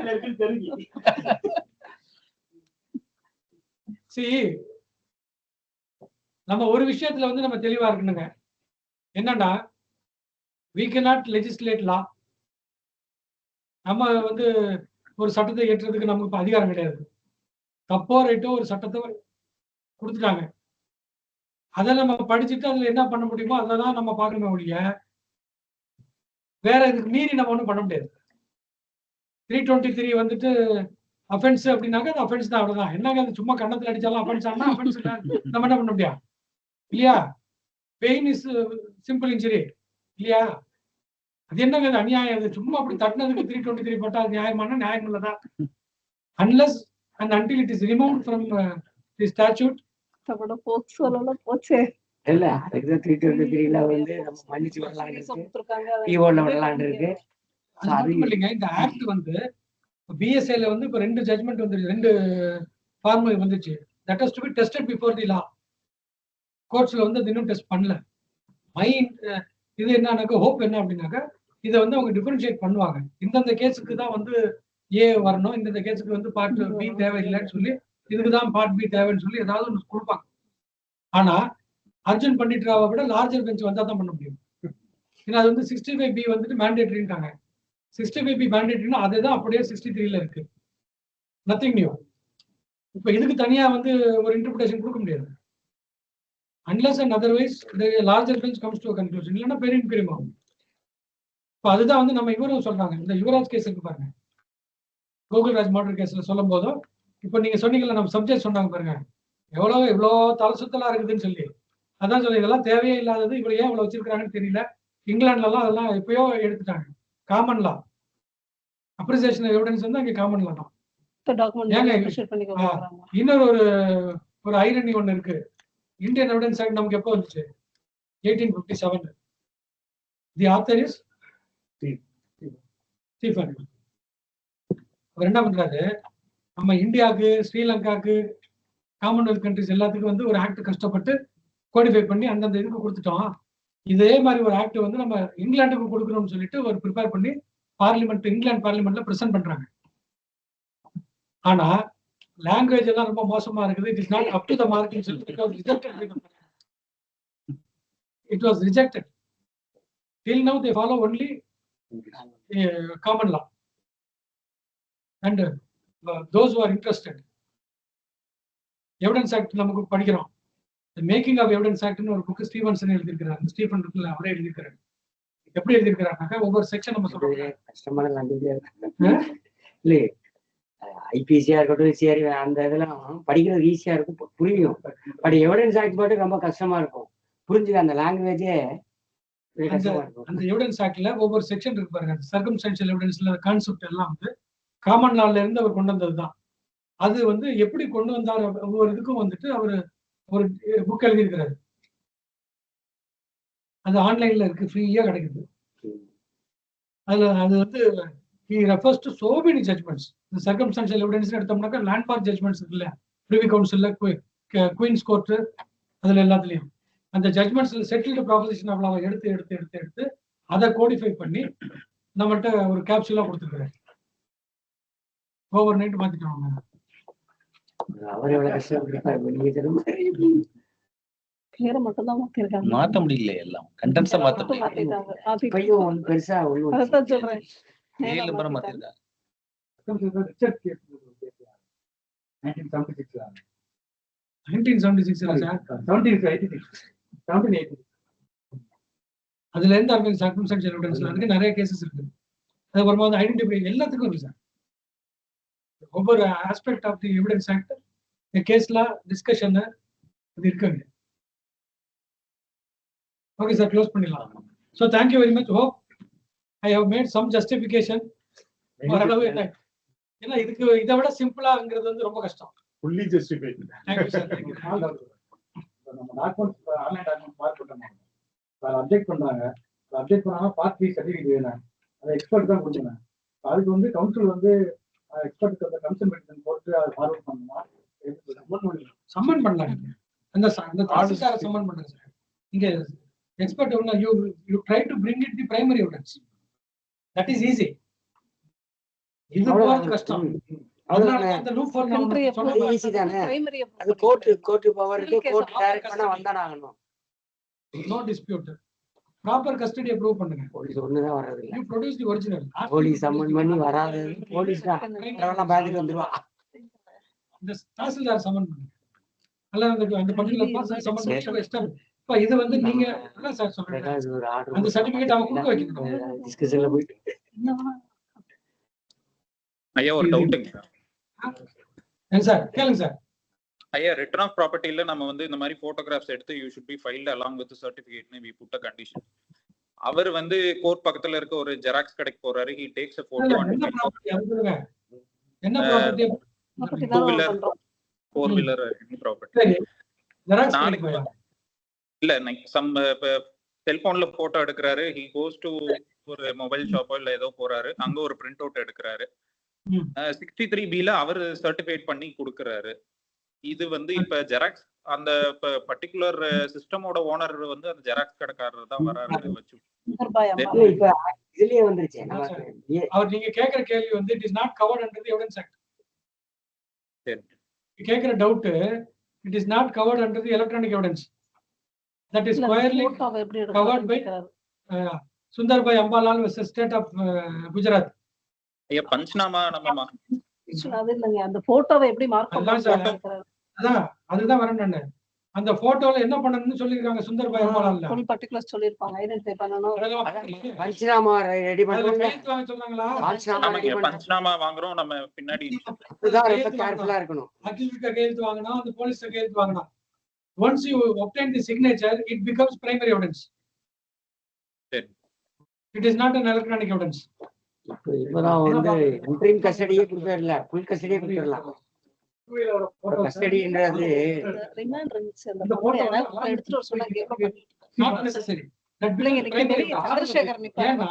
இருக்குன்னு தெரிஞ்சு. நம்ம ஒரு விஷயத்துல வந்து நம்ம தெளிவா இருக்கணுங்க. என்னன்னா we cannot legislate law. நம்ம வந்து ஒரு சட்டத்தை ஏற்றுறதுக்கு நமக்கு அதிகாரம் கிடையாது. தப்போ ரைட்டோ ஒரு சட்டத்தை கொடுத்துட்டாங்க, அதை நம்ம படிச்சுட்டு அதுல என்ன பண்ண முடியுமோ அதான் நம்ம பார்க்கணுமே ஒழிய வேற இதுக்கு மீறி நம்ம ஒன்றும் பண்ண முடியாது. 323 வந்துட்டு அஃபென்ஸ் அப்படின்னாக்க அது அஃபென்ஸ் தான், அவ்வளவுதான். என்னங்க அது சும்மா கண்ணத்துல அடிச்சாலும் அஃபென்ஸ் ஆனா அஃபென்ஸ் இல்லை, நம்ம என்ன பண்ண முடியாது இல்லையா? பெயின் இஸ் சிம்பிள் இன்ஜுரி இல்லையா? அது என்னங்க அது அநியாயம், அது சும்மா அப்படி தட்டினதுக்கு 323 போட்டா அது நியாயமான நியாயம் இல்லதான். Unless and until it is removed from the statute. போச்சு இல்ல, அதுக்கு 323ல வந்து நம்ம மன்னிச்சு வரலான்னு இருக்கு, ஈவோல வரலான்னு இருக்கு. அது மட்டும் இல்லைங்க, இந்த ஆக்ட் வந்து பிஎஸ்ஐல வந்து இப்ப 2 ஜட்மெண்ட் வந்துருச்சு, 2 ஃபார்ம் வந்துச்சு. That has to be tested before the law. கோர்ட்ஸ்ல வந்து அது இன்னும் டெஸ்ட் பண்ணல. இது என்னன்னாக்க ஹோப் என்ன அப்படின்னாக்க இதை வந்து அவங்க டிஃபரன்ஷியேட் பண்ணுவாங்க. இந்தந்த கேஸுக்கு தான் வந்து ஏ வரணும், இந்தந்த கேஸுக்கு வந்து பார்ட் பி தேவையில்லைன்னு சொல்லி, இதுக்குதான் பார்ட் பி தேவைன்னு சொல்லி ஏதாவது ஒன்று கொடுப்பாங்க. ஆனா அர்ஜுன் பண்டிட்ராவை விட லார்ஜர் பெஞ்ச் வந்தா தான் பண்ண முடியும். ஏன்னா அது வந்து 65B வந்துட்டு மேண்டேட்டரின்ட்டாங்க. 65B மேண்டேட்டரினா அதுதான் அப்படியே 63ல இருக்கு. Nothing new. இப்ப இதுக்கு தனியா வந்து ஒரு இன்டர்பிரேஷன் கொடுக்க முடியாது. Unless and otherwise the larger bench comes to a conclusion. இல்லைன்னா பெரிய இன்குவரி ஆகும். இப்போ அதுதான் வந்து நம்ம இவரும் சொல்றாங்க. இந்த யுவராஜ் கேஸ் இருக்கு பாருங்க, கோகுல்ராஜ் மர்டர் கேஸ்ல சொல்லும் போதும் இப்போ நீங்க சொன்னீங்கல்ல, நம்ம சப்ஜெக்ட் சொன்னாங்க பாருங்க, எவ்வளோ தலை சுத்தலா இருக்குதுன்னு சொல்லி. அதான் சொல்லி இதெல்லாம் தேவையே இல்லாதது, இவ்வளவு ஏன் இவ்வளவு வச்சிருக்காங்கன்னு தெரியல. இங்கிலாந்துல எல்லாம் அதெல்லாம் எப்பயோ எடுத்துட்டாங்க. காமன் லா அப்ரிசியேஷன் எவிடன்ஸ் வந்து அங்கே காமன் லா தான். இன்னொரு ஒரு ஐரனி ஒண்ணு இருக்கு. இந்தியன் எவிடன்ஸ் ஆக்ட் நமக்கு எப்போ வந்துச்சு? 1857. The author is Stephen. அவர் என்ன பண்றாரு, நம்ம இந்தியாவுக்கு, ஸ்ரீலங்காவுக்கு, காமன்வெல்த் கண்ட்ரிஸ் எல்லாத்துக்கும் வந்து ஒரு ஆக்ட் கஷ்டப்பட்டு கோடிஃபை பண்ணி அந்தந்த இதுக்கு கொடுத்துட்டோம். இதே மாதிரி ஒரு ஆக்ட் வந்து நம்ம இங்கிலாந்துக்கு கொடுக்கணும்னு சொல்லிட்டு ஒரு ப்ரிப்பேர் பண்ணி பார்லிமெண்ட், இங்கிலாந்து பார்லிமெண்ட்ல பிரசன்ட் பண்றாங்க. ஆனா லாங்குவேஜ் எல்லாம் ரொம்ப மோசமா இருக்குது. It is not up to the mark in சொல்லிட்டு it was rejected. Till now they follow only common law. And those who are interested, evidence act நமக்கு படிக்கிறோம். The making of evidence act ன்னு ஒரு book Stevenson எழுதியிருக்கிறார். Stephen இருக்குல்ல, அவரே எழுதியிருக்கிறார். எப்படி எழுதியிருக்கிறாருனாக்கா ஒவ்வொரு செக்ஷன் நம்ம சொல்றோம். கஷ்டமான இல்ல, ஐபிசியா இருக்கட்டும், சிஆர்பி, அந்த இதெல்லாம் படிக்கிறது ஈஸியா இருக்கும், புரியும். பட் எவிடன்ஸ் ஆக்ட் மட்டும் ரொம்ப கஷ்டமா இருக்கும் புரிஞ்சுக்க. அந்த லாங்குவேஜே அந்த எவிடன்ஸ் ஆக்ட்ல ஒவ்வொரு செக்ஷன் இருக்கு பாருங்க. சர்கம்ஸ்டான்ஷியல் எவிடன்ஸ்ல கான்செப்ட் எல்லாம் வந்து காமன் லால இருந்து அவர் கொண்டு வந்தது தான். அது வந்து எப்படி கொண்டு வந்தார், ஒவ்வொரு இதுக்கும் வந்துட்டு அவர் ஒரு புக் எழுதியிருக்கிறாரு. அது ஆன்லைன்ல இருக்கு, ஃப்ரீயா கிடைக்குது. அது வந்து he refers to so many judgments. The circumstantial evidence எடுத்தோம்னாக்கா லேண்ட்மார்க் ஜட்ஜ்மெண்ட்ஸ் இருக்குல்ல, பிரிவி கவுன்சில்ல, குயின்ஸ் கோர்ட், அதுல எல்லாத்துலயும் அந்த ஜட்ஜ்மெண்ட்ஸ்ல செட்டில்டு ப்ராபோசிஷன் அவ்வளோ எடுத்து அதை கோடிஃபை பண்ணி நம்மள்கிட்ட ஒரு கேப்சூலா கொடுத்துருக்காரு. Over night மாத்திட்டோம். அவர் எவ்வளவு கஷ்டப்பட்டிருப்பாரு. பேரை மட்டும் தான் மாத்திருக்காங்க. மாத்த முடியல, எல்லாம் கண்டென்ட்ஸா மாத்த முடியல. மாத்திட்டாங்க. இப்பயும் வந்து பெருசா ஒண்ணும் அதான் சொல்றேன். ஏழு நம்பரை மாத்திருக்காங்க. ரிச்சர்ட் கேஸ் 1976 1976 சார் 1786 அதுல இருந்து ஆரம்பிச்சு சர்க்கம்ஸ்டன்ஷியல் எவிடன்ஸ்ல அதுக்கு நிறைய கேசஸ் இருக்கு. அதுக்கப்புறமா வந்து ஐடென்டிஃபை எல்லாத்துக்கும் இருக்கு சார். ஒவ்வொரு aspect of the evidence act கேஸ்ல டிஸ்கஷன் அது இருக்குங்க. ஓகே சார், க்ளோஸ் பண்ணிடலாம். So thank you very much. Hope I have made some justification. ஓரளவு என்ன, ஏன்னா இதுக்கு இதை விட சிம்பிளாங்கிறது வந்து ரொம்ப கஷ்டம். fully justified. Thank you sir, thank you. நம்ம டாக்குமெண்ட்ஸ் ஆன்லைன் டாக்குமெண்ட் பார்ட் பண்ணாங்க, அதை அப்டேட் பண்றாங்க. அப்டேட் பண்ணாங்க பார்ட் 3 சர்டிஃபிகேட் வேணும், அதை எக்ஸ்பர்ட் தான் கொடுக்கணும். அதுக்கு வந்து கவுன்சில் வந்து எக்ஸ்பர்ட் கமிஷன் மெடிசன் போட்டு அதை ஃபார்வர்ட் பண்ணணுமா? சம்மன் பண்ணலாம். அந்த தாசில்தாரை சம்மன் பண்ணுங்க சார். இங்க எக்ஸ்பர்ட் ஒன்று you try to bring it the primary evidence. That is easy. இது போறது கஷ்டம். அதனால அந்த லூப் ஹோல் ஈஸி தானே. அது கோர்ட் பவருக்கு கோர்ட் டைரக்ட் பண்ண வந்தானாகணும். No dispute. Proper custody approve பண்ணுங்க. போலீஸ் ஒண்ணுதான் வராது. You produce the original. Police summon பண்ணி வராது. போலீஸ் தான் எல்லாம் பாத்துட்டு வந்துருவா. இந்த தாசில்தார் சம்மன் பண்ணுங்க. அல்ல அந்த பர்டிகுலர் பர்சன் சம்மன் பண்ணி ஸ்டாப். இப்ப இது வந்து நீங்க என்ன சார் சொல்றீங்க? ஒரு ஆர்டர் அந்த சர்டிபிகேட் அவங்க கொடுக்க வைக்கணும். டிஸ்கஷன்ல போயிட்டு ஐயா ஒரு டவுட்டுங்க சார். என்ன சார் கேளுங்க சார். ஐயா ரிட்டர்ன் ஆஃப் ப்ராப்பர்ட்டில நம்ம வந்து இந்த மாதிரி போட்டோகிராஃப்ஸ் எடுத்து you should be filed along with சர்டிஃபிகேட்னு வி புட் அ கண்டிஷன். அவர் வந்து கோர்ட் பக்கத்துல இருக்க ஒரு ஜெராக்ஸ் கடைக்கு போறாரு, he takes a photo and என்ன ப்ராப்பர்ட்டி அது சொல்லுங்க. என்ன property? two wheeler, four wheeler any property. சரி, ஜெராக்ஸ் நாளைக்கு கடைக்கு இல்ல சம் செல்போன்ல போட்டோ எடுக்கிறாரு, he goes to ஒரு மொபைல் ஷாப்போ இல்ல ஏதோ போறாரு, அங்க ஒரு பிரிண்ட் அவுட் எடுக்கிறாரு. 63B ல அவர் சர்டிஃபைட் பண்ணி கொடுக்கறாரு. இது வந்து இப்ப ஜெராக்ஸ் அந்த பர்టిక్యులர் சிஸ்டமோட ஓனர் வந்து அந்த ஜெராக்ஸ் கடைக்காரர் தான் வராரு வச்சு. இப்ப இதுலயே வந்துருச்சு. அவர் நீங்க கேக்குற கேள்வி வந்து it is not covered under the evidence act. சரி, கேக்குற doubt it is not covered under the electronic evidence. That is squarely covered by Sundarbhai Ambalal versus state of Gujarat. ஐயா பஞ்ச்நாமா நம்ம அது இல்லங்க, அந்த போட்டோவை எப்படி மார்க் பண்றாங்க? அதான் அதுதான் வரணும். அந்த போட்டோல என்ன பண்ணணும்னு சொல்லிருக்காங்க சுந்தர்பாய் அம்பாலால்ல. ஃபுல் பர்టిక్యులர்ஸ் சொல்லிருப்பாங்க. ஐடென்டிஃபை பண்ணனும். பஞ்ச்நாமா ரெடி பண்ணுங்க. கையெழுத்து வாங்க சொன்னாங்களா? பஞ்ச்நாமா வாங்குறோம் நம்ம பின்னாடி. இதுதான் ரொம்ப கேர்ஃபுல்லா இருக்கணும். அக்யூஸ்ட் கையெழுத்து வாங்கணும், அந்த போலீஸ் கையெழுத்து வாங்கணும். Once you obtain the signature, it becomes primary evidence. It is not an electronic evidence. இப்பதான் வந்து இன்டரிம் கஸ்டடியே கொடுக்கறல, ஃபுல் கஸ்டடியே கொடுக்கறலாம். கஸ்டடின்றது ரிமாண்ட் இருந்துச்சு. அந்த போட்டோ எடுத்துட்டு வர சொன்னாங்க. Not necessary. That பிள்ளைங்க நிக்கவே சந்திரசேகர் நிப்பாங்க.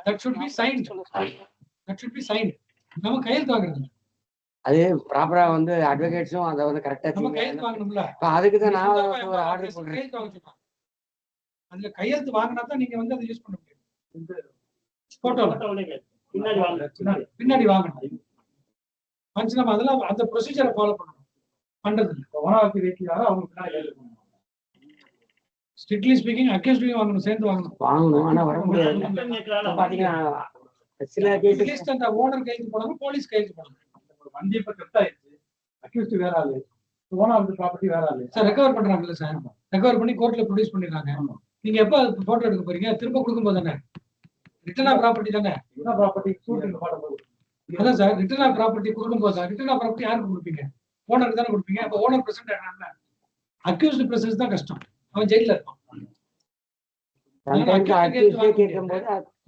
that should be signed. That should be signed. நம்ம கையெழுத்து வாங்குறது. அது ப்ராப்பரா வந்து அட்வொகேட்ஸும் அதை வந்து கரெக்டா நம்ம கையெழுத்து வாங்கணும்ல. அதுக்கு தான் நான் ஒரு ஆர்டர் போடுறேன். கையெழுத்து வாங்க சொல்றாங்க. அதுல கையெழுத்து வாங்கினா தான் நீங்க வந்து அதை யூஸ் பண்ண முடியும். போட்டோல பின்னாடி வாங்கணும். நம்ம அதெல்லாம் அந்த ப்ரொசீஜரை ஃபாலோ பண்ணணும். பண்றது ஸ்ட்ரிக்ட்லி ஸ்பீக்கிங் அக்யூஸ்டையும் வாங்கணும், சேர்ந்து வாங்கணும். ஆனா வர முடியாது. பாத்தீங்கன்னா சில கேஸ் அந்த ஓனர் கையெழுத்து போடணும், போலீஸ் கையெழுத்து போடணும். வண்டி இப்ப கட் ஆயிடுச்சு, அக்யூஸ்ட் வேற ஆளு, ஓனர் ஆஃப் தி ப்ராப்பர்ட்டி வேற ஆளு. சார் ரெக்கவர் பண்றாங்கல்ல சார், ரெக்கவர் பண்ணி கோர்ட்ல ப்ரொடியூஸ் பண்ணிடுறாங்க. நீங்க எப்ப போட்டோ எடுக்க போறீங்க? திரும்ப கொடுக்கும்போது தானே ரிட்டர்ன் ஆஃப் ப்ராப்பர்ட்டி தானே. என்ன ப்ராப்பர்ட்டி சூட்டிங் பாடும்போது அதான் சார் ரிட்டர்ன் ஆஃப் ப்ராப்பர்ட்டி கொடுக்கும்போது தான். ரிட்டர்ன் ஆஃப் ப்ராப்பர்ட்டி யாருக்கு கொடுப்பீங்க? ஓனருக்கு தானே கொடுப்பீங்க. அப்ப ஓனர் பிரசன்ட் ஆனால அக்யூஸ்ட் பிரசன்ஸ் தான் கஷ்டம். அவன் ஜெயில இருப்பான்.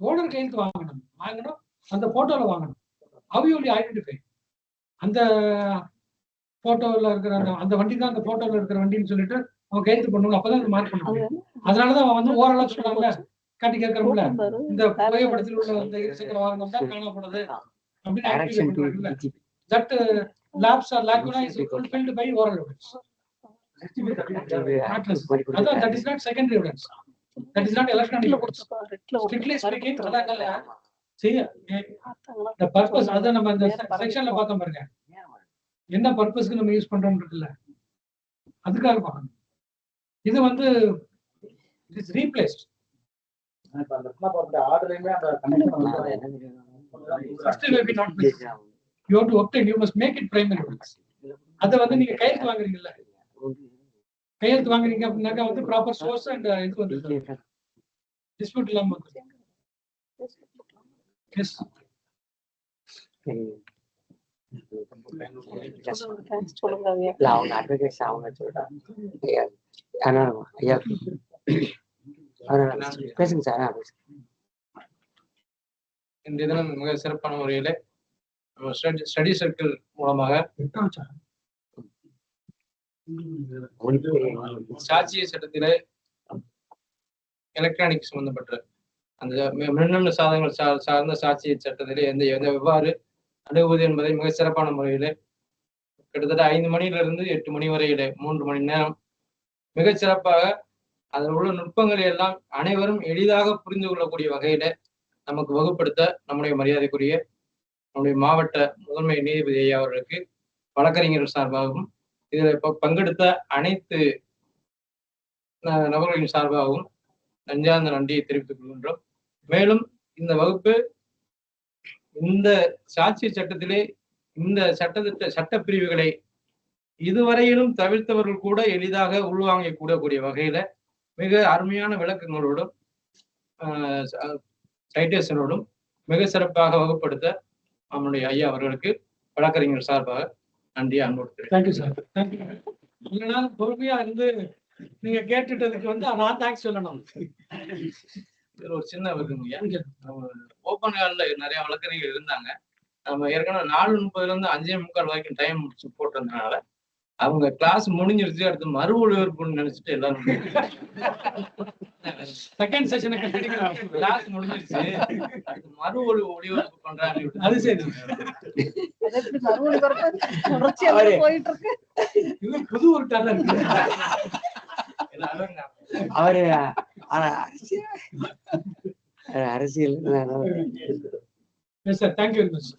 ஓனர் கையெழுத்து வாங்கணும், அந்த போட்டோல வாங்கணும். ஹவ் யூ வில் ஐடென்டிஃபை அந்த போட்டோல இருக்கிற அந்த வண்டி தான் அந்த போட்டோல இருக்கிற வண்டின்னு சொல்லிட்டு அவன் கையெழுத்து பண்ணணும். அப்பதான் மார்க் பண்ண முடியும். அதனாலதான் அவன் வந்து ஓரளவு சொல்றாங்க காட்டி கேட்கறோம்ல, இந்த புகைப்படத்தில் உள்ள அந்த இருசக்கர வாகனம் தான் காணப்படுது அப்படின்னு. That lapse or lacuna is fulfilled by oral evidence. That is not secondary evidence. That is not electronic evidence. Strictly speaking, the purpose அத நம்ம அந்த செக்ஷன்ல பார்த்தோம் பாருங்க. என்ன பர்பஸ்க்கு நம்ம யூஸ் பண்றோம்ன்றதுல அதுக்காக பார்க்கணும். இது வந்து இட் இஸ் ரீப்ளேஸ்ட். இப்ப அந்த ரத்னா ப்ராப்பர்ட்டி ஆர்டர்லயுமே அந்த condition First will be not missed. You have to obtain, you must make it primary. அதை வந்து நீங்க கையெழுத்து வாங்குறீங்கல்ல, கையெழுத்து வாங்குறீங்க அப்படின்னாக்கா வந்து ப்ராப்பர் சோர்ஸ் அண்ட் இது வந்து டிஸ்பியூட் இல்லாம வந்து எஸ். அவங்க அட்வொகேட்ஸ் அவங்க சொல்றாங்க. ஐயா பேசுங்க சார். இந்த தினம் மிக சிறப்பான முறையில ஸ்டடி சர்க்கிள் மூலமாக சாட்சிய சட்டத்திலே எலக்ட்ரானிக் சம்பந்தப்பட்ட அந்த மின்னணு சாதனங்கள் சார்ந்த சாட்சிய சட்டத்திலே எவ்வாறு அணுகுவது என்பதை மிக சிறப்பான முறையிலே கிட்டத்தட்ட 5 மணியிலிருந்து 8 மணி வரையில 3 மணி நேரம் மிகச் சிறப்பாக அதில் உள்ள நுட்பங்களை எல்லாம் அனைவரும் எளிதாக புரிந்து கொள்ளக்கூடிய வகையில நமக்கு வகுப்படுத்த நம்முடைய மரியாதைக்குரிய நம்முடைய மாவட்ட முதன்மை நீதிபதி ஐயா அவர்களுக்கு வழக்கறிஞர்கள் சார்பாகவும் இதில் பங்கெடுத்த அனைத்து நபர்களின் சார்பாகவும் நெஞ்சார்ந்த நன்றியை தெரிவித்துக் கொள்கின்றோம். மேலும் இந்த வகுப்பு இந்த சாட்சிய சட்டத்திலே இந்த சட்ட பிரிவுகளை இதுவரையிலும் தவிர்த்தவர்கள் கூட எளிதாக உள்வாங்க கூடக்கூடிய வகையில மிக அருமையான விளக்கங்களோடும் சைட்டேஷனோடும் மிக சிறப்பாக வகுப்படுத்த நம்முடைய ஐயா அவர்களுக்கு வழக்கறிஞர் சார்பாக நன்றி அன்போடு. Thank you sir, thank you. இல்லைனா பொறுமையா இருந்து நீங்க கேட்டுட்டதுக்கு வந்து நான் தேங்க்ஸ் சொல்லணும். இதுல ஒரு சின்ன இருக்குங்க, ஓப்பன் ஹால்ல நிறைய வழக்கறிஞர்கள் இருந்தாங்க. நம்ம ஏற்கனவே 4:30 5:45 வரைக்கும் டைம் முடிச்சு போட்டதுனால அவங்க கிளாஸ் முடிஞ்சிருச்சு, அடுத்து மறு ஒளிபரப்புன்னு நினைச்சிட்டு எல்லாரும் செகண்ட் செஷனை கிளாஸ் முடிஞ்சிருச்சு, அடுத்து மறு ஒளிபரப்பு பண்றாங்க. அது சரி, போயிட்டு இருக்கு. இது புது ஒரு டேலண்ட் இருக்கு. அவரு அரசியல் சார் தேங்க்யூ வெரி மச்.